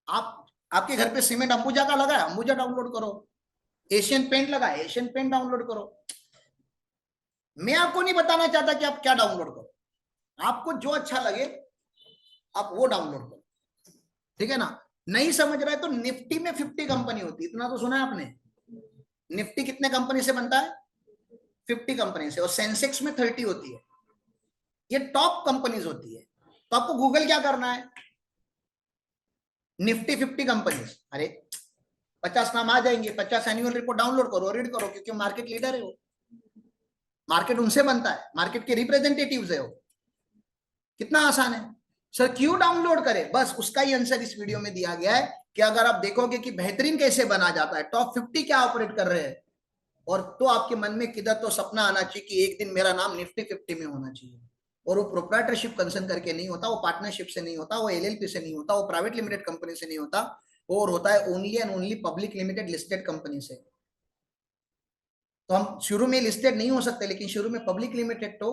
आप आपके घर पे सीमेंट अंबुजा का लगा है, अंबुजा डाउनलोड करो। एशियन पेंट लगा है, एशियन पेंट डाउनलोड करो। मैं आपको नहीं बताना चाहता कि आप क्या डाउनलोड करो, आपको जो अच्छा लगे आप वो डाउनलोड करो, ठीक है ना। नहीं समझ रहे तो निफ्टी में 50 कंपनी होती है, इतना तो सुना है आपने। निफ्टी कितने कंपनी से बनता है? 50 कंपनी से। और सेंसेक्स में 30 होती है, ये टॉप कंपनीज होती है। तो आपको गूगल क्या करना है, निफ्टी 50 कंपनीज, अरे 50 नाम आ जाएंगे, 50 एनुअल रिपोर्ट डाउनलोड करो, रीड करो, क्योंकि मार्केट लीडर है वो, मार्केट उनसे बनता है, मार्केट के रिप्रेजेंटेटिव्स है वो। कितना आसान है सर, क्यों डाउनलोड करें? बस उसका ही आंसर इस वीडियो में दिया गया है कि अगर आप देखोगे कि बेहतरीन कैसे बना जाता है, टॉप 50 क्या ऑपरेट कर रहे हैं, और तो आपके मन में किधर तो सपना आना चाहिए कि एक दिन मेरा नाम निफ्टी 50 में होना चाहिए। और वो प्रोप्राइटरशिप कंसर्न करके नहीं होता, वो पार्टनरशिप से नहीं होता, वो एलएलपी से नहीं होता, वो प्राइवेट लिमिटेड कंपनी से नहीं होता, और होता है only and only public limited listed company से। तो हम शुरू में लिस्टेड नहीं हो सकते, लेकिन शुरू में पब्लिक लिमिटेड तो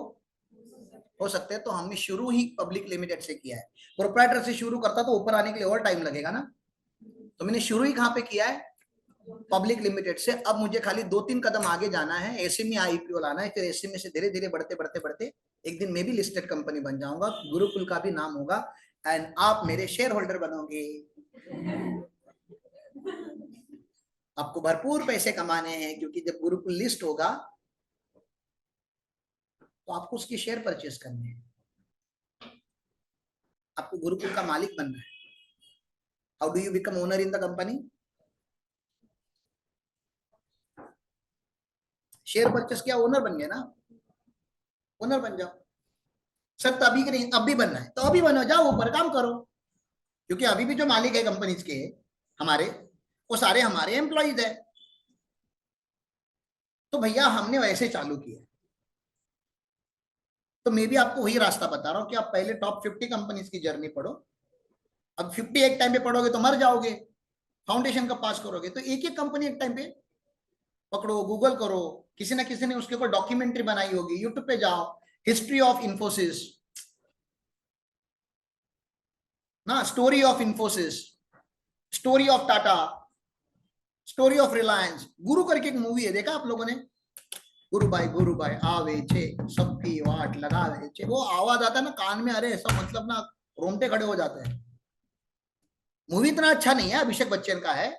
हो सकते हैं। तो हमने शुरू ही पब्लिक लिमिटेड से किया है। प्रोप्राइटर से शुरू करता तो ऊपर आने के लिए और टाइम लगेगा ना, तो मैंने शुरू ही कहां पे किया है? पब्लिक लिमिटेड से। अब मुझे खाली 2-3 कदम आगे जाना है, एसएमई आईपीओ लाना है, फिर एसएमई से धीरे धीरे बढ़ते बढ़ते बढ़ते एक दिन मैं भी लिस्टेड कंपनी बन जाऊंगा, गुरुकुल का भी नाम होगा, एंड आप मेरे शेयर होल्डर बनोगे। आपको भरपूर पैसे कमाने हैं, क्योंकि जब गुरुकुल लिस्ट होगा तो आपको उसकी शेयर परचेस करनी है, आपको गुरुकुल का मालिक बनना है। How do you become owner in the company? Share purchase किया, ओनर बन गया ना, ओनर बन जाओ। सर तभी के नहीं, अब भी बनना है तो अभी बनो, जाओ ऊपर काम करो, क्योंकि अभी भी जो मालिक है कंपनीज के हमारे, वो सारे हमारे एम्प्लॉइज है। तो भैया हमने वैसे चालू किया, तो मैं भी आपको वही रास्ता बता रहा हूं कि आप पहले टॉप 50 कंपनीज की जर्नी पढ़ो। अब 50 एक टाइम पे पढ़ोगे तो मर जाओगे, फाउंडेशन कब पास करोगे? तो एक एक कंपनी एक टाइम पे पकड़ो, गूगल करो, किसी ना किसी ने उसके ऊपर डॉक्यूमेंट्री बनाई होगी, यूट्यूब पे जाओ, हिस्ट्री ऑफ इन्फोसिस ना, story of Infosys, story of Tata, story of Reliance. गुरु करके एक मूवी है, देखा आप लोगों ने? गुरु भाई आवे छे सबकी वाट लगावे छे, वो आवाज आता है ना कान में, अरे ऐसा मतलब ना रोंगटे खड़े हो जाते हैं। मूवी इतना अच्छा नहीं है, अभिषेक बच्चन का है,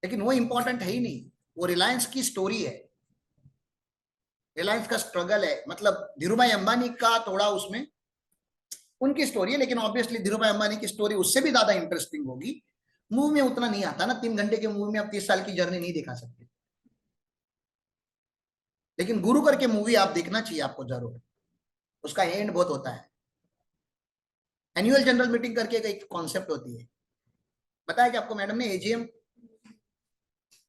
लेकिन वो इंपॉर्टेंट है ही नहीं। वो रिलायंस की स्टोरी है, रिलायंस का स्ट्रगल है। मतलब धीरूभाई अंबानी का थोड़ा उसमें उनकी स्टोरी है, लेकिन ऑब्वियसली धीरूभाई अंबानी की स्टोरी उससे भी ज्यादा इंटरेस्टिंग होगी। मूवी में उतना नहीं आता ना, 3 घंटे के मूवी में आप 30 साल की जर्नी नहीं दिखा सकते। लेकिन गुरु करके मूवी आप देखना चाहिए आपको जरूर, उसका एंड बहुत होता है। एनुअल जनरल मीटिंग करके एक कॉन्सेप्ट होती है, बताया कि आपको मैडम ने? एजीएम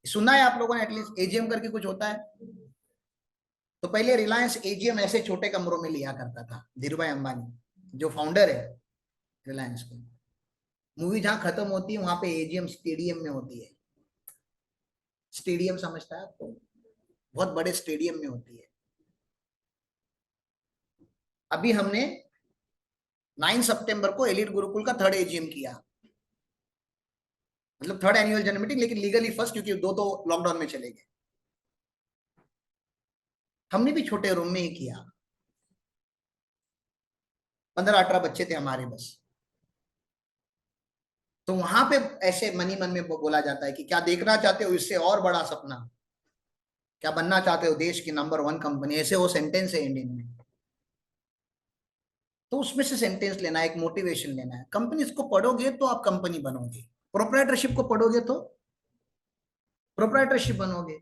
सुना है आप लोगों ने एटलीस्ट? एजीएम करके कुछ होता है। तो पहले रिलायंस एजीएम ऐसे छोटे कमरों में लिया करता था, धीरूभाई अंबानी जो फाउंडर है रिलायंस के। मूवी जहां खत्म होती है वहां पे एजीएम स्टेडियम में होती है। स्टेडियम समझता है आपको? बहुत बड़े स्टेडियम में होती है। अभी हमने 9 सितंबर को एलिट गुरुकुल का 3rd एजीएम किया, मतलब 3rd एनुअल जनरल मीटिंग, लेकिन लीगली फर्स्ट, क्योंकि 2 तो लॉकडाउन में चले गए। हमने भी छोटे रूम में ही किया, 15-18 बच्चे थे हमारे बस। तो वहां पे ऐसे मनी मन में बोला जाता है कि क्या देखना चाहते हो इससे और बड़ा सपना, क्या बनना चाहते हो देश की नंबर 1 कंपनी, ऐसे वो सेंटेंस है इंडियन में। तो उसमें से सेंटेंस लेना है, एक मोटिवेशन लेना है। कंपनी को पढ़ोगे तो आप कंपनी बनोगे, प्रोप्राइटरशिप को पढ़ोगे तो प्रोप्राइटरशिप बनोगे।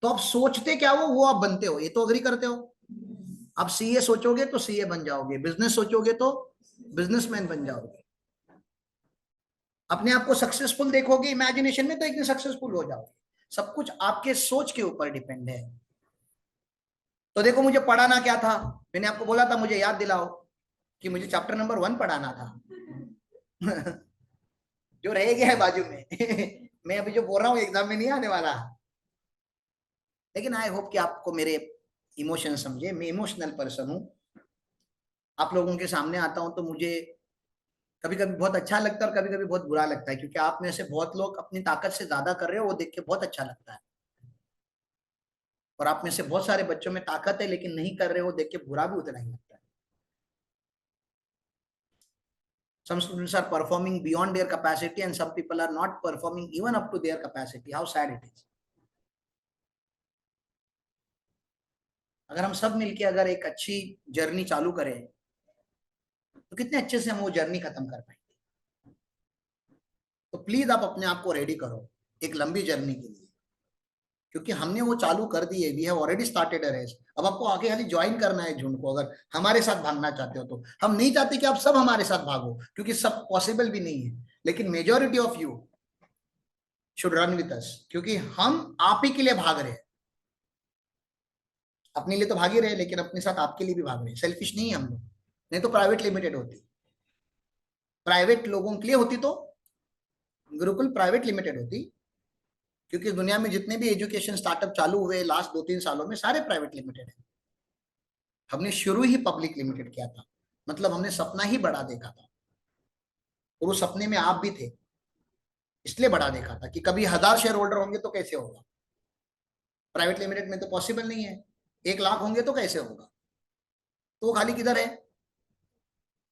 तो आप सोचते क्या हो वो आप बनते हो, ये तो अग्री करते हो। आप सीए सोचोगे तो सीए बन जाओगे, बिजनेस सोचोगे तो बिजनेसमैन बन जाओगे। अपने आप को सक्सेसफुल देखोगे इमेजिनेशन में तो एक दिन सक्सेसफुल हो जाओगे। सब कुछ आपके सोच के ऊपर डिपेंड है। तो देखो मुझे पढ़ाना क्या था, मैंने आपको बोला था मुझे याद दिलाओ कि मुझे चैप्टर नंबर 1 पढ़ाना था। जो रह गया है बाजू में। मैं अभी जो बोल रहा हूँ एग्जाम में नहीं आने वाला, लेकिन आई होप कि आपको मेरे इमोशन समझे। मैं इमोशनल पर्सन हूँ, आप लोगों के सामने आता हूं तो मुझे कभी कभी बहुत अच्छा लगता है और कभी कभी बहुत बुरा लगता है, क्योंकि आप में से बहुत लोग अपनी ताकत से ज्यादा कर रहे हो, वो देख के बहुत अच्छा लगता है। और आप में से बहुत सारे बच्चों में ताकत है लेकिन नहीं कर रहे हो, देख के बुरा भी उतना ही लगता है। Some students are performing beyond their capacity and some people are not performing even up to their capacity. How sad it is. अगर हम सब मिलके अगर एक अच्छी जर्नी चालू करें तो कितने अच्छे से हम वो जर्नी खत्म कर पाएंगे। तो प्लीज आप अपने आप को रेडी करो एक लंबी जर्नी के लिए, क्योंकि हमने वो चालू कर दी है। We have already started a race. अब आपको आगे खाली ज्वाइन करना है झुंड को, अगर हमारे साथ भागना चाहते हो तो। हम नहीं चाहते कि आप सब हमारे साथ भागो, क्योंकि सब पॉसिबल भी नहीं है, लेकिन majority of you should run with us, क्योंकि हम आप ही के लिए भाग रहे हैं। अपने लिए तो भाग ही रहे, लेकिन अपने साथ आपके लिए भी भाग रहे हैं। सेल्फिश नहीं है हम लोग, नहीं तो प्राइवेट लिमिटेड होती। प्राइवेट लोगों के लिए होती तो गुरुकुल प्राइवेट लिमिटेड होती, क्योंकि दुनिया में जितने भी एजुकेशन स्टार्टअप चालू हुए लास्ट 2-3 सालों में सारे प्राइवेट लिमिटेड है। हमने शुरू ही पब्लिक लिमिटेड किया था, मतलब हमने सपना ही बड़ा देखा था, और उस सपने में आप भी थे, इसलिए बड़ा देखा था कि कभी 1000 शेयर होल्डर होंगे तो कैसे होगा। प्राइवेट लिमिटेड में तो पॉसिबल नहीं है। 1 लाख होंगे तो कैसे होगा। तो वो खाली किधर है,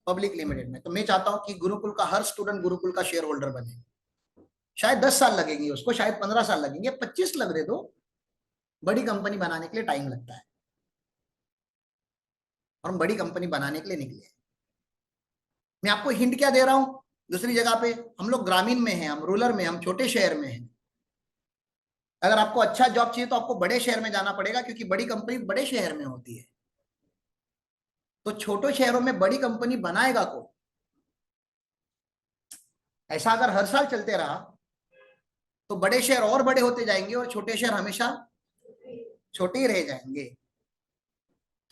पब्लिक लिमिटेड में। तो मैं चाहता हूं कि गुरुकुल का हर स्टूडेंट गुरुकुल का शेयर होल्डर बने। शायद 10 साल लगेंगे उसको, शायद 15 साल लगेंगे, 25 लग रहे तो बड़ी कंपनी बनाने के लिए टाइम लगता है, और हम बड़ी कंपनी बनाने के लिए निकले। मैं आपको हिंट क्या दे रहा हूं, दूसरी जगह पे हम लोग ग्रामीण में हैं, हम रूरल में, हम छोटे शहर में हैं। अगर आपको अच्छा जॉब चाहिए तो आपको बड़े शहर में जाना पड़ेगा, क्योंकि बड़ी कंपनी बड़े शहर में होती है। तो छोटे शहरों में बड़ी कंपनी बनाएगा कौन। ऐसा अगर हर साल चलते रहा तो बड़े शहर और बड़े होते जाएंगे और छोटे शहर हमेशा छोटे ही रह जाएंगे।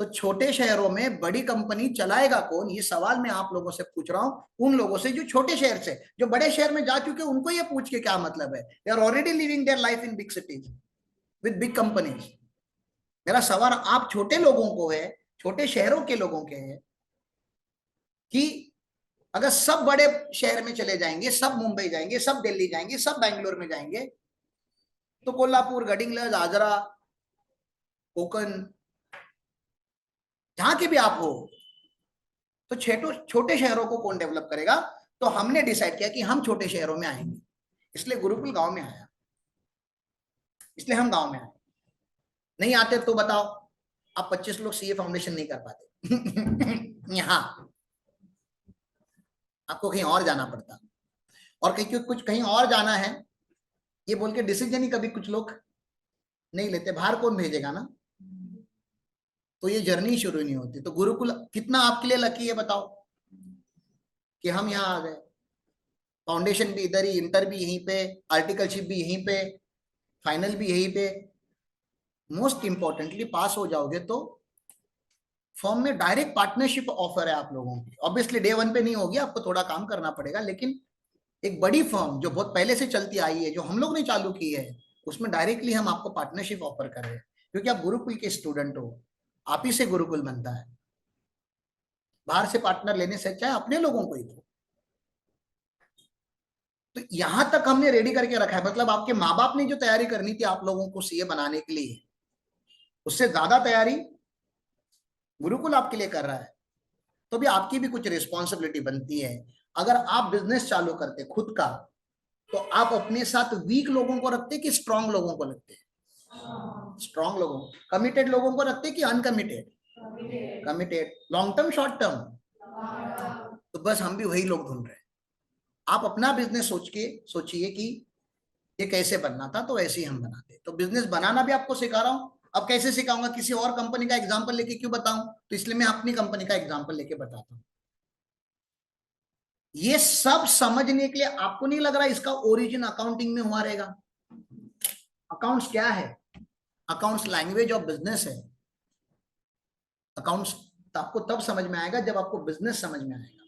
तो छोटे शहरों में बड़ी कंपनी चलाएगा कौन, ये सवाल मैं आप लोगों से पूछ रहा हूं, उन लोगों से जो छोटे शहर से, जो बड़े शहर में जा चुके उनको ये पूछ के क्या मतलब है। They are already living their life in big cities with big companies. मेरा सवाल आप छोटे लोगों को है, छोटे शहरों के लोगों के है, कि अगर सब बड़े शहर में चले जाएंगे, सब मुंबई जाएंगे, सब दिल्ली जाएंगे, सब बैंगलोर में जाएंगे, तो कोल्हापुर, गडिंग्लज, आजरा, कोकन, जहां के भी आप हो, तो छोटे शहरों को कौन डेवलप करेगा। तो हमने डिसाइड किया कि हम छोटे शहरों में आएंगे, इसलिए गुरुकुल गांव में आया, इसलिए हम गांव में आए। नहीं आते तो बताओ, आप 25 लोग सीए फाउंडेशन नहीं कर पाते। यहाँ आपको कहीं और जाना पड़ता, और कहीं कुछ कहीं और जाना है ये बोल के डिसीजन ही कभी कुछ लोग नहीं लेते। बाहर कौन भेजेगा ना, तो ये जर्नी शुरू नहीं होती। तो गुरुकुल कितना आपके लिए लकी है बताओ, कि हम यहाँ आ गए। फाउंडेशन भी इधर ही, इंटर भी यहीं पे, आर्टिकलशिप भी यहीं पे, फाइनल भी यहीं पे। मोस्ट इंपॉर्टेंटली पास हो जाओगे तो फॉर्म में डायरेक्ट पार्टनरशिप ऑफर है आप लोगों की। ऑब्वियसली डे 1 पे नहीं होगी, आपको थोड़ा काम करना पड़ेगा, लेकिन एक बड़ी फर्म जो बहुत पहले से चलती आई है, जो हम लोग ने चालू की है, उसमें डायरेक्टली हम आपको पार्टनरशिप ऑफर कर रहे हैं, क्योंकि आप गुरुकुल के स्टूडेंट हो। आप ही से गुरुकुल बनता है। बाहर से पार्टनर लेने से अच्छा है अपने लोगों को ही दो। तो यहां तक हमने रेडी करके रखा है, मतलब आपके माँ बाप ने जो तैयारी करनी थी आप लोगों को सीए बनाने के लिए, उससे ज्यादा तैयारी गुरुकुल आपके लिए कर रहा है। तो भी आपकी भी कुछ रिस्पॉन्सिबिलिटी बनती है। अगर आप बिजनेस चालू करते खुद का, तो आप अपने साथ वीक लोगों को रखते कि स्ट्रांग लोगों को रखते। स्ट्रांग लोगों, कमिटेड लोगों को रखते कि uncommitted. Committed, long term, short term. तो बस हम भी वही लोग ढूंढ रहे हैं। आप अपना बिजनेस सोचिए कि ये कैसे बनना था, तो ऐसे ही हम बनाते। तो बिजनेस बनाना भी आपको सिखा रहा हूँ। अब कैसे सिखाऊंगा, किसी और कंपनी का एग्जांपल लेके क्यों बताऊं, तो इसलिए मैं अपनी कंपनी का एग्जांपल लेके बताता हूँ। ये सब समझने के लिए आपको नहीं लग रहा इसका ओरिजिन अकाउंटिंग में हुआ रहेगा? अकाउंट्स क्या है? अकाउंट्स लैंग्वेज ऑफ बिजनेस है। अकाउंट्स तो आपको तब समझ में आएगा जब आपको बिजनेस समझ में आएगा।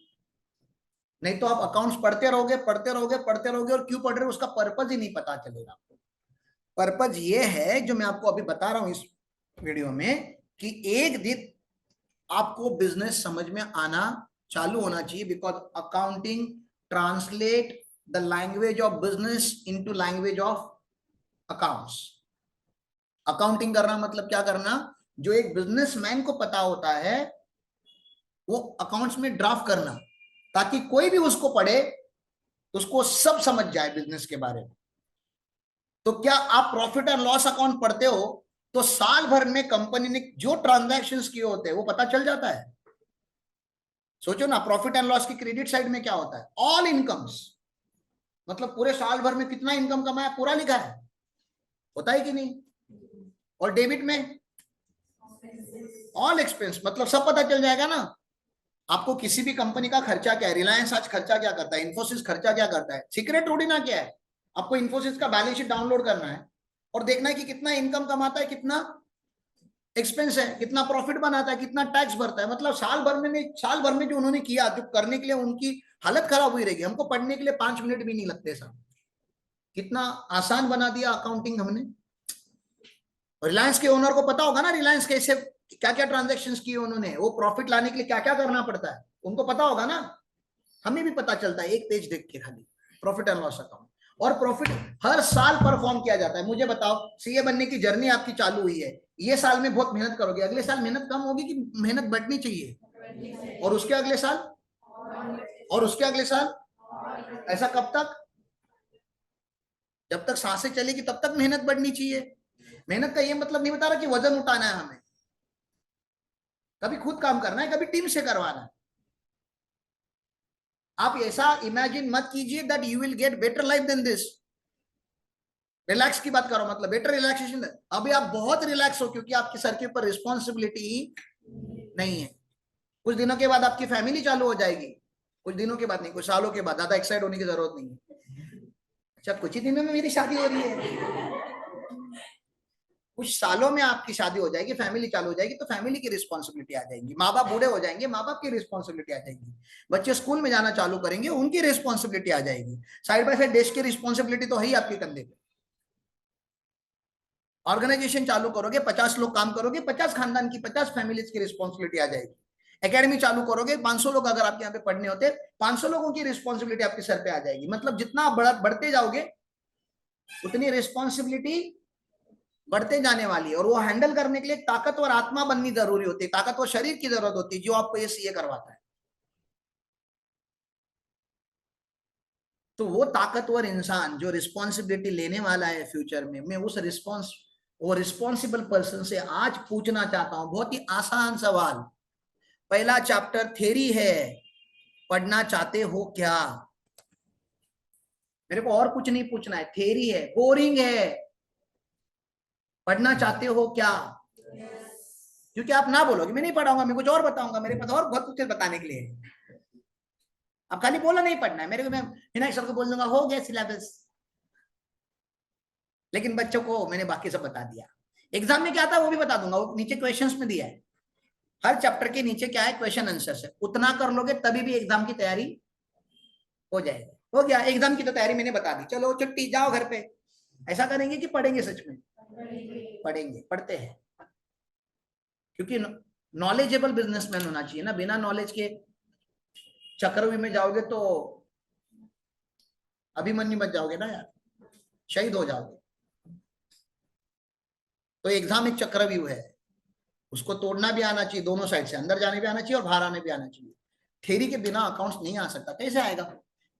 नहीं तो आप अकाउंट्स पढ़ते रहोगे पढ़ते रहोगे पढ़ते रहोगे, और क्यों पढ़ रहे हो उसका पर्पज ही नहीं पता चलेगा आपको। पर्पज ये है जो मैं आपको अभी बता रहा हूं इस वीडियो में, कि एक दिन आपको बिजनेस समझ में आना चालू होना चाहिए, because accounting translate the language of business into language of accounts. Accounting करना मतलब क्या करना, जो एक बिजनेसमैन को पता होता है वो अकाउंट्स में ड्राफ्ट करना, ताकि कोई भी उसको पढ़े उसको सब समझ जाए बिजनेस के बारे में। तो क्या आप प्रॉफिट एंड लॉस अकाउंट पढ़ते हो तो साल भर में कंपनी ने जो ट्रांजैक्शंस किए होते हैं वो पता चल जाता है। सोचो ना, प्रॉफिट एंड लॉस की क्रेडिट साइड में क्या होता है, ऑल इनकम्स, मतलब पूरे साल भर में कितना इनकम कमाया पूरा लिखा है, होता है कि नहीं? और डेबिट में ऑल एक्सपेंस, मतलब सब पता चल जाएगा ना। आपको किसी भी कंपनी का खर्चा क्या है, रिलायंस आज खर्चा क्या करता है, इन्फोसिस खर्चा क्या करता है, सीक्रेट थोड़ी ना क्या है। आपको इन्फोसिस का बैलेंस शीट डाउनलोड करना है और देखना है कि कितना इनकम कमाता है, कितना एक्सपेंस है, कितना प्रॉफिट बनाता है, कितना टैक्स भरता है। मतलब साल भर में जो उन्होंने किया, जो करने के लिए उनकी हालत खराब हुई रहेगी। हमको पढ़ने के लिए 5 मिनट भी नहीं लगते साहब, कितना आसान बना दिया अकाउंटिंग हमने। रिलायंस के ओनर को पता होगा ना, रिलायंस कैसे क्या क्या ट्रांजेक्शन किए उन्होंने, वो प्रॉफिट लाने के लिए क्या क्या करना पड़ता है, उनको पता होगा ना। हमें भी पता चलता है एक पेज देख के खाली, प्रॉफिट एंड लॉस अकाउंट। और प्रॉफिट हर साल परफॉर्म किया जाता है। मुझे बताओ, सीए बनने की जर्नी आपकी चालू हुई है, ये साल में बहुत मेहनत करोगे, अगले साल मेहनत कम होगी कि मेहनत बढ़नी चाहिए? और उसके अगले साल, और उसके अगले साल, ऐसा कब तक? जब तक सांसें चलेगी तब तक मेहनत बढ़नी चाहिए। मेहनत का ये मतलब नहीं बता रहा कि वजन उठाना है हमें, कभी खुद काम करना है, कभी टीम से करवाना है। आप ऐसा इमेजिन मत कीजिए that you will get better life than this. Relax की बात करो, मतलब बेटर रिलैक्सेशन। अभी आप बहुत रिलैक्स हो क्योंकि आपके सर के ऊपर रिस्पॉन्सिबिलिटी नहीं है। कुछ दिनों के बाद आपकी फैमिली चालू हो जाएगी, कुछ दिनों के बाद नहीं, कुछ सालों के बाद। ज्यादा एक्साइट होने की जरूरत नहीं है। अच्छा, कुछ ही दिनों में मेरी शादी हो रही है, कुछ सालों में आपकी शादी हो जाएगी, फैमिली चालू हो जाएगी, तो फैमिली की रिस्पॉन्सिबिलिटी आ जाएगी। माँ बाप बूढ़े हो जाएंगे, माँ बाप की रिस्पॉन्सिबिलिटी आ जाएगी। बच्चे स्कूल में जाना चालू करेंगे, उनकी रिस्पॉन्सिबिलिटी आ जाएगी। साइड बाय साइड देश की रिस्पॉन्सिबिलिटी तो है ही आपके कंधे पे। ऑर्गेनाइजेशन चालू करोगे, 50 लोग काम करोगे, 50 खानदान की, 50 फैमिलीज की रिस्पॉन्सिबिलिटी आ जाएगी। एकेडमी चालू करोगे, 500 लोग अगर आपके यहाँ पे पढ़ने होते, 500 लोगों की रिस्पॉन्सिबिलिटी आपके सर पे आ जाएगी। मतलब जितना आप बढ़ते जाओगे उतनी रिस्पॉन्सिबिलिटी बढ़ते जाने वाली है। और वो हैंडल करने के लिए ताकतवर आत्मा बननी जरूरी होती है, ताकतवर शरीर की जरूरत होती है, जो आपको ये सीए करवाता है। तो वो ताकतवर इंसान जो रिस्पॉन्सिबिलिटी लेने वाला है फ्यूचर में, मैं उस वो रिस्पॉन्सिबल पर्सन से आज पूछना चाहता हूं बहुत ही आसान सवाल। पहला चैप्टर थ्योरी है, पढ़ना चाहते हो क्या? मेरे को और कुछ नहीं पूछना है, थ्योरी है, बोरिंग है, पढ़ना चाहते हो क्या? क्योंकि आप ना बोलोगे मैं नहीं पढ़ाऊंगा, मैं कुछ और बताऊंगा, मेरे पास और बहुत कुछ बताने के लिए है। अब खाली बोला नहीं पढ़ना है मेरे को, मैं विनायक सर को बोल दूंगा हो गया सिलेबस, लेकिन बच्चों को मैंने बाकी सब बता दिया। एग्जाम में क्या आता है वो भी बता दूंगा, वो नीचे क्वेश्चंस में दिया है। हर चैप्टर के नीचे क्या है, क्वेश्चन आंसर है। उतना कर लोगे तभी भी एग्जाम की तैयारी हो जाएगी। हो गया, एग्जाम की तो तैयारी मैंने बता दी, चलो छुट्टी, जाओ घर पे। ऐसा करेंगे कि पढ़ेंगे? सच में पढ़ेंगे, पढ़ते हैं, क्योंकि नॉलेजेबल बिजनेसमैन होना चाहिए ना। बिना नॉलेज के चक्रव्यूह में जाओगे तो अभिमन्यु बच जाओगे ना यार, शहीद हो जाओगे। तो एग्जाम एक चक्रव्यूह है, उसको तोड़ना भी आना चाहिए, दोनों साइड से, अंदर जाने भी आना चाहिए और बाहर आने भी आना चाहिए। थ्योरी के बिना अकाउंट्स नहीं आ सकता, कैसे आएगा?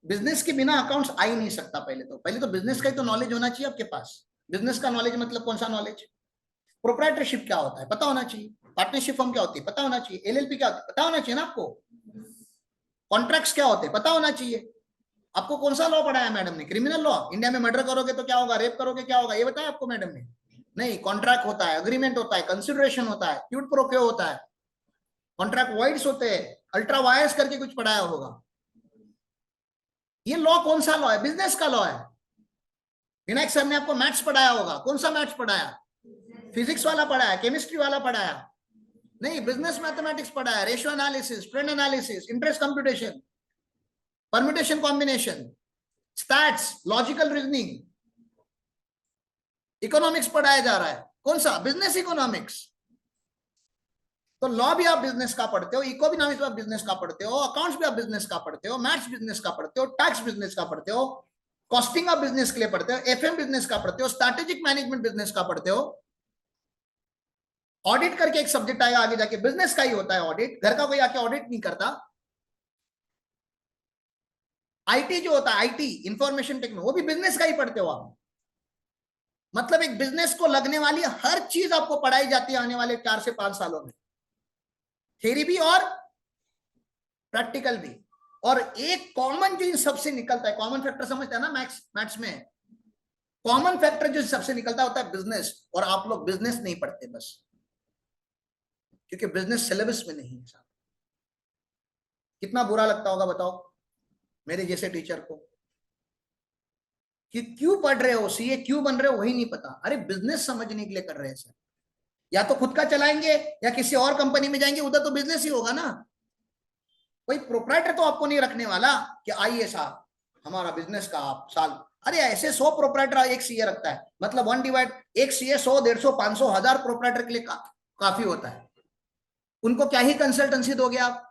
बिजनेस के बिना अकाउंट्स आ ही नहीं सकता। पहले तो बिजनेस का ही तो नॉलेज होना चाहिए आपके पास। बिजनेस का नॉलेज मतलब कौन सा नॉलेज? प्रोप्राइटरशिप क्या होता है पता होना चाहिए, पार्टनरशिप फर्म क्या होती है पता होना चाहिए, एलएलपी क्या होती है पता होना चाहिए ना आपको, कॉन्ट्रैक्ट्स क्या होते हैं पता होना चाहिए। आपको कौन सा लॉ पढ़ाया मैडम ने? Criminal law. इंडिया में मर्डर करोगे तो क्या होगा, रेप करोगे क्या होगा, ये बताया आपको मैडम ने? नहीं, कॉन्ट्रैक्ट होता है, अग्रीमेंट होता है, कंसिडरेशन होता है, क्यूट प्रो क्यो होता है, कॉन्ट्रैक्ट वाइड्स होते हैं, अल्ट्रा वायर्स करके कुछ पढ़ाया होगा। ये लॉ कौन सा लॉ है? बिजनेस का लॉ है। विनायक सर ने आपको मैथ्स पढ़ाया होगा, कौन सा मैथ्स पढ़ाया? फिजिक्स वाला पढ़ाया, केमिस्ट्री वाला पढ़ाया? नहीं, बिजनेस मैथमेटिक्स पढ़ाया, ratio analysis, trend analysis, interest computation, permutation combination, stats, logical reasoning, economics पढ़ाया जा रहा है। कौन सा? Business economics. तो लॉ भी आप बिजनेस का पढ़ते हो, इकोनॉमिक्स भी आप बिजनेस का पढ़ते हो, अकाउंट्स भी आप बिजनेस का पढ़ते हो, मैथ्स बिजनेस का पढ़ते हो, टैक्स बिजनेस का पढ़ते हो, कॉस्टिंग आप बिजनेस के लिए पढ़ते हो, एफएम बिजनेस का पढ़ते हो, स्ट्रैटेजिक मैनेजमेंट बिजनेस का पढ़ते हो। ऑडिट करके एक सब्जेक्ट आएगा आगे जाके, बिजनेस का ही होता है ऑडिट, घर का कोई आके ऑडिट नहीं करता। आईटी जो होता है, आईटी इंफॉर्मेशन टेक्नोलॉजी, वो भी बिजनेस का ही पढ़ते हो आप। मतलब एक बिजनेस को लगने वाली हर चीज आपको पढ़ाई जाती है आने वाले 4 से 5 सालों में, थ्योरी भी और प्रैक्टिकल भी। और एक कॉमन जो इन सबसे निकलता है, कॉमन फैक्टर समझते हैं ना मैथ्स में, कॉमन फैक्टर जो सबसे निकलता होता है बिजनेस। और आप लोग बिजनेस नहीं पढ़ते बस, क्योंकि बिजनेस सिलेबस में नहीं है साहब। कितना बुरा लगता होगा बताओ मेरे जैसे टीचर को, कि क्यों पढ़ रहे हो सीए, क्यों बन रहे हो, वही नहीं पता। अरे बिजनेस समझने के लिए कर रहे हैं सर, या तो खुद का चलाएंगे या किसी और कंपनी में जाएंगे, उधर तो बिजनेस ही होगा ना। कोई प्रोप्राइटर तो आपको नहीं रखने वाला कि आइए साहब हमारा बिजनेस का आप साल। अरे ऐसे 100 प्रोप्राइटर एक सीए रखता है, मतलब 1 डिवाइड, एक सीए 100, 150, 500, 1000 प्रोप्राइटर के लिए काफी होता है। उनको क्या ही कंसल्टेंसी दोगे आप?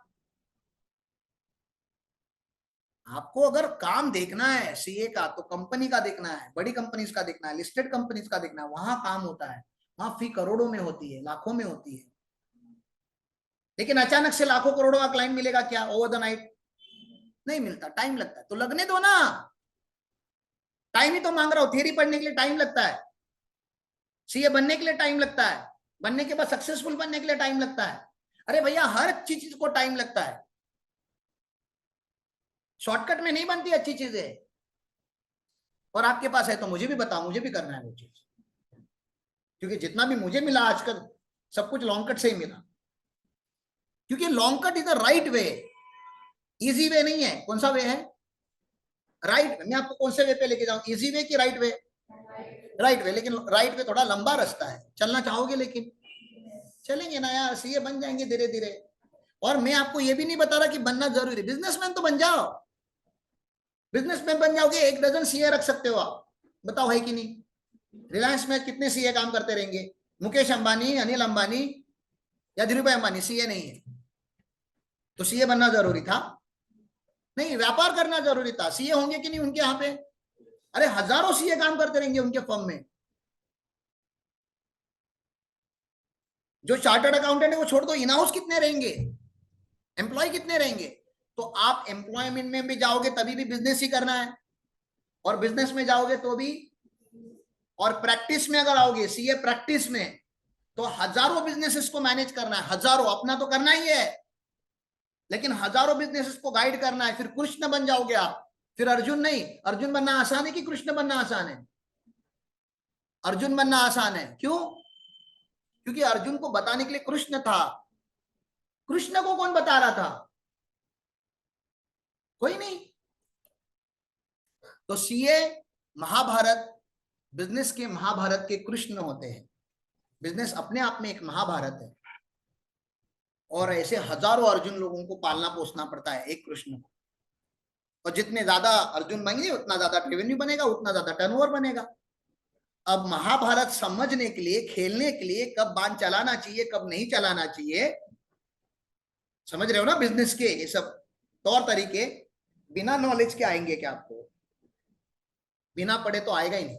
आपको अगर काम देखना है सीए का तो कंपनी का देखना है, बड़ी कंपनीज का देखना है, लिस्टेड कंपनीज का देखना है, वहां काम होता है। वहां फी करोड़ों में होती है, लाखों में होती है। लेकिन अचानक से लाखों करोड़ों का क्लाइंट मिलेगा क्या ओवर द नाइट? नहीं मिलता, टाइम लगता है। तो लगने दो ना, टाइम ही तो मांग रहा हूं। थियरी पढ़ने के लिए टाइम लगता है, सीए बनने के लिए टाइम लगता है, बनने के बाद सक्सेसफुल बनने के लिए टाइम लगता है। अरे भैया हर चीज को टाइम लगता है, शॉर्टकट में नहीं बनती अच्छी चीजें। और आपके पास है तो मुझे भी बताओ, मुझे भी करना है वो चीज, क्योंकि जितना भी मुझे मिला आजकल सब कुछ लॉन्ग कट से ही मिला। क्योंकि long cut is the right way, easy way नहीं है। कौन सा वे है? राइट। मैं आपको कौन से वे पे लेके जाऊं, इजी वे की राइट वे? Right way. लेकिन राइट वे थोड़ा लंबा रास्ता है, चलना चाहोगे? लेकिन चलेंगे ना यार, सीए बन जाएंगे धीरे धीरे। और मैं आपको ये भी नहीं बता रहा कि बनना जरूरी, बिजनेसमैन तो बन जाओ, बिजनेसमैन बन जाओगे, 1 डजन सीए रख सकते हो आप। बताओ है कि नहीं? रिलायंस में कितने सीए काम करते रहेंगे? मुकेश अंबानी, अनिल अंबानी या धीरूभाई अंबानी सीए नहीं है, तो सीए बनना जरूरी था? नहीं, व्यापार करना जरूरी था। सीए होंगे कि नहीं उनके यहाँ पे? अरे हजारों सीए काम करते रहेंगे उनके फर्म में। जो चार्टर्ड अकाउंटेंट है वो छोड़ दो, इन हाउस कितने रहेंगे, एम्प्लॉय कितने रहेंगे? तो आप एम्प्लॉयमेंट में भी जाओगे तभी भी बिजनेस ही करना है, और बिजनेस में जाओगे तो भी, और प्रैक्टिस में अगर आओगे सीए प्रैक्टिस में, तो हजारों बिजनेसेस को मैनेज करना है। हजारों, अपना तो करना ही है, लेकिन हजारों बिजनेसेस को गाइड करना है। फिर कृष्ण बन जाओगे आप, फिर अर्जुन नहीं। अर्जुन बनना आसान है कि कृष्ण बनना आसान है? अर्जुन बनना आसान है। क्यों? क्योंकि अर्जुन को बताने के लिए कृष्ण था। कृष्ण को कौन बता रहा था? कोई नहीं। तो सीए महाभारत, बिजनेस के महाभारत के कृष्ण होते हैं। बिजनेस अपने आप में एक महाभारत है, और ऐसे हजारों अर्जुन लोगों को पालना पोसना पड़ता है एक कृष्ण को। और जितने ज्यादा अर्जुन बनेंगे उतना ज्यादा रेवेन्यू बनेगा, उतना ज्यादा टर्नओवर बनेगा। अब महाभारत समझने के लिए, खेलने के लिए, कब बाण चलाना चाहिए कब नहीं चलाना चाहिए, समझ रहे हो ना? बिजनेस के ये सब तौर तरीके बिना नॉलेज के आएंगे क्या आपको? बिना पढ़े तो आएगा ही नहीं।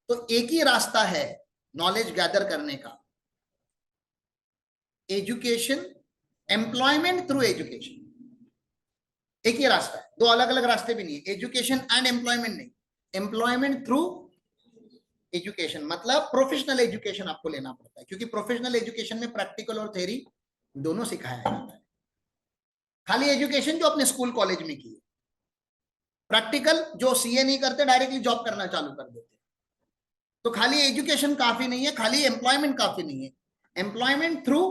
तो एक ही रास्ता है नॉलेज गैदर करने का, एजुकेशन, एम्प्लॉयमेंट थ्रू एजुकेशन। एक ही रास्ता है, दो अलग अलग रास्ते भी नहीं है। एजुकेशन एंड एम्प्लॉयमेंट नहीं, एम्प्लॉयमेंट थ्रू एजुकेशन। मतलब प्रोफेशनल एजुकेशन आपको लेना पड़ता है, क्योंकि प्रोफेशनल एजुकेशन में प्रैक्टिकल और थ्योरी दोनों सिखाया जाता है। खाली एजुकेशन जो अपने स्कूल कॉलेज में की, प्रैक्टिकल जो सीए नहीं करते डायरेक्टली जॉब करना चालू कर देते। तो खाली एजुकेशन काफी नहीं है, खाली एम्प्लॉयमेंट काफी नहीं है, employment through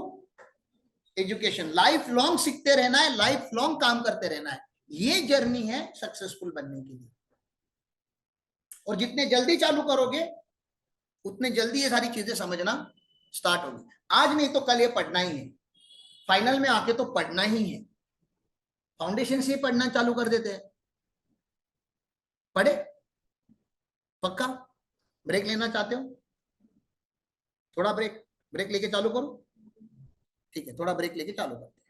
education, life long सीखते रहना है, लाइफ लॉन्ग काम करते रहना है। ये जर्नी है सक्सेसफुल बनने के लिए। और जितने जल्दी चालू करोगे उतने जल्दी ये सारी चीजें समझना स्टार्ट होगी। आज नहीं तो कल ये पढ़ना ही है, फाइनल में आके तो पढ़ना ही है। फाउंडेशन से पढ़ना चालू कर देते हैं, पढ़े पक्का। ब्रेक लेना चाहते हो? थोड़ा ब्रेक लेके चालू करो, ठीक है, थोड़ा ब्रेक लेके चालू करते हैं।